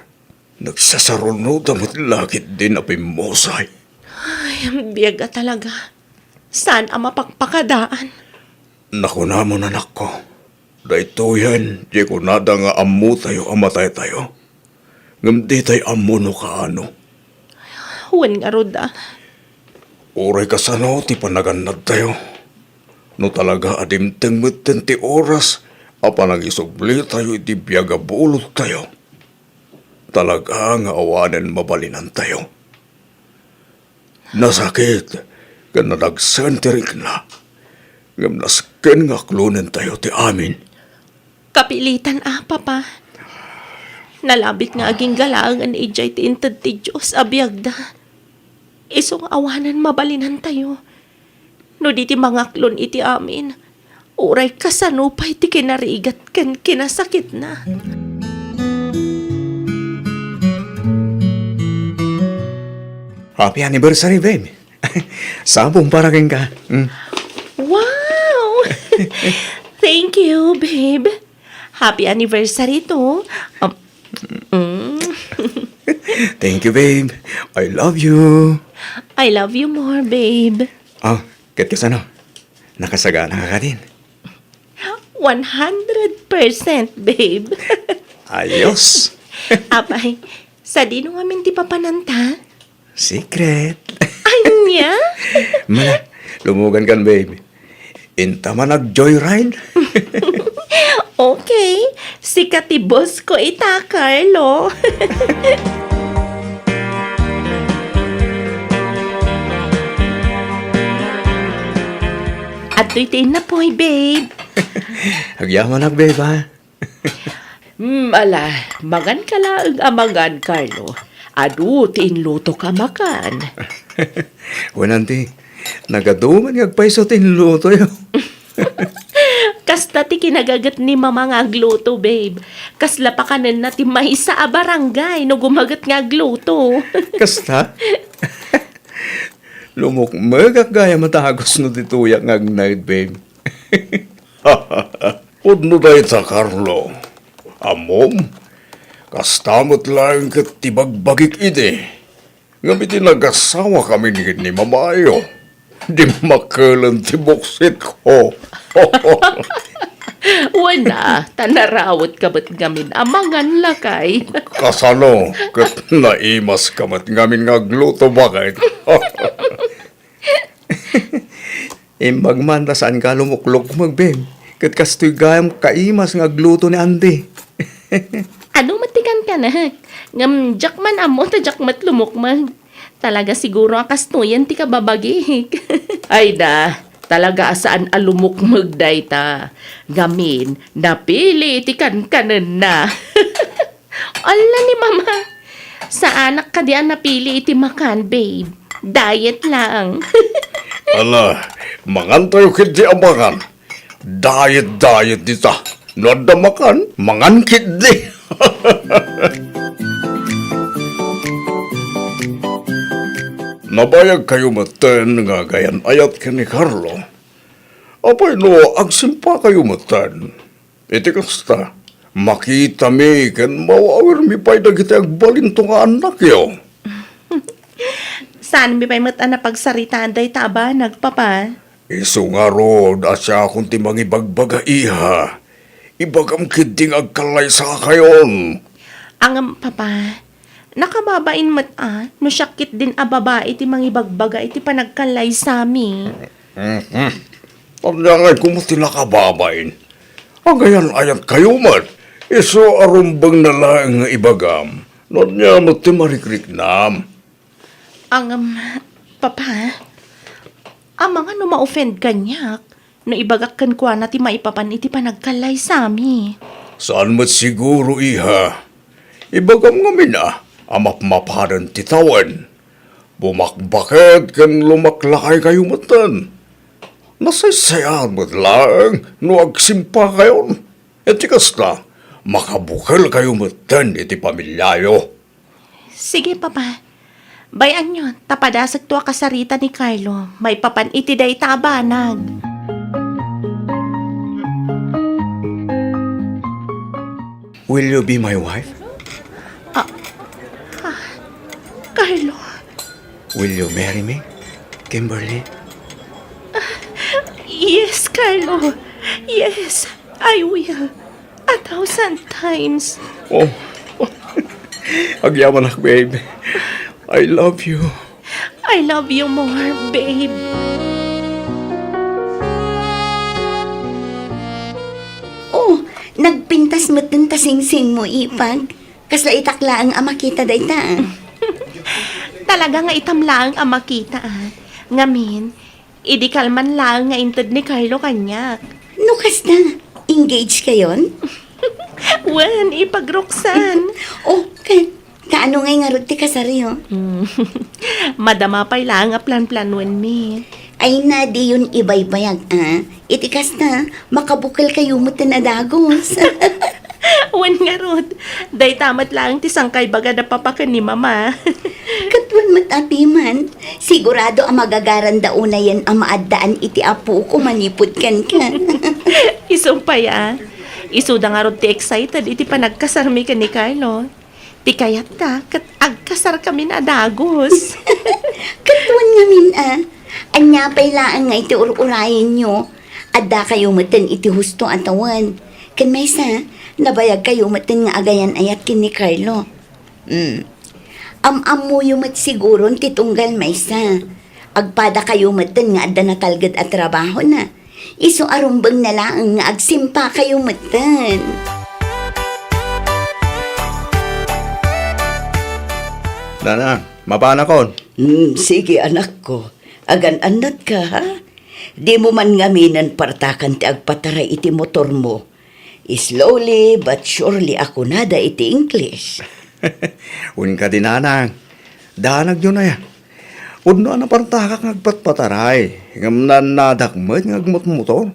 Nagsasarunod ang lakit din na pimusay.
Ay, biyaga talaga. Saan ang mapagpakadaan?
Naku namon anak ko. Dahito yan, di ko nada nga amu tayo amatay tayo. Ngam di tayo amu no kaano.
Huwag nga roda.
Uray ka sano, ti panaganad tayo. No talaga adimteng mitten ti oras, apa nagisubli tayo iti biyaga bulot tayo. Talaga nga awanen mabalinan tayo. Nasakit, ka nadagsantirik na. Ngam nasken nga klunan tayo ti amin.
Kapilitan papa. Nalabit nga aging galaangan ijay ti intad ti Diyos abiyagda. Isong awanan mabalinan tayo. No di ti mga klon iti amin. Uray kasanupay ti kinarigat ken kinasakit na.
Happy anniversary, babe. Sabong paraking ka.
Wow! Thank you, babe. Happy anniversary to.
Thank you, babe. I love you.
I love you more, babe.
Oh, kat ka ano? Nakasagana ka din.
100%, babe.
Ayos.
Apay, sa di nung amin ti papananta?
Secret.
Anya?
Mala, lumugan kan, babe. Inta man nag-joyride.
Okay, sikat ti boss ko ita, Carlo. At tuitin na po'y, babe.
Agyaman nak, babe, ha?
Ala, magan ka lang amagan, Carlo. Adu, tinluto ka makan.
Wananti, nagaduman ngagpaiso tinluto yo.
Kasta ti kinagagat ni mama nga agluto, babe. Kasla pa kanan na ti may sa barangay no gumagat nga agluto.
Kasta? Lumukmagak gaya matagos no tituyak ngag night, babe.
Pudno dahi ta, Carlo. Amom, kastamot lang kat tibagbagik ide. Ngamit nagasawa kami ni mamayo. Di makalan ti buksit ko.
Wana, tanarawat ka ba't gamin amangan lakay.
Kasano, kat naimas kamat ngamin ngagluto bakit.
Imbag man saan ka lumuklok magbem. Kat kastoy gayam kaimas ngagluto ni Andy.
Ano matikan ka na? Ngam, jakman amo, ta jakmat lumukmag. Talaga siguro akastuyan ti kababagik. Ay da, talaga asaan alumukmag day ta. Gamin, napili ti kankanan na. Ala ni mama, sa anak ka diyan napili iti makan, babe. Diet lang.
Ala, mangantayo kit di amangan. Diet dita. Nada makan, mangan kit di. Nabayag kayo matan nga gayan ayat ka ni Carlo. Apay no, agsimpa kayo matan. Iti kasta, makita mi kan mawawir mi pa'y dagiti agbalin to nga anak yo.
Saan mi pa'y mata na pagsaritaan day taba, nagpapa?
Iso nga ro, asya akong timang ibagbaga iha. Ibagam kidding agkalay sa kayon.
Ang papa, nakababain mat no syakit din a babae iti mangibagbaga iti panagkalay sami.
Pagdangay ko mo tinakababain. Ang gayan ayat kayo mat. Iso arumbang na lang nga ibagam. Not niya mo timarikrik nam.
Ang papa, ang mga no ma-offend kanyak, no ibagak kan kwa na ti maipapan iti panagkalay sami.
Saan mat siguro iha? Ibagam nga mina, amap-maparan titawan. Bumakbakit kan lumaklakay kayo matan. Nasaysayan mo't lang, no agsimpa kayo. Iti kasta, makabukal kayo matan iti pamilyayo.
Sige papa, bayan nyo, tapadasag to kasarita ni Carlo, may papan iti day tabanag.
Will you be my wife?
Carlo,
Will you marry me, Kimberly?
yes Carlo, yes, I will. 1,000 times.
Oh, agyaman ak, babe. I love you.
I love you more, babe.
Oh, nagpintas mo dun tasing-sing mo, Ipag. Kasla itakla ang amakita day ta.
Talaga nga itamlaang ang makita. Ngamin,
Idi kalman lang nga inted ni Carlo kanyak.
Nukas na, engage kayon?
Wan, ipag-Roxanne.
Oh, kaano ngay nga rin ti kasaryo?
Madama pa'y lang nga plan-planuan mi.
Ay na, di yun ibay-bayag, Itikas na, makabukal kayo mo tanadagos.
Wan nga rod. Day tamat lang ti sangkay baga na papakan ni mama.
Katwan matapi man, sigurado ang magagaran dauna yan ang maaddaan iti apo ko manipod kan ka.
Isumpay Isuda nga rod ti excited iti panagkasarmi ka ni Carlo. Ti kayat ta, kat agkasar kami na dagos.
Katwan nga min anya pa'y laan nga iti ur-urayin nyo. Adda kayo matan iti husto atawan. Kan may sa, nabayag kayo matan nga agayan ayat kin ni Carlo. Am-am mo yung mat siguro titunggal may sa. Agpada kayo matan nga adda natalgad at trabaho na. Iso arumbang na lang nga agsimpa kayo matan.
Nanang, mapana kon.
Sige anak ko, agan-anat ka ha? Di mo man ngaminan partakan ti agpataray iti motor mo. Slowly but surely ako nada iti English.
Unin ka din, nanang. Danag yun na yan. Udno na partakak ngagpatpataray. Ngam nanadakmat ngagmot motor.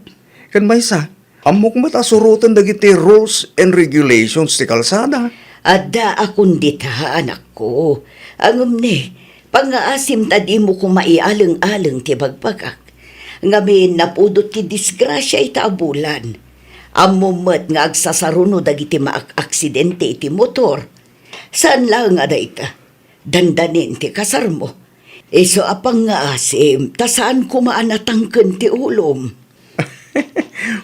Kan may sa, amok matasurutan dagiti rules and regulations ti kalsada.
Adda akong dita, anak ko. Angam ni, pangaasim ta di mo ko maialang-alang ti bagpagak. Ngamin napudot ti disgrasya ita abulan. Amumat nga agsasaruno dagiti maak-aksidente iti motor. Saan lang nga ita? Dandanin ti kasar mo. Iso apang nga asim, ta saan ko maanatangken ti ulom?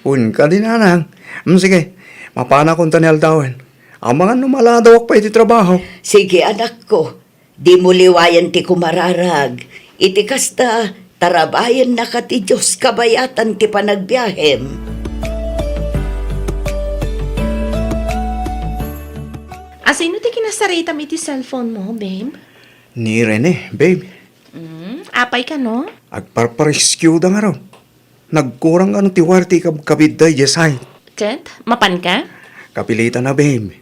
Un ka din, nanang. Sige, mapana kong tanyal tawin. Ang mga numaladawak pa iti trabaho.
Sige anak ko, di mo liwayan ti kumararag. Iti kasta, tarabayan na ka ti Diyos kabayatan ti panagbiyahem.
Asino ti kinasarita mi ti cellphone mo, babe?
Ni Rene, babe.
Apay ka, no?
Agparparescue da nga raw. Nagkurang ano ti warti kabid day jesay.
Ket, mapan ka?
Kapilitan na, babe.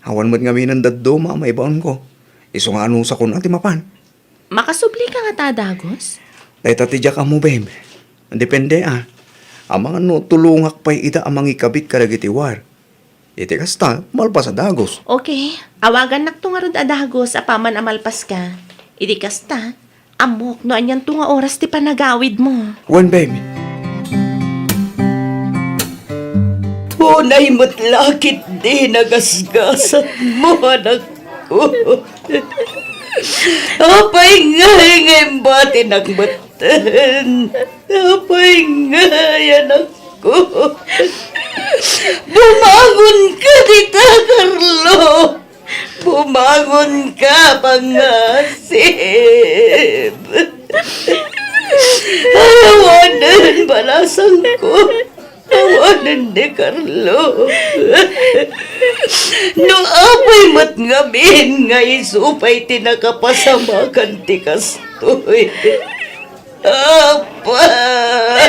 Awan mo't ngami ng daddo, maibaon ko. Iso nga anong sa kun ati mapan.
Makasubli ka nga tadagos?
Dahil tatidyak mo, babe. Depende, Amang ano, tulungak pa'y ita amang ikabit karagiti war. Iti kasta, malpas sa dagos.
Okay, awagan nak tunga rod adagos apaman amalpas ka. Idi kasta, amok no anyan tunga oras ti panagawid mo.
One, babe.
Unay mo't lakit di nagasgasat mo, anak ko. Apay ngay bati nagbatan. Apay ngay, anak ko. Bumangon ka, Tita Carlo. Bumangon ka, pangasip. Ayawanan, balasang ko. Ayawanan ni Carlo. No apay mat ngamin, nga isupay tinakapasamakan ti kastoy. Apay!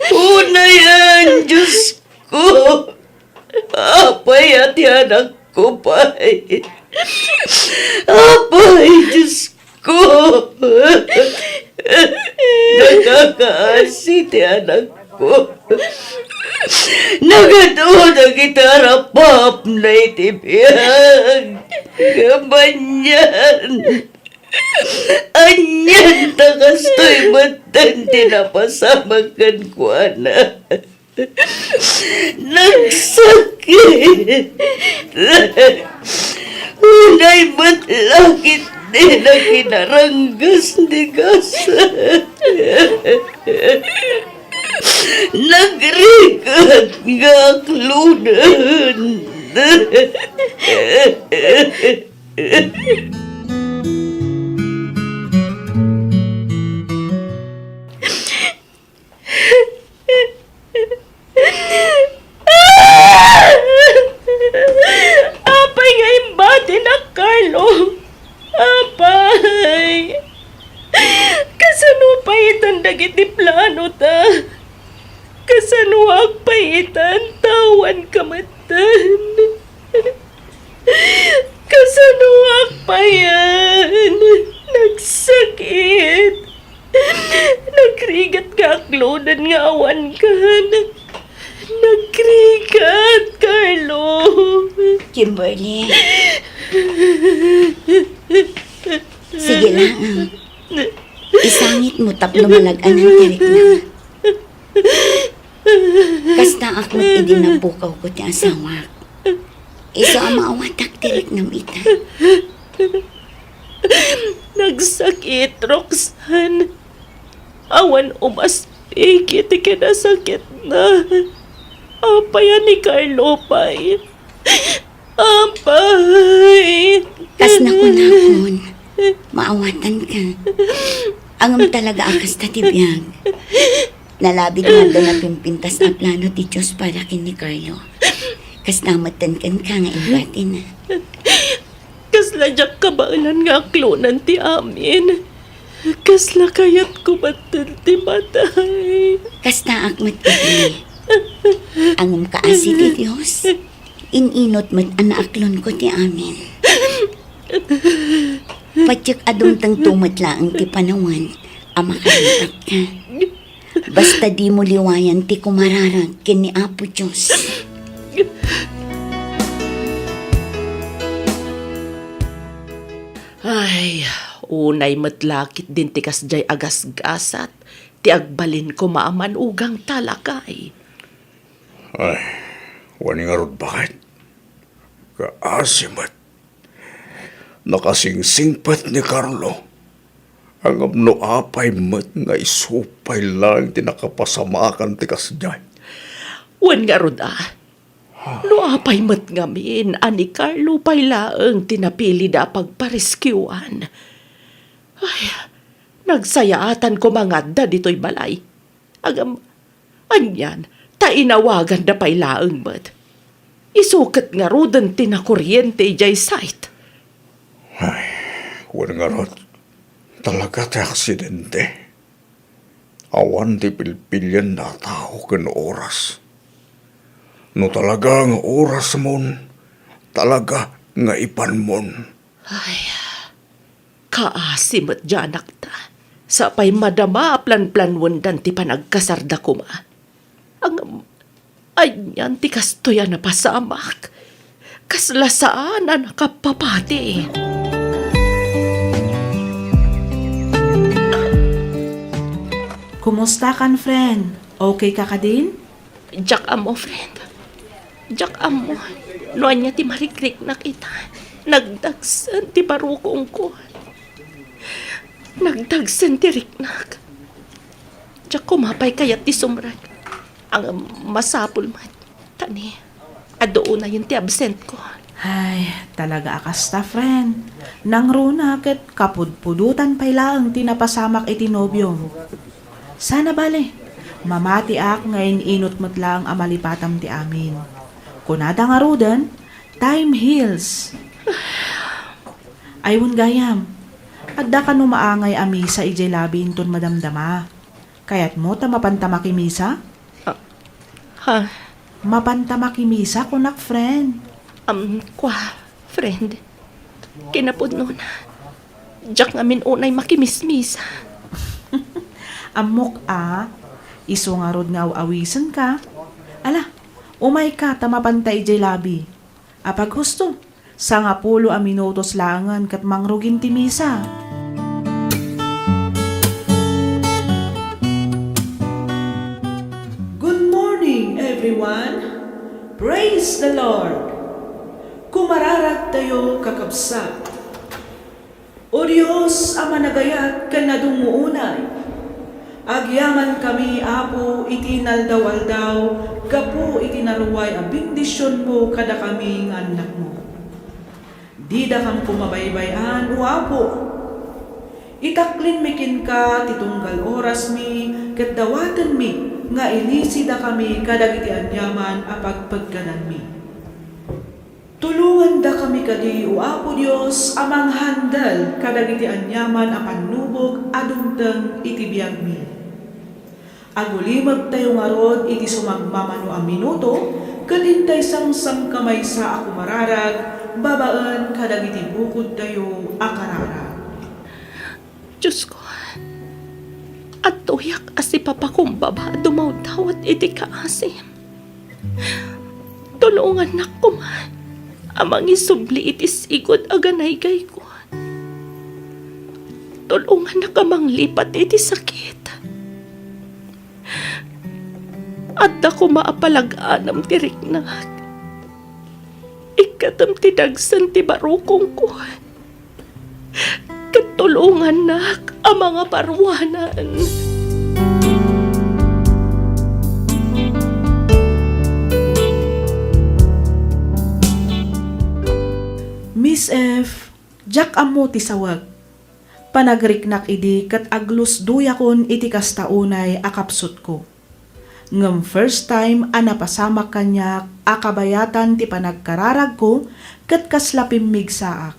Unayan, Diyos ko! Apay at anak ko, pay! Apay, Diyos ko! Nakakaasi ti anak ko. Nagatuon ang itarapap na itibiyag. Gabanyan. Anyan takastoy matan tinapasamakan ko na. Nagsakit. Unay ba't lakit din na kinaranggas ni Gasa. Nagrigat nga aklunan.
Apay nga imbati na, Carlo.
Kasan dagiti plano ta. Kasan wag paitan tawan kamatan. Kasan wag payan. Nagsakit. Nagrigat ka aklodan nga awan ka. Nagrigat, Carlo.
Kimberly. Sige lang. Isangit mo tapno malagan ng tirik na. Kasta akmat idinapukaw ko ti asawak. Iso ang maawatak tirik ng ita.
Nagsakit, Roxanne. Awan umaspik, iti kinasakit na. Apayan ni Carlo pa'y. Apay.
Kas na kunakon. Maawatan ka. Angam talaga akas tatibiyag. Nalabig nga doon na pimpintas na plano ti Diyos para kini Carlo. Kas namatan kan ka nga imbati na.
Kasla jak kabaanan nga aklonan ti amin. Kasla kayat kumatan ti matay.
Kasta akmat iti. Angam kaasi ti Diyos. Ininot mat anaaklon ko ti amin. Patsyak adumtang tumatlaang ti panawan, ama kalipat ka. Basta di mo liwayan ti kumararag kini Apo Diyos.
Ay, unay matlakit din ti kasjay agas-gasat. Ti agbalin ko maaman ugang talakay.
Ay, wani nga rod bakit? Kaasimat. Nakasingsingpat ni Carlo. Ang amno apay mat nga isupay lang tinakapasamakan ti kasjay.
Wan nga rod no apay mat ngamin, ani Carlo pay laeng tinapili da pagpareskiwan. Ay, nagsayaatan ko mangadda dito'y balay. Agam, anyan, tainawagan da pay laeng mat. Isukat nga rodan tinakuryente jay site.
Ay, wala nga rod. Talaga ti aksidente. Awan ti pilpilyan na tao kan oras. No talaga nga oras mon, talaga nga ipan mon.
Ay, kaasim at janak ta. Sa pay madama plan-planwan dan ti panagkasarda ko ma. Ang anyan ti kastoya na pasamak. Kaslasaan na nakapapati.
Kumusta kan, friend? Okay ka din?
Jak amo, friend. Jak amo. Noan niya ti marikrik na kita. Nagdagsan ti parukong ko. Nagdagsan ti riknak. Jak kumapay kayat ti sumrag. Ang masapul man. Tani, adoon na yun ti absent ko.
Ay, talaga akasta, friend. Nang runa ket kapudpudutan pay laeng tinapasamak iti nobyo. Sana bale, mamati ak ngayon inot mo't lang amalipatam ti amin. Kunada nga rudan, time heals. Aywon gayam, adda ka numaangay ami sa ijay labi inton madamdama. Kayat mo ta mapantama kimisa?
Ha?
Mapantama kimisa kunak, friend.
Kwa, friend. Kinapod nun. Jak ngamin unay makimismisa.
Amok iso nga rod nga awisan ka. Ala, umay ka tamapantay jay labi. Apag husto, sa nga pulo a minutos langan kat mangrugin ti misa. Good morning, everyone. Praise the Lord. Kumararag tayo kakabsat. O Diyos, ama nagayat ka na dumuunay. Agyaman kami, Apo, itinaldawaldaw, gapu itinaluway a bindisyon mo kada kami nga anak mo. Di da kam kumabaybayan, o Apo. Itaklin mikin ka, titunggal oras mi, ket dawatan mi, nga ilisi da kami kadag iti anyaman a pagpagkanan mi. Tulungan da kami kadi, o Apo Diyos, amang handal kadag iti anyaman a panubog adumteng iti biyag mi. Agulimag tayo nga rod, iti sumagmamano ang minuto, kalintay sang kamay sa ako mararag, babaan kadagiti bukod tayo akararag.
Diyos ko, at tuyak as si papa kong baba dumawdawat iti kaasim. Tulungan na ko man, amang isubli iti sigod aganay gay ko. Tulungan na kamang lipat iti sakit. At ako maapalag-anam ti riknag. Ikatam ti dagsan ti barukong ko. Katulungan nak ang mga parwanan.
Miss F, jak amo ti sawag. Panagriknak idi kat aglus duyakon iti kastaunay akapsut ko. Ngem first time anapasamak kanyak akabayatan ti panagkararag ko kat kaslapim migsaak.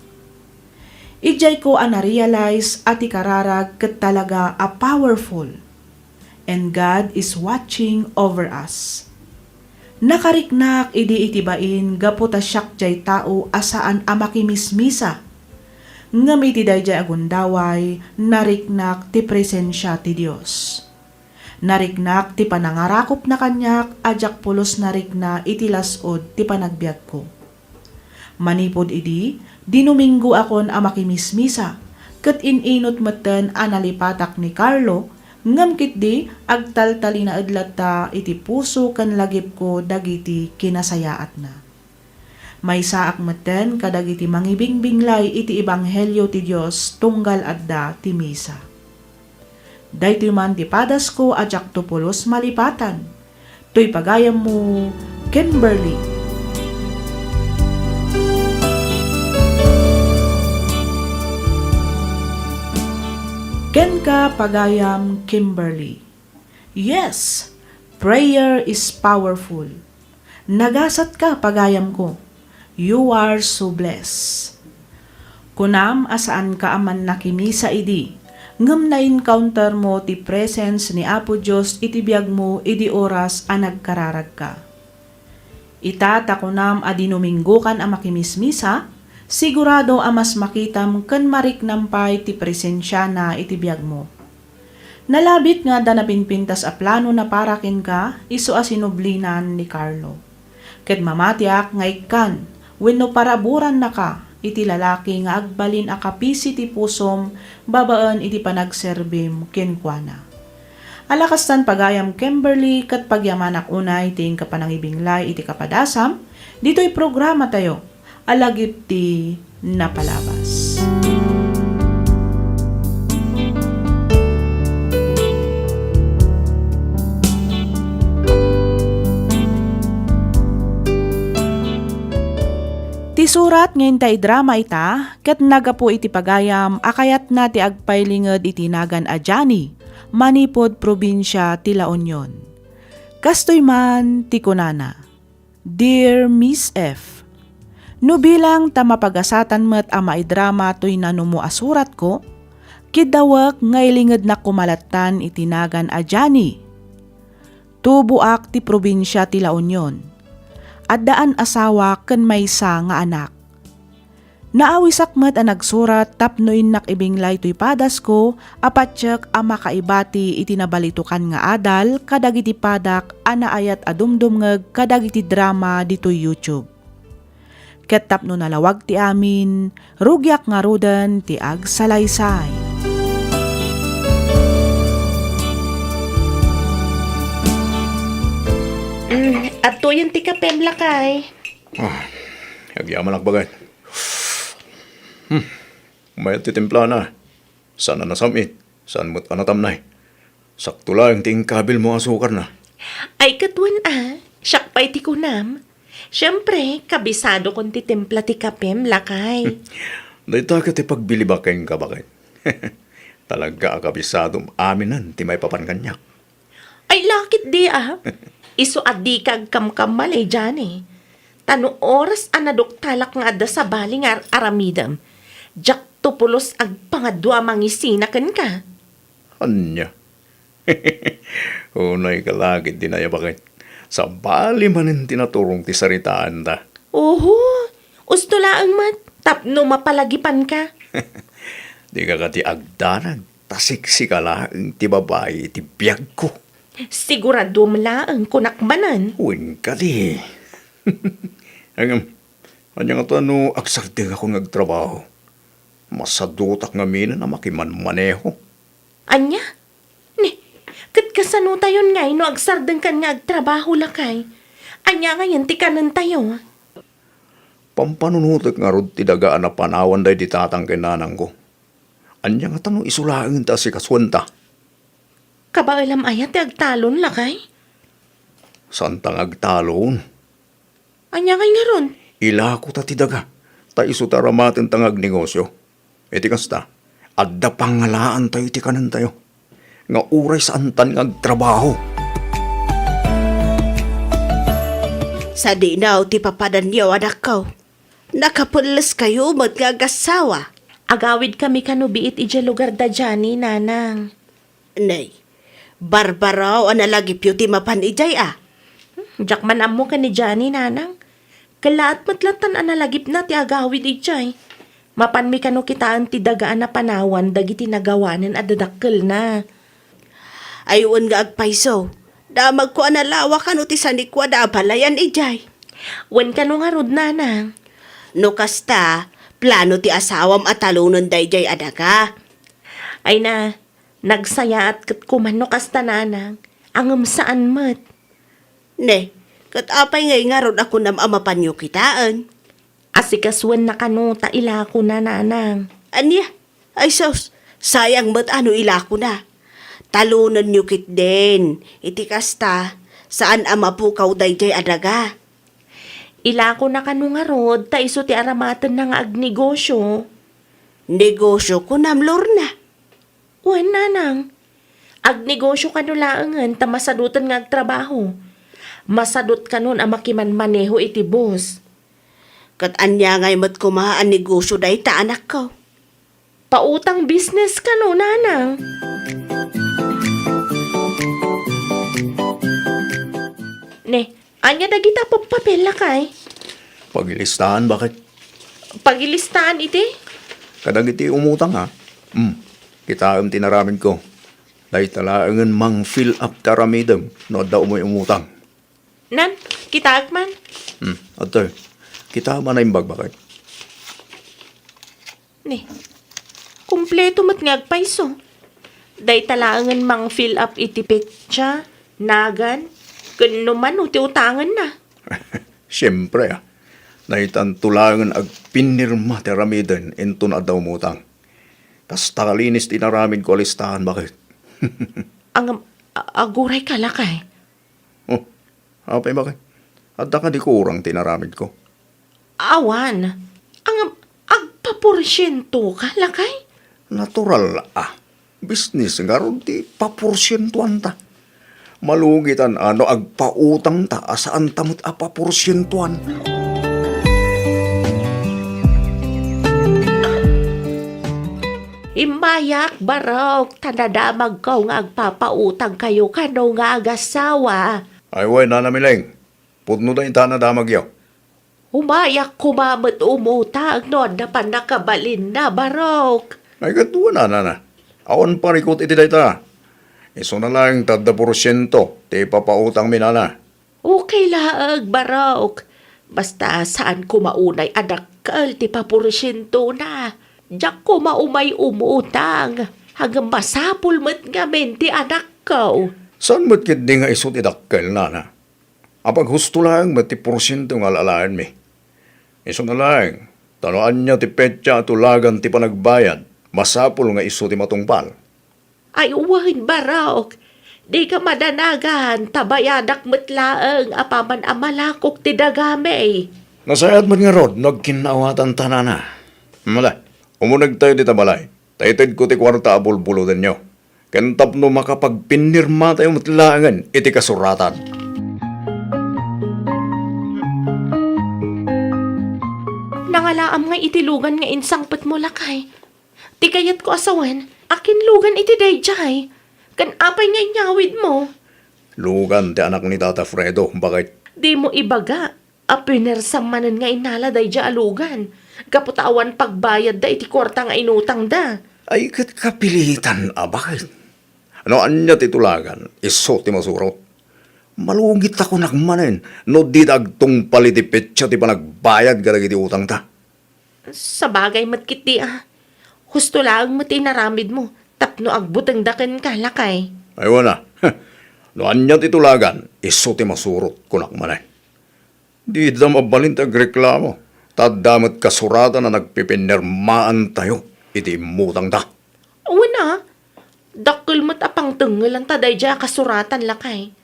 Ijay ko ana-realize at ikararag kat talaga a powerful. And God is watching over us. Nakariknak idi itibain gaputa siyak jay tao asaan amakimismisa. Ngam iti dayjay agundaway, nariknak ti presensya ti Dios. Nariknak ti panangarakop na kanyak, ajak pulos narikna iti lasod ti panagbiag ko. Manipod idi, dinuminggo akon amakimismisa, ket ininot meten analipatak ni Carlo, ngam kitdi agtaltali na adlata iti puso kan lagip ko dagiti kinasayaat na. May saak meten kadagiti mangibingbinglay iti ebanghelyo ti Dios tunggal adda ti misa. Daytoy man ti padas ko ajak tupulos malipatan. Toy pagayam mo, Kimberly. Ken ka pagayam, Kimberly. Yes, prayer is powerful. Nagasat ka pagayam ko. You are so blessed. Kunam asaan ka aman nakimisa idi, ngem na-encounter mo ti presence ni Apo Diyos iti biag mo idi oras a nagkararag ka. Itata kunam adinuminggo kan a makimismisa, sigurado a mas makitam ken mariknampay ti presensya na iti biag mo. Nalabit nga da napinpintas a plano na parakin ka, iso a sinublinan ni Carlo. Ket mamatiak nga ikan, wenno paraburan na ka, iti lalaki nga agbalin a kapisi ti pusom, babaan iti panagserbim kenkwana. Alakastan pagayam Kimberly, kat pagyamanak unay ting kapanangibinglay iti kapadasam, dito'y programa tayo, alagip ti napalabas. Ti surat ngayon tay drama ita, ket nagapo iti pagayam, akayat na ti agpaylinged iti nagan Ajani, Manipod, probinsya ti La Union. Kastoy man ti kunana. Dear Miss F, no bilang tamapagasatan met ama idrama toy nanumo asurat ko, kidawak ngaylinged na kumalatan iti nagan Ajani. Tubuak ti probinsya ti La Union. At daan asawa ken maysa nga anak. Naawisak met a nagsurat tapnoin nakibinglay toy padas ko, apatsyak a makaibati iti nabalitukan nga adal kadagiti padak anaayat adumdumngeg kadagiti drama ditoy YouTube. Ket tapno nalawag ti amin, rugyak nga rudan ti agsalaysay.
At to yung tika pemla kay.
Agyaman ang bagay. Mayat ti timpla na. Sana nasamit. Saan mo't anatamnay. Sakto lang ting kabil mo asukar na.
Ay katwan siyak pa'y ti kunam. Siyempre, kabisado kong ti timpla ti kapem lakay.
Dahita ka ti pagbilibakain ka bakit? Talaga akabisadong aminan ti may papankanyak.
Ay lakit di Iso adi kag kamkamalay dyan Tano oras anadoktalak nga adda sa baling aramidam. Jak tupulos ag pangadwa mangisina ken ka.
Anya? Unay kalagit din ay bakit. Sa bali manin tinaturong ti saritaan ta.
Oho, usto laang mat. Tapno mapalagipan ka.
Di ka ti agdanag. Tasiksi ka lang ti babae ti biyag ko.
Sigurado malaang kunakbanan.
Uwin ka di. Anya nga to ano, agsardig ako nagtrabaho. Masadutak nga mina na makiman-maneho.
Anya? Ni, kat kasano tayo ngay no agsardeng kan nga agtrabaho lakay. Anya ngayon ti kanan tayo.
Pampanunutik nga rod ti dagaan na panawan day di tatang kinanang ko. Anya nga tanong isulaangin ta si kaswanta.
Kabailam ayat ti agtalon lakay.
Santang agtalon.
Anya kay nga ron?
Ilako ta ti daga. Ta iso taramatin tangag negosyo. Iti kasta, adda pangalaan tayo ti kanan tayo. Nga uray sa antan nga agtrabaho.
Sa dinaw ti papadanyaw anak ko. Nakapulas kayo magagasawa.
Agawid kami kanubiit ija lugar da Johnny, nanang.
Nay, barbaraw analagip yu ti mapan ijay ah.
Jak man amo ka ni Johnny, nanang. Kalaat matlatan analagip na ti agawid ijay. Mapan mi kanu kitaan ti dagaan na panawan dagiti nagawanan at dadakkel na.
Ayun nga agpaiso. Damag ko analawa kanu ti sanikwa da balayan ijay.
Wen kanu nga rod, nanang.
No kasta, plano ti asawam at talunon dayjay adaga.
Ay na, nagsaya at kat kumano kasta, nanang. Angam saan mat.
Ne, kat apay ngay nga ron ako nam amapanyo kitaan.
Asikaswan na kanu ta ilako na, nanang.
Anya, ay sos, sayang ba't ano ilako na. Talunan nyo kit din. Iti kasta, saan amapukaw dayjay adaga.
Ilako na kanu nga rod, ta iso ti aramatan na nga agnegosyo.
Negosyo ko namlor na.
Wen, nanang. Agnegosyo kanu laangan, ta masadutan nga agtrabaho. Masadot kanon ang makiman-maneho iti boss.
Kat anya ngay mat kumaan negosyo day ta anak ko.
Pautang business kanu, nanang. Ne, anya dagita papel lakay.
Pagilistahan bakit?
Pagilistahan iti.
Kadag iti umutang ha. Kita tinaramin ko. Dahil talaangan mang fill up taramidam no daw mo umutang.
Nan, kita man.
Ato, kita man na imbag bakit?
Ne, kumpleto mat nga agpaiso. Day talaangan mang fill up iti petsa, nagan, kano man uti utangan na.
Siyempre Naitan tulangan ag pinirma teramidan ento na daw mutang. Kas takalinis tinaramin ko listahan bakit?
Ang aguray ka lakay.
Oh, apay bakit? Adda ka di kurang tinaramid ko.
Awan, ang agpaporsyento ka lakay?
Natural Business nga ron ti paporsyentuan ta. Malugitan agpautang ta asaan tamot paporsyentuan.
Imbayak barok, tanadamag ko nga agpapautang kayo kano nga agasawa.
Ay way nanamileng. Putno da inta na damag yaw.
Umayak kumamat umutang noon na pa nakabalin na barok.
Ay katuwa na. Awan parikot iti dayta. Iso na lang tadda porsyento ti papautang minana.
Okay laag barok. Basta saan ko maunay adakal ti paporsyento na. Diyak ko maumay umutang. Hanggang masapul mat nga ti anak ko.
Saan mo't kit di nga isot idakkel nana? Apag husto lang mati porsyento nga lalaan mi. Iso na lang. Tanoan niya ti petya tulagan ti panagbayad. Masapul nga iso ti matungpal.
Ay uwahin barok. Di ka madanagan, tabayadak matlaang apaman amalakok ti dagame.
Nasayad man nga rod, nagkinawatan tanana. Mala, umunag tayo di tabalay. Taited ko ti kwarta abulbulo din nyo. Kantap no makapagpinirma tayo matlangan iti kasuratan.
Nangalaam nga itilugan nga insangpet mo lakay. Ti kayat ko asawan, akin lugan iti dayjay.
Kan apay nga inyawid mo.
Lugan ti anak ni Tata Fredo, bakit?
Di mo ibaga. Apiner sa manan nga inala day dya alugan. Kaputawan pagbayad da iti kwarta nga inutang da.
Ay kat kapilitan, bakit? Ano anya titulagan, iso ti masurot. Malugit ako nakmanin, no di dagtong palitipit siya ti pa nagbayad ka iti utang ta.
Sa bagay matkit di Husto lang mo tinaramid mo. Tapno agbutang daken ka lakay.
Ay wana, no anya titulagan, iso ti masurot ko nakmanin. Di da mabalint ag reklamo. Tadamat kasuratan na nagpipinirmaan tayo, iti mutang ta.
Una, dakil mo't apang tenggelan taday dya kasuratan lakay.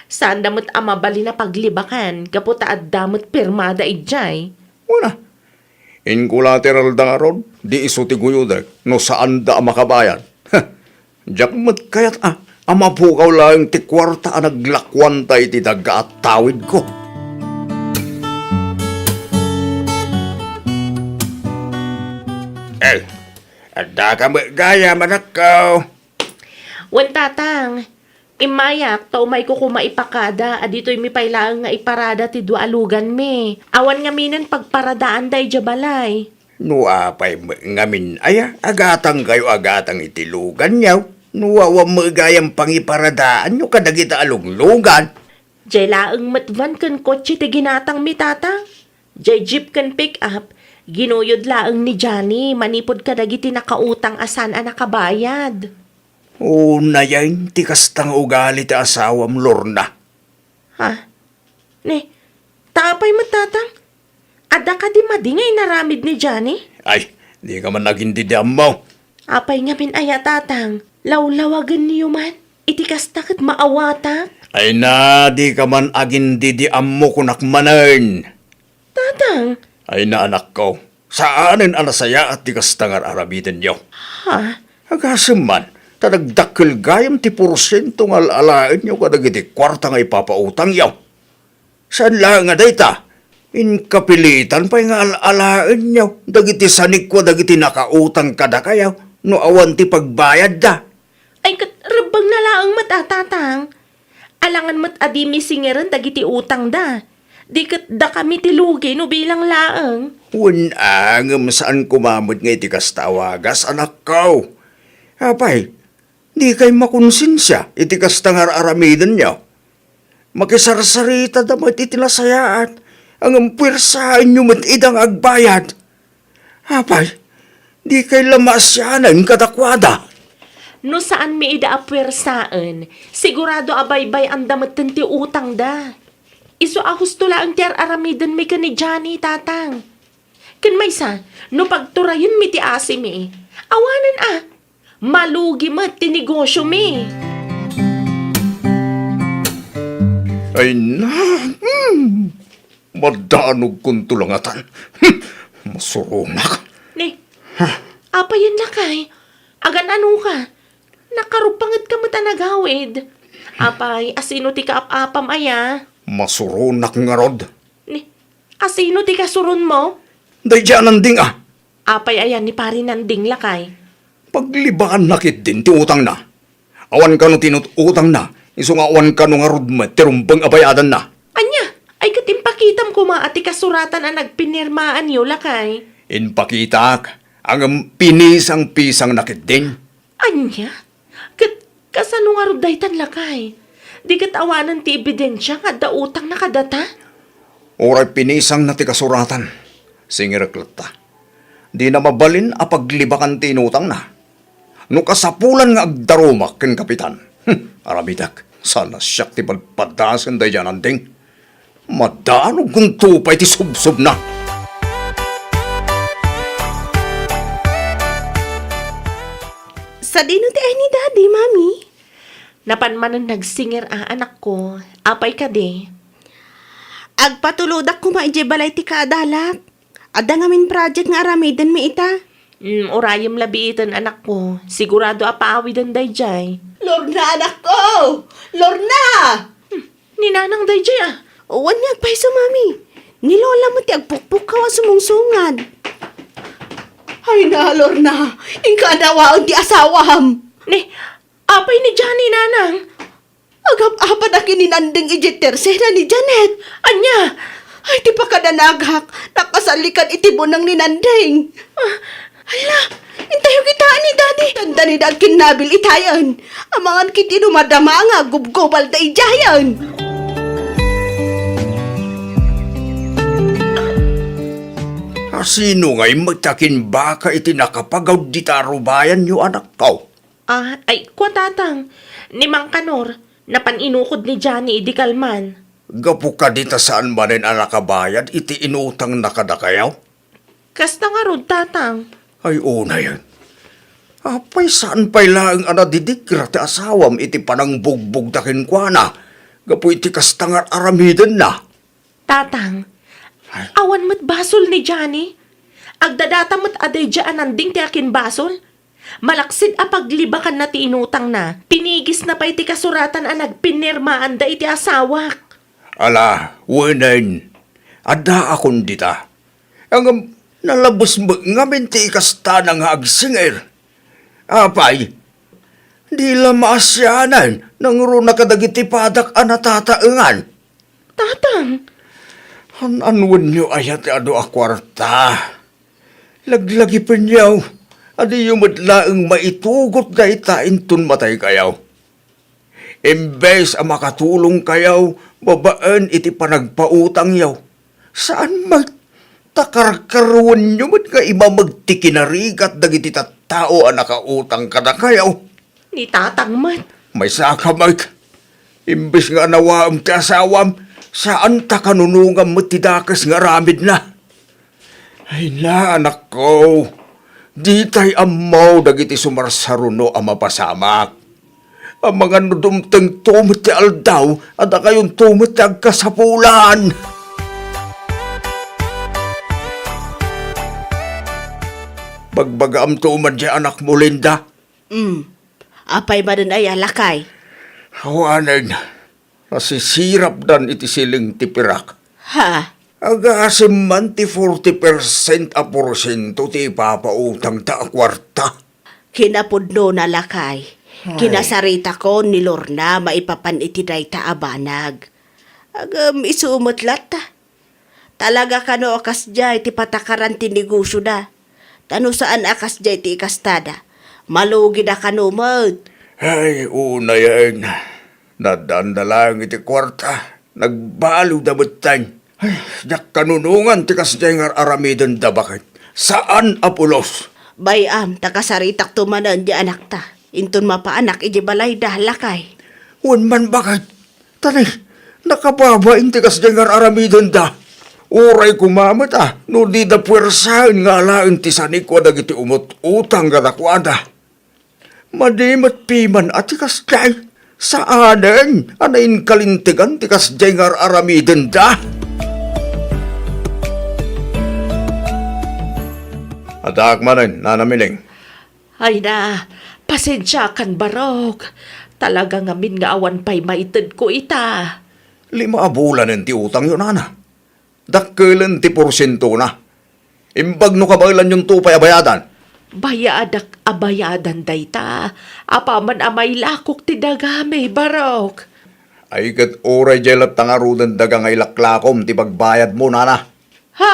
Saan damot amabali na paglibakan, kaputa at damot pirmada idjay.
Wala. In collateral da nga ron, di iso ti guyudak, no saan da makabayan. Diyak mat kayat amapukaw lang ti kwarta naglakwan tayo ti daga at tawid ko. Ada ka gaya manakaw.
Wan tatang, imayak, taumay ko kumaipakada, adito'y mipailaang nga iparada ti dua alugan me. Awan nga minan pagparadaan day jabalay.
Nuapay ngamin aya, agatang kayo agatang itilugan niyaw. Nuwawa magayang pangiparadaan nyo kadagita aluglugan.
Jay laang matvan kan kotse ti ginatang mi tatang. Jay jeep kan pick up, ginuyod laang ni Johnny, manipod kadagiti nakautang asan a nakabayad.
Na yan, tikas tang ugali ti asawam Lorna.
Ha? Ne, tapay mo tatang? Ada ka di madingay naramid ni Johnny?
Ay, di ka man nagindidam mo.
Apay nga pinaya tatang, lawlawagan niyo man, itikas takit maawata.
Ay na, di ka man agindidiam mo kunakmanan.
Tatang,
Ay na anak ko, saanin anasaya at tikas tangar arabitin niyo.
ha?
Agasam man, tanagdakil gayam ti porsyento nga alain niyo kadagiti kwarta nga ipapautang yaw. Saan lang nga dayta? In kapilitan pa nga alain niyo, dagiti sanik ko dagiti nakautang kada kayaw, no awan ti pagbayad da.
Ay kat rabang na laang matatatang. Alangan mat adimi singeran dagiti utang da. Di kat da kami tilugi no bilang laang.
Unangam saan kumamot nga iti kastawagas, anak ko. Apay, di kay makonsinsya iti kastangar aramidan niyo. Makisarsarita damat iti nasayaan. Ang puwersaan nyo mat idang agbayad. Apay, di kay lamasyanan kadakwada.
No saan mi ida apwersaan, sigurado abaybay ang damat ti utang da. Iso ahusto lang tiar aramidan mi ka ni Johnny, tatang. Kan may sa, no pagturayon mi ti asi mi. Awanan malugi mat ti negosyo mi.
Ay na, madanog kong tulangatan. Masurunak.
Ne, apa yan lakay? Agan ano ka? Nakarupangat ka matanagawid. Apay, asino ti kaap-apam aya?
Masurunak nga rod.
Ne, asino ti kasurun mo?
Day dyan ang ding
Apay ayan ni pari nanding lakay.
Paglibaan nakit din ti utang na. Awan ka no tinututang na. Iso nga awan ka no nga rod mo, tirumbang abayadan na.
Anya, ay katimpakitam ko ati kasuratan ang nagpinirmaan niyo lakay.
Inpakitak, ang pinisang pisang nakit din.
Anya, kasano nga rod daytan lakay? Di katawanan ti ebidensya nga da utang nakadata?
Oray pinisang na ti kasuratan. Singireklata. Di na mabalin a paglibakan ti inutang na. No kasapulan nga agdarumak ken kapitan. Arabidak, sana siyak ti pagpadasan day dyan anding. Madanog kung tupay ti subsub na.
Sa dino ti ay ni daddy, mami?
Napanmanan nagsinger anak ko. Apay ka di.
Agpatuludak ko maidje balay ti kaadalak. Ada ngamin project nga aramidan mi ita.
Orayam labiitan anak ko. Sigurado apaawidan day jay.
Lorna, anak ko! Lorna!
Ninanang day jay
Uwan niya agpay sa mami. Ni lola mo ti agpukpuk ka wa sumungsungad. Ay na, Lorna. Ingka dawaon ti asawam.
Ne, Apay ni Johnny, nanang.
Agap-apa na kininanding ijitersena ni Janet.
Anya,
Ay, di pa ka na naghak. Nakasalikan itibo ng ninanding. Hala, intayo kita ni daddy. Tanda ni dad kinabil itayan. Amangan kiti dumadama nga gubgobal da ijayan.
Sino nga'y magtakin baka iti nakapagaw di tarubayan yu anak ko?
ay, kwa tatang. Ni Mang Kanor, napaninukod ni Johnny idi kalman.
Gapu ka dita saan manin ang nakabayad iti inutang nakadakayaw?
Kasta nga rod, tatang.
Ay una yan. Apay saan pa'y laang anadidikira ti asawam iti panang bugbog dakin kwa na. Gapu iti kastangar aramiden na.
Tatang, awan mo't basol ni Johnny. Agdadata mo't aday dyan anding ti akin basol. Malaksid a paglibakan na ti inutang na. Pinigis na pa iti kasuratan a nagpinirmaan da iti asawak.
Ala, wanan. Ada akong dita. Ang nalabos mo ngamin ti ikasta ng agsinger. Apay, di lamasyanan nang runa kadagiti padak anatataengan.
Tatang,
Anwan nyo ayat ado a kwarta. Laglagi pa niyaw. Adi yung madlaang maitugot na itaintun matay kayaw. Imbes ang makatulong kayaw, babaan iti panagpautang yaw. Saan magtakarkaruan nyo mat nga iba magtikinarigat dagiti tattao ang nakautang kada kayaw?
ni tatang mat.
May sakamag. Imbes nga nawaam ti asawam, saan ta kanunungam matidakas nga ramid na? Ay na, anak ko. Di tay amaw dagiti sumarsaruno ang mapasamak. Ang mga nudumteng tumit ti aldaw at kayon tumit ti agkasapulan. Bagbagaam tuman di anak mo, Linda.
Apay ba din ay alakay?
Hawanan, nasisirap dan iti siling ti pirak.
Ha?
Agasim man ti 40% a porsyento ti ipapautang ta kwarta.
Kinapudno na lakay. Kinasarita ko ni Lorna maipapan iti dayta abanag. Agam isumutlat ta. Talaga kano akas jay ti patakaran ti negosyo da. Tano saan akas jay ti ikastada. Malugi da kanumot.
Ay, una yan. Nadandalang iti kwarta. Nagbalo da betang. Ay, yak kanunungan ti kasjay nga aramiden da bakit. Saan apulos?
Bayam, takasaritak tumanan di anak ta. Intun mapaanak iji balay da lakay.
Wan man bakit? Tanay, nakababain ti kasjay nga aramiden da. Uray kumamat no di da puwersahan nga alain ti sanikwa dagiti umut-utang nga dakwada. Madimat piman at ti kasjay. Saanen, anayin kalintigan ti kasjay nga aramiden da. Adak manin, nanamiling.
Ay na, pasensya kan barok. Talaga ngamin nga awan pa'y maited ko ita.
5 bulan ti utang yun, nana. Dakkelan ti porsyento na. Imbag no kabailan yung tupay abayadan.
Bayadak abayadan dayta. Apaman amay lakok ti dagami, barok.
Ay kat oray jelat tangarudan daga ngay laklakom ti pagbayad mo, nana.
Ha?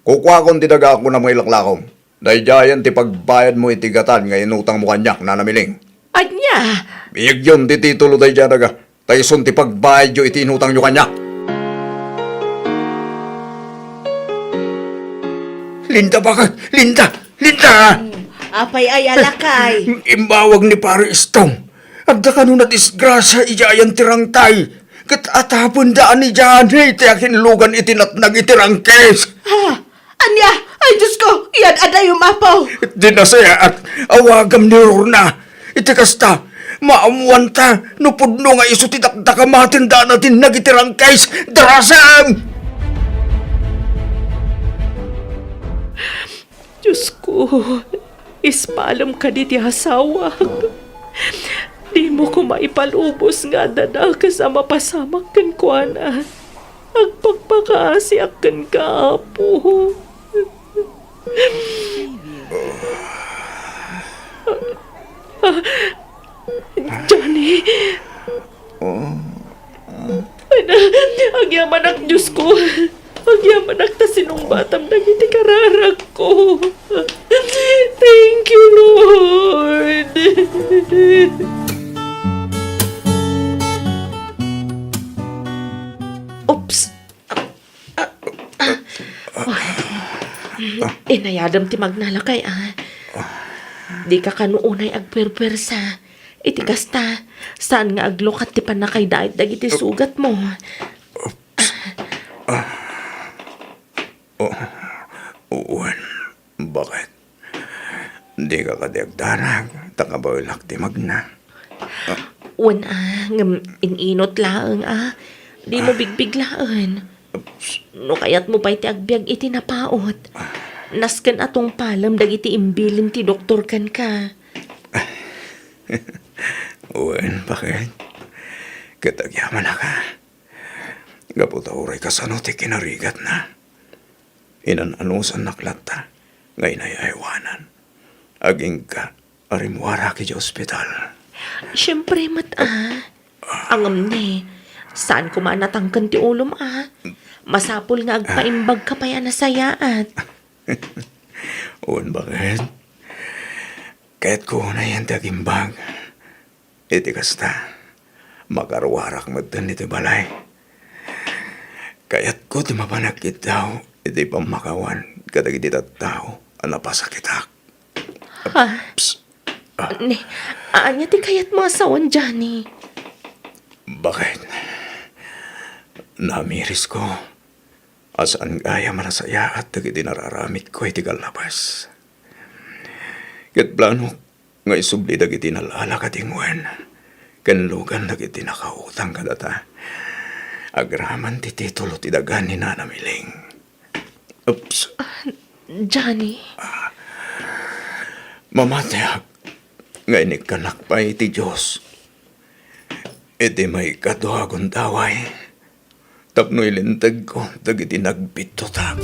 Kukwa kon ti daga ako na may laklakom. Dahil jayan ti pagbayad mo itigatan nga inutang mo kanyak, nanamiling.
Anya?
Biyag yun ti titulo dahil dyan daga. Tayson ti pagbayad yo iti inutang nyo kanyak. Linda bakit? Linda! Linda!
Apay ay alakay.
Imbawag ni pare Istong. At da kanuna disgrasya ijayan tirangtay. Kat atapon daan ni Jane, tiyakin lugan itinatnag itirangkes.
Ha? Anya? Ay, Diyos ko! Iyan aday umapaw!
Di na saya at awagam ni Rorna. Iti kasta, maamuan ta, nupudno nga iso titakdakamatin daan natin nagitirangkes. Darasam!
Diyos ko, ispalam ka di ti hasawak. Di mo ko maipalubos nga dada kasama pasamak kan kuana. Agpagpakaasi akan ka, Apo. Johnny. Ay na, agyaman ak Diyos ko. Agyaman ak ta sinong batam dagiti kararag ko. Thank you, Lord. Oops. Inayadam ti magnalakay Di ka kanuunay agperpersa. Iti kasta, saan nga aglokat ti panakay dait dagiti sugat mo.
Uwan, bakit? Di ka kadiagdarag, takabawilak ti magna.
Wan ngam ininot laeng Di mo bigbiglaan. No kayat mo pa'y ti agbyag iti napaot. Nasken atong palam dagiti imbilin ti doktor kan ka.
Uwan, bakit? Katagyaman na ka. Gaputauray ka sa ti kinarigat na. Inananusan naklata, ngayon ay aywanan. Aging ka, arimwara ki di ospital.
Siyempre, Angam ni, saan ko manatangkan ti ulom, Masapul nga agpaimbag ka pa yan nasayaat.
Uwan, bakit? Kahit ko na yan tagimbag. Iti kasta, makarwarak magdan iti balay. Kaya't ko ti mapanakit daw, iti pamakawan, kadag iti tattao, napasakitak.
Anya ti kayat mo asawan, Johnny?
Bakit? Namiris ko. Asaan gaya manasaya at dagiti nararamit ko iti kalabas. Ket plano nga isubli dagiti nalala katingwen. Kenlugan dagiti nakautang kadata. Agraman ti titulo ti dagan ni Nanamiling. Oops.
Johnny?
Mamatayag. Nga inikanak pa iti Diyos. Iti may kaduhagon daway. Tapno ilintag ko, dagiti nagbitutak.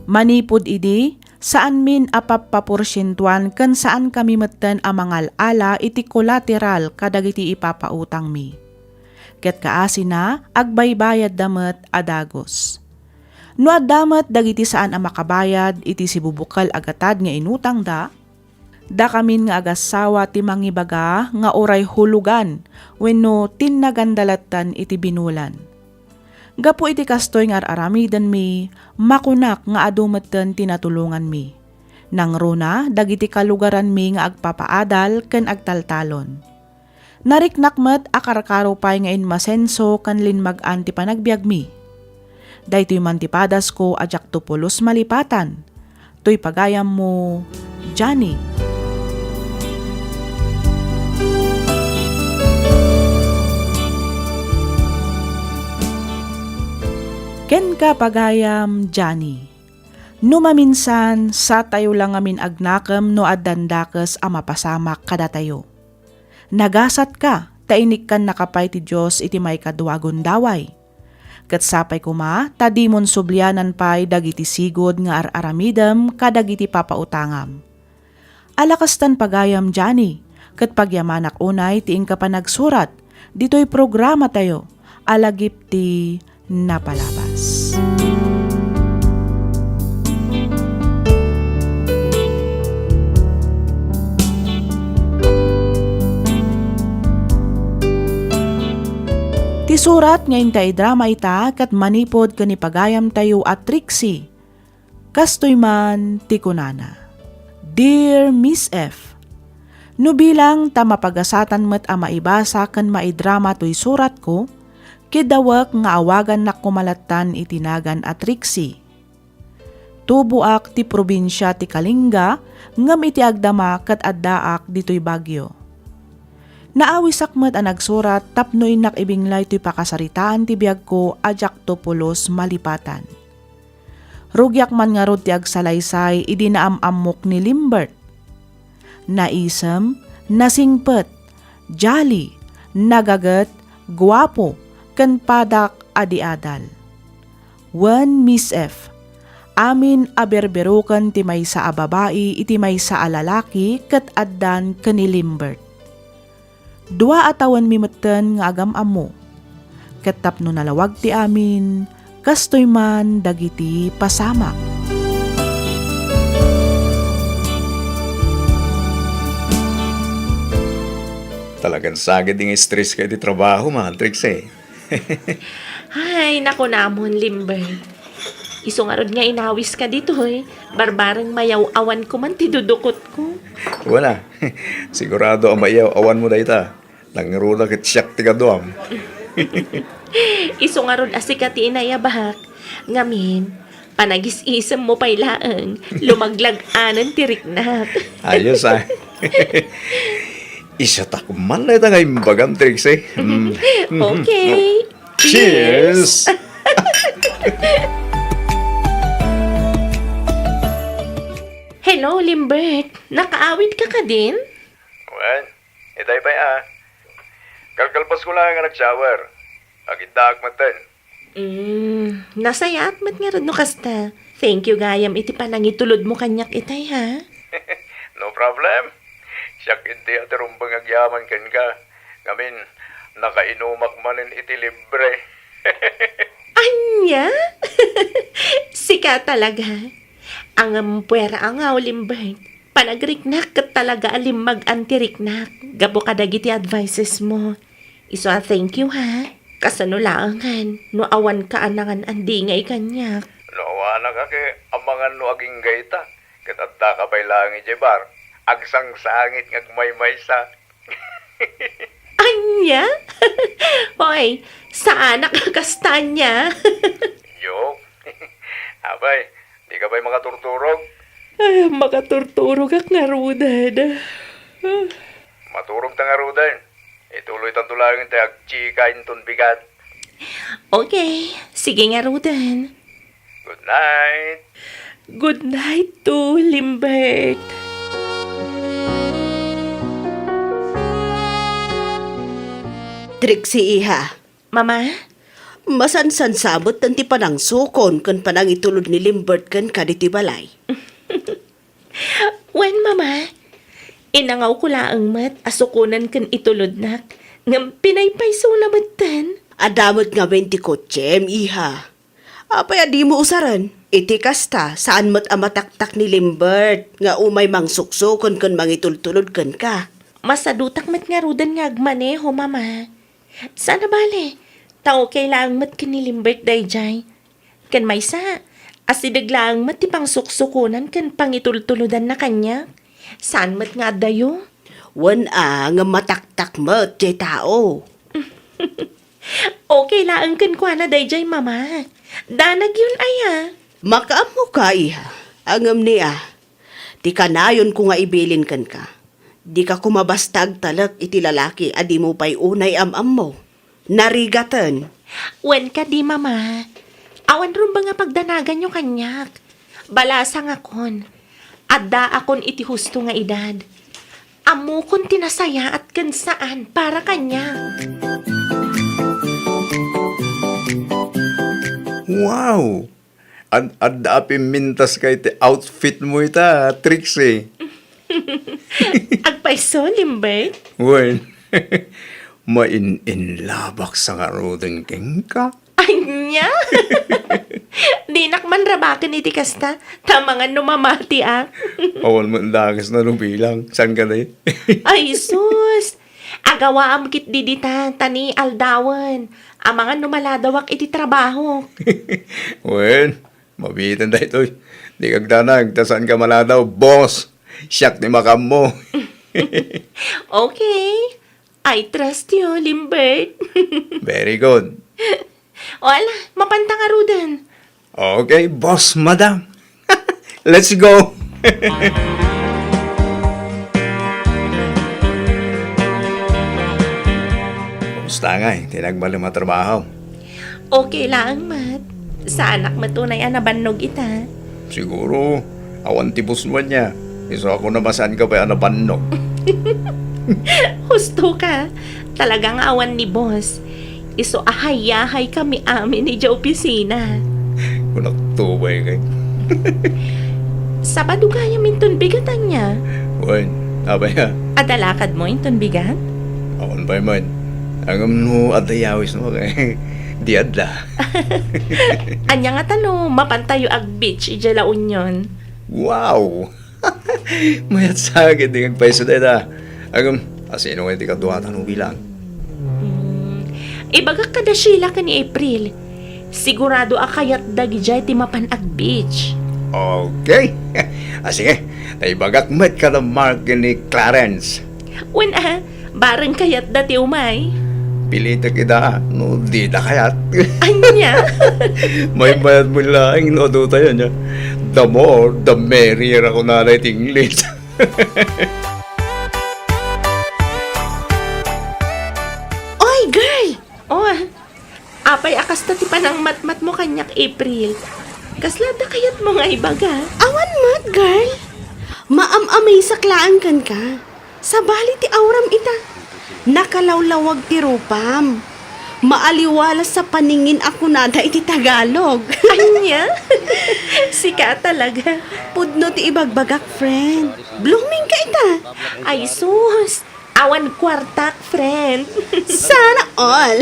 Manipod idi, saan min apapaporsyentuan kan saan kami metten amangal ala iti collateral kadagiti ipapautang mi. Ket kaasina, agbaybayad damet adagos. No adamet dagiti saan ang makabayad iti sibubukal agatad nga inutang da kamin nga agasawa ti mangibaga nga oray hulugan wenno tinnagandalatan iti binulan. Gapo iti kastoy nga aramidan mi, makunak nga adumetten tinatulungan mi. Nang runa, dagiti kalugaran mi nga agpapaadal ken agtaltalon. Nariknakmet akarkaro pay nga inmasenso kan linmag-an ti panagbiag mi. Daytoy mantipadas ko ajak tupulos malipatan. Toy pagayam mo, Johnny. Ken ka pagayam, Johnny. No maminsan, sa tayo lang amin agnakam no addandakes a mapasamak kada tayo. Nagasat ka, tainik kan nakapay ti Diyos iti may kaduwagon daway. Kat sapay kuma, tadimon sublianan pay dagiti sigod nga araramidam kadagiti papautangam. Alakastan pagayam, Johnny, kat pagyamanak unay tiing ka pa nagsurat, dito'y programa tayo, alagip ti napalabas. Ti surat ngayon tayo drama ita kat manipod ka ni pagayam tayo at Trixie. Kastoy man ti kunana. Dear Miss F, no bilang ta mapagasatan met a maibasa kan maidrama to'y surat ko, kidawak nga awagan na kumalatan itinagan at Trixie. Tubuak ti probinsya ti Kalinga ngam iti agdama kat addaak dito'y Bagyo. Naawisakmet ang nagsurat tapno inak ibinglay to'y pakasaritaan ti biyag ko ajak to pulos malipatan. Rugyak man nga rod ti agsalaysay idi naamamok ni Limbert. Naisem, nasingpet, jolly, nagagat, guwapo, ken padak adi-adal. Wan Miss F. Amin aberberukan ti may sa ababai iti may sa alalaki ket addan kanilimbert. Dua atawan mimeten nga agam amo. Ket tapno nalawag ti amin, kastoy man dagiti pasamak.
Talagang sagad yung stress kayo di trabaho, mga Trix eh.
Ay, naku namon, Limbert. Iso nga rod nga inawis ka dito, eh. Barbarang mayaw-awan ko man tidudukot ko.
Wala. Sigurado ang mayaw, awan mo na ita. Langro na kit siyak ti kaduam.
Iso nga rod asikati inayabahak. Ngamin, panagis-isam mo pa'y laang, lumaglag-anan tiriknak.
Ayos ah. Isa takman na ita ngayon bagang Trix eh.
Okay.
Cheers!
Hello, Limbert. Nakaawit ka ka din?
Well, itay pa ya. Kalkalpas ko lang nga nag-shower. Agindaag matan.
Nasayat mat nga rin no kasta. Thank you, gayam. Iti panangitulod mo kanyak itay, ha?
No problem. Siyak hindi at rumbang agyaman kan ka. Ngamin, nakainumak manin iti libre.
Anya? Sika talaga. Ang puwera ang Limbert. Panagriknak kat talaga alimag antiriknak. Gabo ka dagiti advices mo. Iso thank you, ha? Kasano laangan, no awan ka anangan andi ngay kanyak.
No, anak ka kay amangan no aging gayta. Katadta ka pa'y langi, Jebar. Agsang sangit ngagmay-may sa.
Anya? Hoy, saan nakakastanya?
Yok. Abay, di ka ba'y makaturturog?
Ay, makaturturog ak nga rudad.
Maturog ta nga rudan. Ituloy tantulangin tayo agchikain ton bigat.
Okay, sige nga rudan.
Good night.
Good night to Limbert.
Trixie iha.
Mama?
Masansan sabot tanti panang sukon kan panang itulod ni Limbert kan kaditi balay.
When, Mama? Inangaw ko laang mat, asukunan kan itulod nak. Ngam pinaypayso na matan.
Adamot nga 20 kotsem, iha. Apay di mo usaran. Iti kasta, saan mat amataktak ni Limbert nga umay mang suksukon kan mangitultulod kan ka.
Masadutak mat nga rudan nga agmaneho, Mama. Sana bale? Tao kailangang mat kinilimbert dayjay. Kan may sa, asidaglaang mat tipang suksukunan kan pangitultuludan na kanya. Saan mat nga dayo?
Wan nga mataktak mat jay tao.
Okay laang kan kwa na dayjay, Mama. Danag yun aya.
Makaamo ka, iha. Angam niya. Di ka nayon ko nga ibilin kan ka. Di ka kumabastag talak iti lalaki adi mo pa'y unay am mo. Narigatan.
Wen ka di, Mama. Awan rin ba nga pagdanagan yung kanyak? Balasang akon. Adda akon iti husto nga edad. Amo kon tinasaya at kan saan para kanya.
Wow! Adda mintas kay ti outfit mo ita, Trixie.
Agpaiso, Limbert?
Well, maininlabak sa karudan keng ka.
Anya? Di nakman rabakan iti kasta. Tamangan numamati
Awan mo dagas na bilang. Saan ka na
Ay, sus! Agawa am kit didita, tani aldawan. Amangan numaladawak iti trabaho.
Well, mabitan da ito. Di kagdanag, tasaan ka maladaw, boss. Siyak ni makam mo.
Okay. I trust you, Limbert.
Very good.
Wala, mapanta nga rudan.
Okay, boss, madam. Let's go. Kumusta nga eh? Tinagbali matrabaho.
Okay lang, Mat. Sa anak matunay anabannog ita.
Siguro, awan tibos mo niya. Iso ako nabasan ka pa anabannog.
Husto ka. Talagang awan ni boss. Iso ahay-yahay kami amin ni Joe Piscina.
Kunak tubay kay.
Sabado kaya minton bigatan niya.
Wan, abay ha.
Adalakad mo inton bigat?
Awan pa man. Ang no adayawis mo kay. Di adla.
Anya nga tano, mapantayo ag beach, ijala unyon.
Wow! Mayat sa akin, di kagpaiso dahil ha. Ang asino nga di ka duwatan mo bilang.
Ibagak kada Sheila ka ni April. Sigurado akayat dagi jay ti mapan ag beach.
Okay. Sige, naibagak mat ka na Mark ni Clarence.
Bareng kayat dati umay.
Pilita kita, no di na kayat.
Anya?
May bayad mo lang, no do tayo niya. The more, the merrier ako na na't English.
Oy, girl! Apay akas ta ti panang matmat mo kanyak April. Kaslada kayat mo nga ibaga.
Awan mat, girl. Maam-amay saklaan kan ka. Sabali ti auram ita. Nakalawlawag ti rupam. Maaliwalas sa paningin ako nada iti Tagalog.
Anya? Sika talaga.
Pudno ti ibagbagak, friend. Blooming ka ita.
Ay sus! Awan kwartak, friend.
Sana all.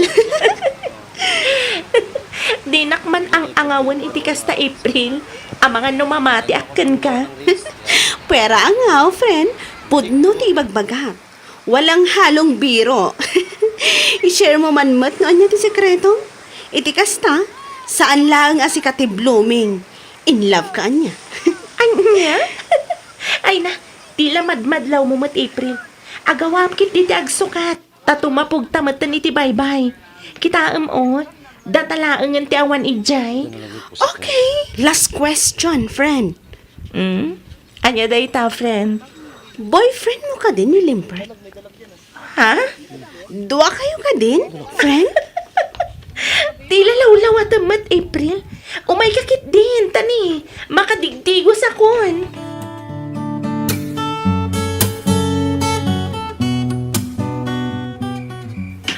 Dinak man ang angawan iti kasta April. Ang mga numamati akan ka.
Pera angaw, friend. Pudno ti ibagbagak. Walang halong biro. I-share mo man mat noon niya ti sekreto. Iti kasta, saan lang asika ti blooming. In love ka niya.
Anya? Ay na, tila madmadlaw mo mat April. Agawam kit iti agsukat. Tatumapog tamatan iti baybay. Kitaam o, datalaangan ti awan ijay.
Okay, last question, friend.
Anya day ta, friend?
Boyfriend mo ka din ni Limpert?
Ha?
Dua kayo ka din, friend?
Tila lawlaw at mat April. Umay kakit din, tani. Makadigdigos akon.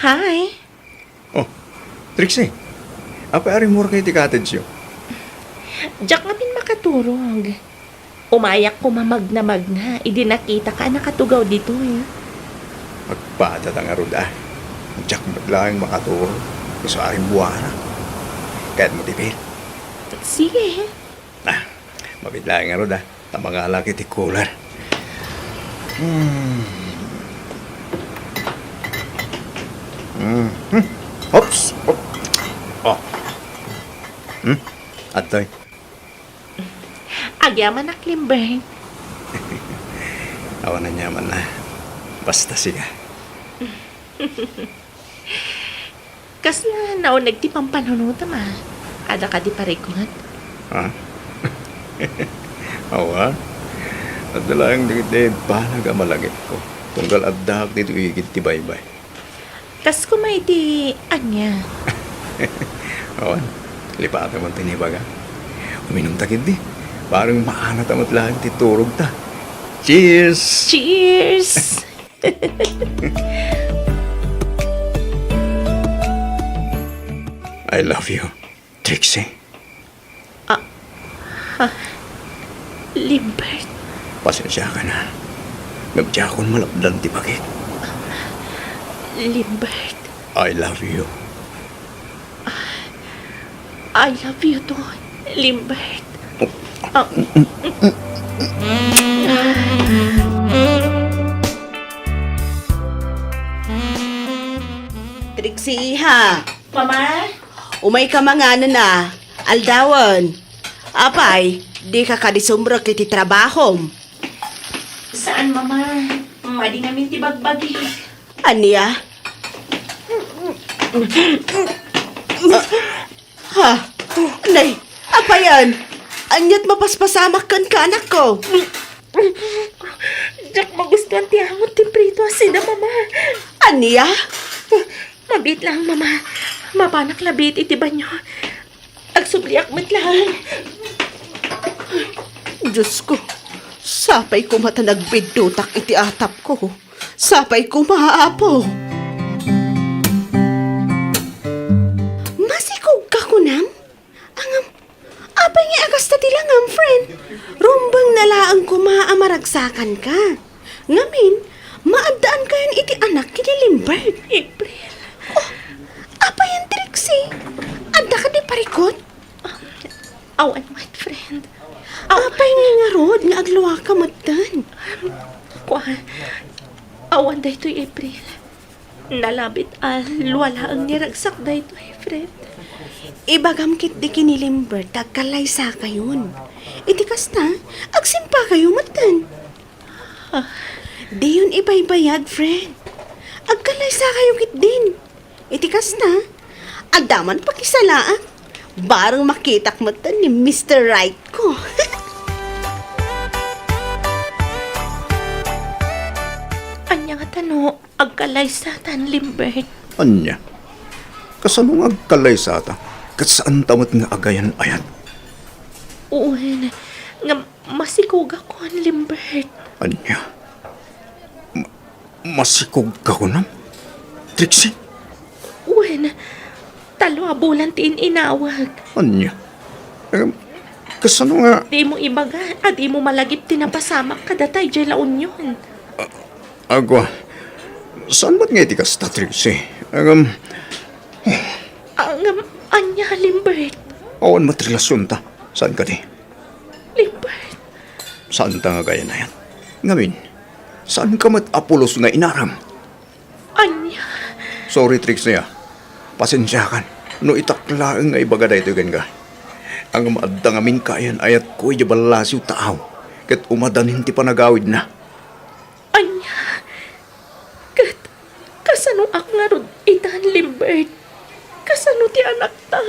Hi.
Oh, Trixie. Apa ari mo kay ti cottage yo?
Diyak nga min makaturog. Umayak ko mamagna-magna. Idi nakita ka nakatugaw dito eh.
Magpatat ang aruda. Diyak mo lang makaturo. Gusto aring buwana. Kahit mo tipil.
Sige.
Mabitla ang aruda. Tamangala kiti cooler. Oops. Oh. Atoy.
Agyaman na Klimbert.
Awan na nyaman na. Basta siya.
Kasla naunag ti pampanunuta ma. Ada ka di parikot.
Ha? Awa? Nadala ang digit balaga malagit ko. Tunggal addak dito igit ti baybay.
Kas kumay di anya.
Awan, lipatan mo tinibaga. Uminom takid di. Parang maanat amat lang ti turog ta. Cheers!
Cheers!
I love you, Trixie.
Limbert.
Pasensya ka na. Nagdiya akong malabdan ti bakit.
Limbert.
I love you.
I love you too, Limbert.
Trixie, ha?
Mama?
Umay ka mga na. Aldawan. Apay, di ka kadisumbro kiti trabaho.
Saan, Mama? Madi namin ti bagbagi.
Aniya? Ha? Nay, apa yan? Anyat mapaspasamak kan ka anak ko.
Jack, magustuhan ti amot ti prito asida, Mama.
Aniya?
Mabit lang, Mama. Mapanak labit iti banyo. Agsubliak mat lang.
Diyos ko, sapay ko mata nagbiddutak iti atap ko. Sapay ko maapo. Masikog ka ko nam? kasta tilangam, friend. Rumbang nalaang kumaamaragsakan ka. Ngamin, maadaan kayan iti anak kini Limbert.
April.
Apa yan, Trixie? Anda ka di parikot?
Awan, my friend.
Apa yung nga rod nga agluwa ka matan?
Kuan. Awan daytoy April. Nalabit wala ang niragsak daytoy, friend.
Ibagam kit di kini Limbert, agkalaysa kayon. Iti kasta, agsimpa kayo matan. Di yun ibaybayad, friend. Agkalaysa kayo kit din. Iti kasta, agdaman pakisalaan. Barang makitak matan ni Mr. Right ko.
Anya nga tano, agkalaysatan, Limbert.
Anya, kasanong agkalay sa ata? Kat saan tamot nga agayan ayan?
Uwan, nga masikog ako ang Limbert.
Anya, masikog ka ko nam? Trixie?
Uwan, talo bulan tiin inawag.
Anya, kasano nga?
Di mo ibaga, di mo malagip tinapasamak kadatay jay laon yun.
Agwa, saan ba't nga iti kasta, Trixie?
Anya, Limbert.
Awan matrilasyon ta. Saan ka di?
Limbert.
Saan ta nga gaya na yan? Ngamin, saan ka mat apulos nga inaram?
Anya.
Sorry, Trixie, pasensya kan. No itaklaan nga ibaga da ito ka. Ang maadda nga min kayan ayat ko iyabalasiw taaw. Kat umadanin ti panagawid na.
Anya. Kasano ak nga rod itan, Limbert. Kasano ti anak ta.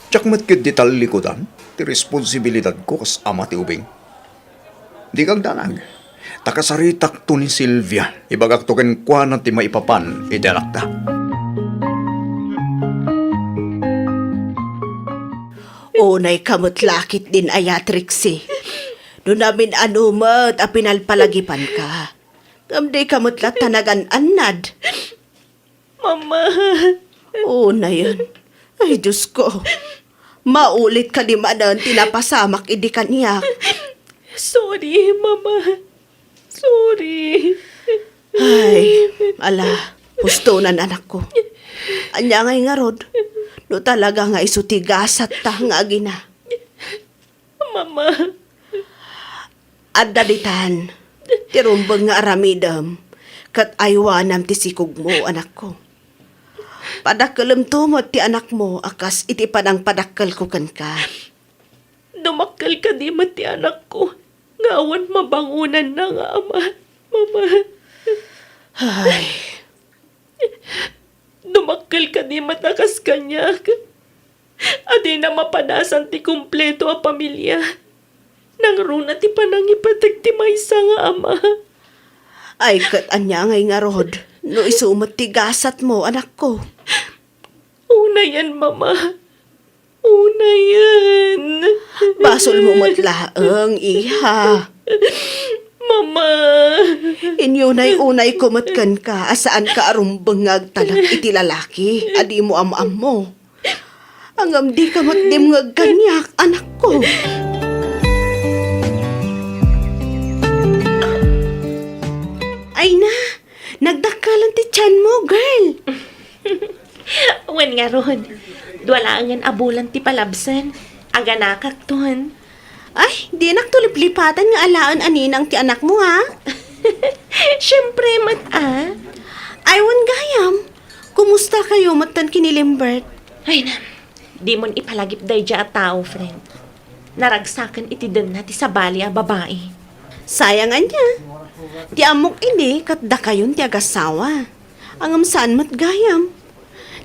Tsak mat kit di talikodan, ti responsibilidad ko kas ama ti ubing. Di kang danag. Takasaritak to ni Sylvia. Ibagak to ken kwa na ti maipapan iti anak ta.
Unay kamot lakit din aya, Trixie. Doon namin anumat a pinalpalagipan ka. Kamday kamot lat tanagan anad.
Mama.
Na yun. Ay, Diyos ko. Maulit ka di manan tinapasamak idi kaniyak.
Sorry, Mama. Sorry.
Ay, ala, hustonan anak ko. Anya ngay nga rod. No talaga nga isutigasat ta nga agina.
Mama.
Adda ditan. Tirumbang nga aramidam. Kat aywanam ti sikog mo, anak ko. Padakkelam tumot ti anak mo, akas iti padang padakkel ko kan ka.
Dumakkel ka di mati anak ko. Ngawan mabangunan na nga ama. Mama.
Ay,
Dumakkel ka di matakas kanyak. Adi na mapadasan ti kumpleto a pamilya. Nang runa ti panangipatek ti maysa nga ama.
ay kat anya ngay nga rod. No isumot ti gasat mo, anak ko.
Una yan, Mama. Una yan.
Basol mo matlaang, iha.
Mama.
Inyunay-unay kumatkan ka, asaan ka arumbangag talak iti lalaki, adi mo am-am mo. Angam di ka matdimngag kanyak, anak ko. Ay na, nagdakalan ti tiyan mo, girl.
Wen nga ron. Duwalangan abulan ti palabsan. Aga nakakton.
Ay, di naktuliplipatan nga alaan aninang ti anak mo, ha?
Siyempre,
Ay, wan gayam. Kumusta kayo, matan kini Limbert?
Ay na, di mon ipalagip day dya at tao, friend. Naragsakan iti den na ti sabali a babae.
Sayangan niya. Ti amok ini, katda kayon ti agasawa. Angam saan mat gayam.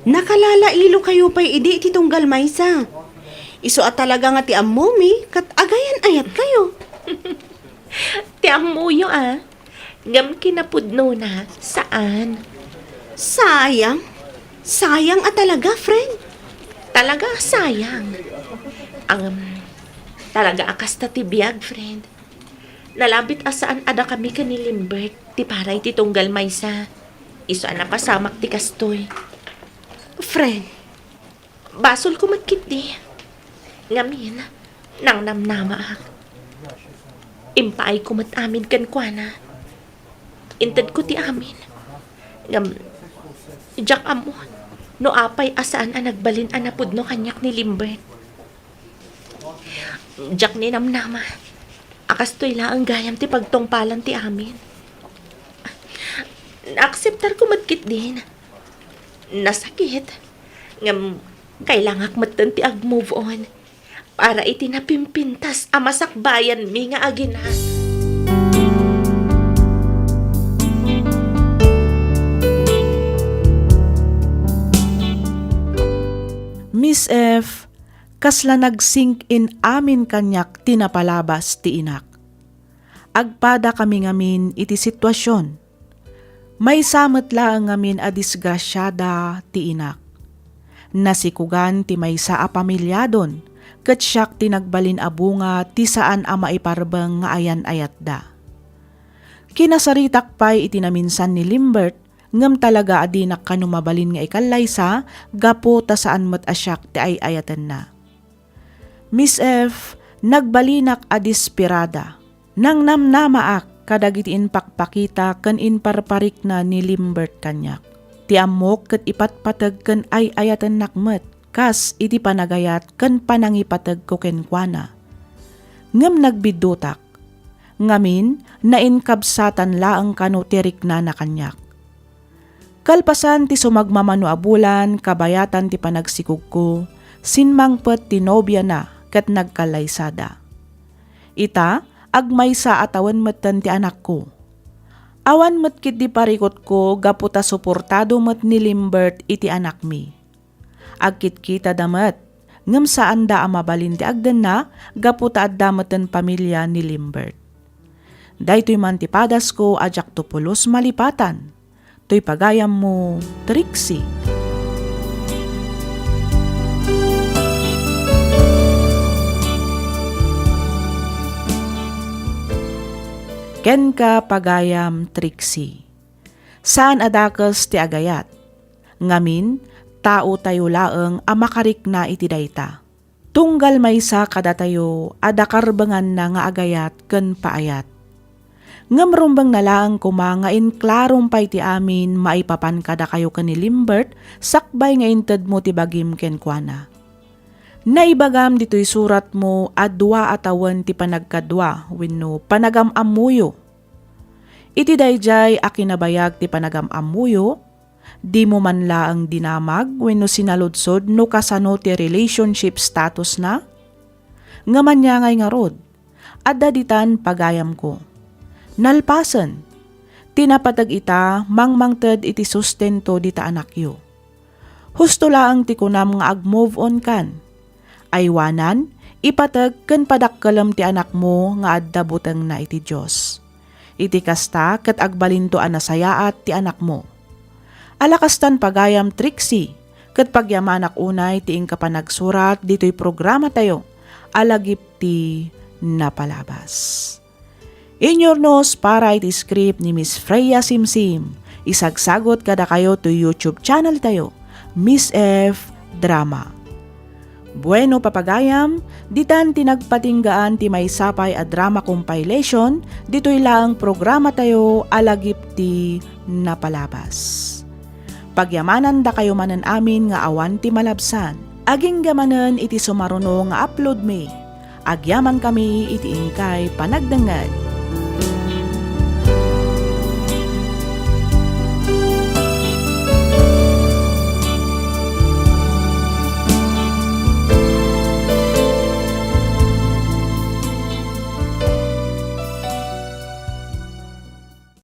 Nakalalailo kayo pa'y idi iti tunggal maysa. Iso at talaga nga ti amomi, kat agayan ayat kayo.
Ti amuyo Ngam kinapudno na. Saan?
Sayang. Sayang at talaga, friend.
Talaga sayang. Talaga akas ta ti biyag, friend. Nalabit asaan ada kami ka ni Limbert. Ti paray ti tunggal maysa. Iso na pasamak ti kastoy.
Friend,
Basol ko magkit di. Ngamin, nang namnama ak. Impaay ko mat amin kan kuana. Intad ko ti amin. Ngam, jak amo, no apay asaan ang nagbalin anapod no kanyak ni Limbert. Jak ni namnama, akas to'y laang gayam ti pagtongpalan ti amin. Naakseptar ko magkit din. Nasakit. Ngam, kailangak matan ti ag-move on. Para iti napimpintas amasakbayan mi nga agina.
Miss F, kasla nag-sink in amin kanyak tinapalabas ti inak. Agpada kami ngamin iti sitwasyon. May samet laang ngamin a disgrasyada ti inak. Nasikugan ti maysa a pamilyadon, ket siyak tinagbalin a bunga ti saan a maiparbeng nga ayan-ayat da. Kinasaritak pa'y itinaminsan ni Limbert, ngem talaga adinak kanumabalin nga ikalaysa, gapo ta saan met asyak ti ay-ayatan na. Miss F, nagbalinak a dispirada. Nang namnamaak, kadagiti inpakpakita ken inparparik na ni Limbert kanyak. Ti amok ket ipatpateg ken ay-ayatan nakmet, kas iti panagayat ken panangipateg ko kenkwana. Ngem nagbidutak, ngamin nainkabsatan laang kano tirik na nakanyak. Kalpasan ti sumagmamano a bulan, kabayatan ti panagsikog ko, sinmangpet ti nobya na ket nagkalaysada. Ita, agmaysa atawan metten ti anak ko. Awan met kit di parikot ko, gaputa suportado met ni Limbert iti anak mi. Agkit kita damet, ngem saan da amabalin ti agden na, gaputa adda meten pamilya ni Limbert. Daytoy man ti padas ko ajak tupulos malipatan. To'y pagayam mo, Trixie. Ken ka pagayam, Trixie. Saan adakes ti agayat? Ngamin, tao tayo laeng a makarik na iti dayta. Tunggal maysa kada tayo adakarbengan na nga agayat ken paayat. Ngamrumbang na lang kumangain klarong pay ti amin maipapan kada kayo ken ni Limbert sakbay nga inted mo ti bagim ken kuana. Naibagam dito'y surat mo adwa atawan ti panagkadwa wenno panagamamuyo. Iti dayjay a kinabayag ti panagamamuyo, di mo man laang dinamag wenno sinaludsod no kasano ti relationship status na? Ngaman niya ngay nga rod, adda ditan pagayam ko. Nalpasen, tinapatag ita mangmangted iti sustento dita anakyo. Husto laang ti kunam nga ag-move on kan. Aywanan, ipatag ken padakkelem ti anak mo nga adda buteng na iti Dios. Iti kasta ket agbalinto a nasayaat ti anak mo. Alakastan pagayam, Trixie, ket pagyamanak unay ti ingkapanagsurat dito'y programa tayo, alagip ti napalabas. Inyornos para iti script ni Miss Freya Simsim, isagsagot kada kayo to YouTube channel tayo, Miss F Drama. Bueno papagayam, ditan tinagpatinggaan ti may sapay a drama compilation, dito'y laang programa tayo alagip ti napalabas. Pagyamanan da kayo manan amin nga awan ti malabsan, aging gamanen iti sumaruno nga upload me, agyaman kami iti ingkay panagdenged.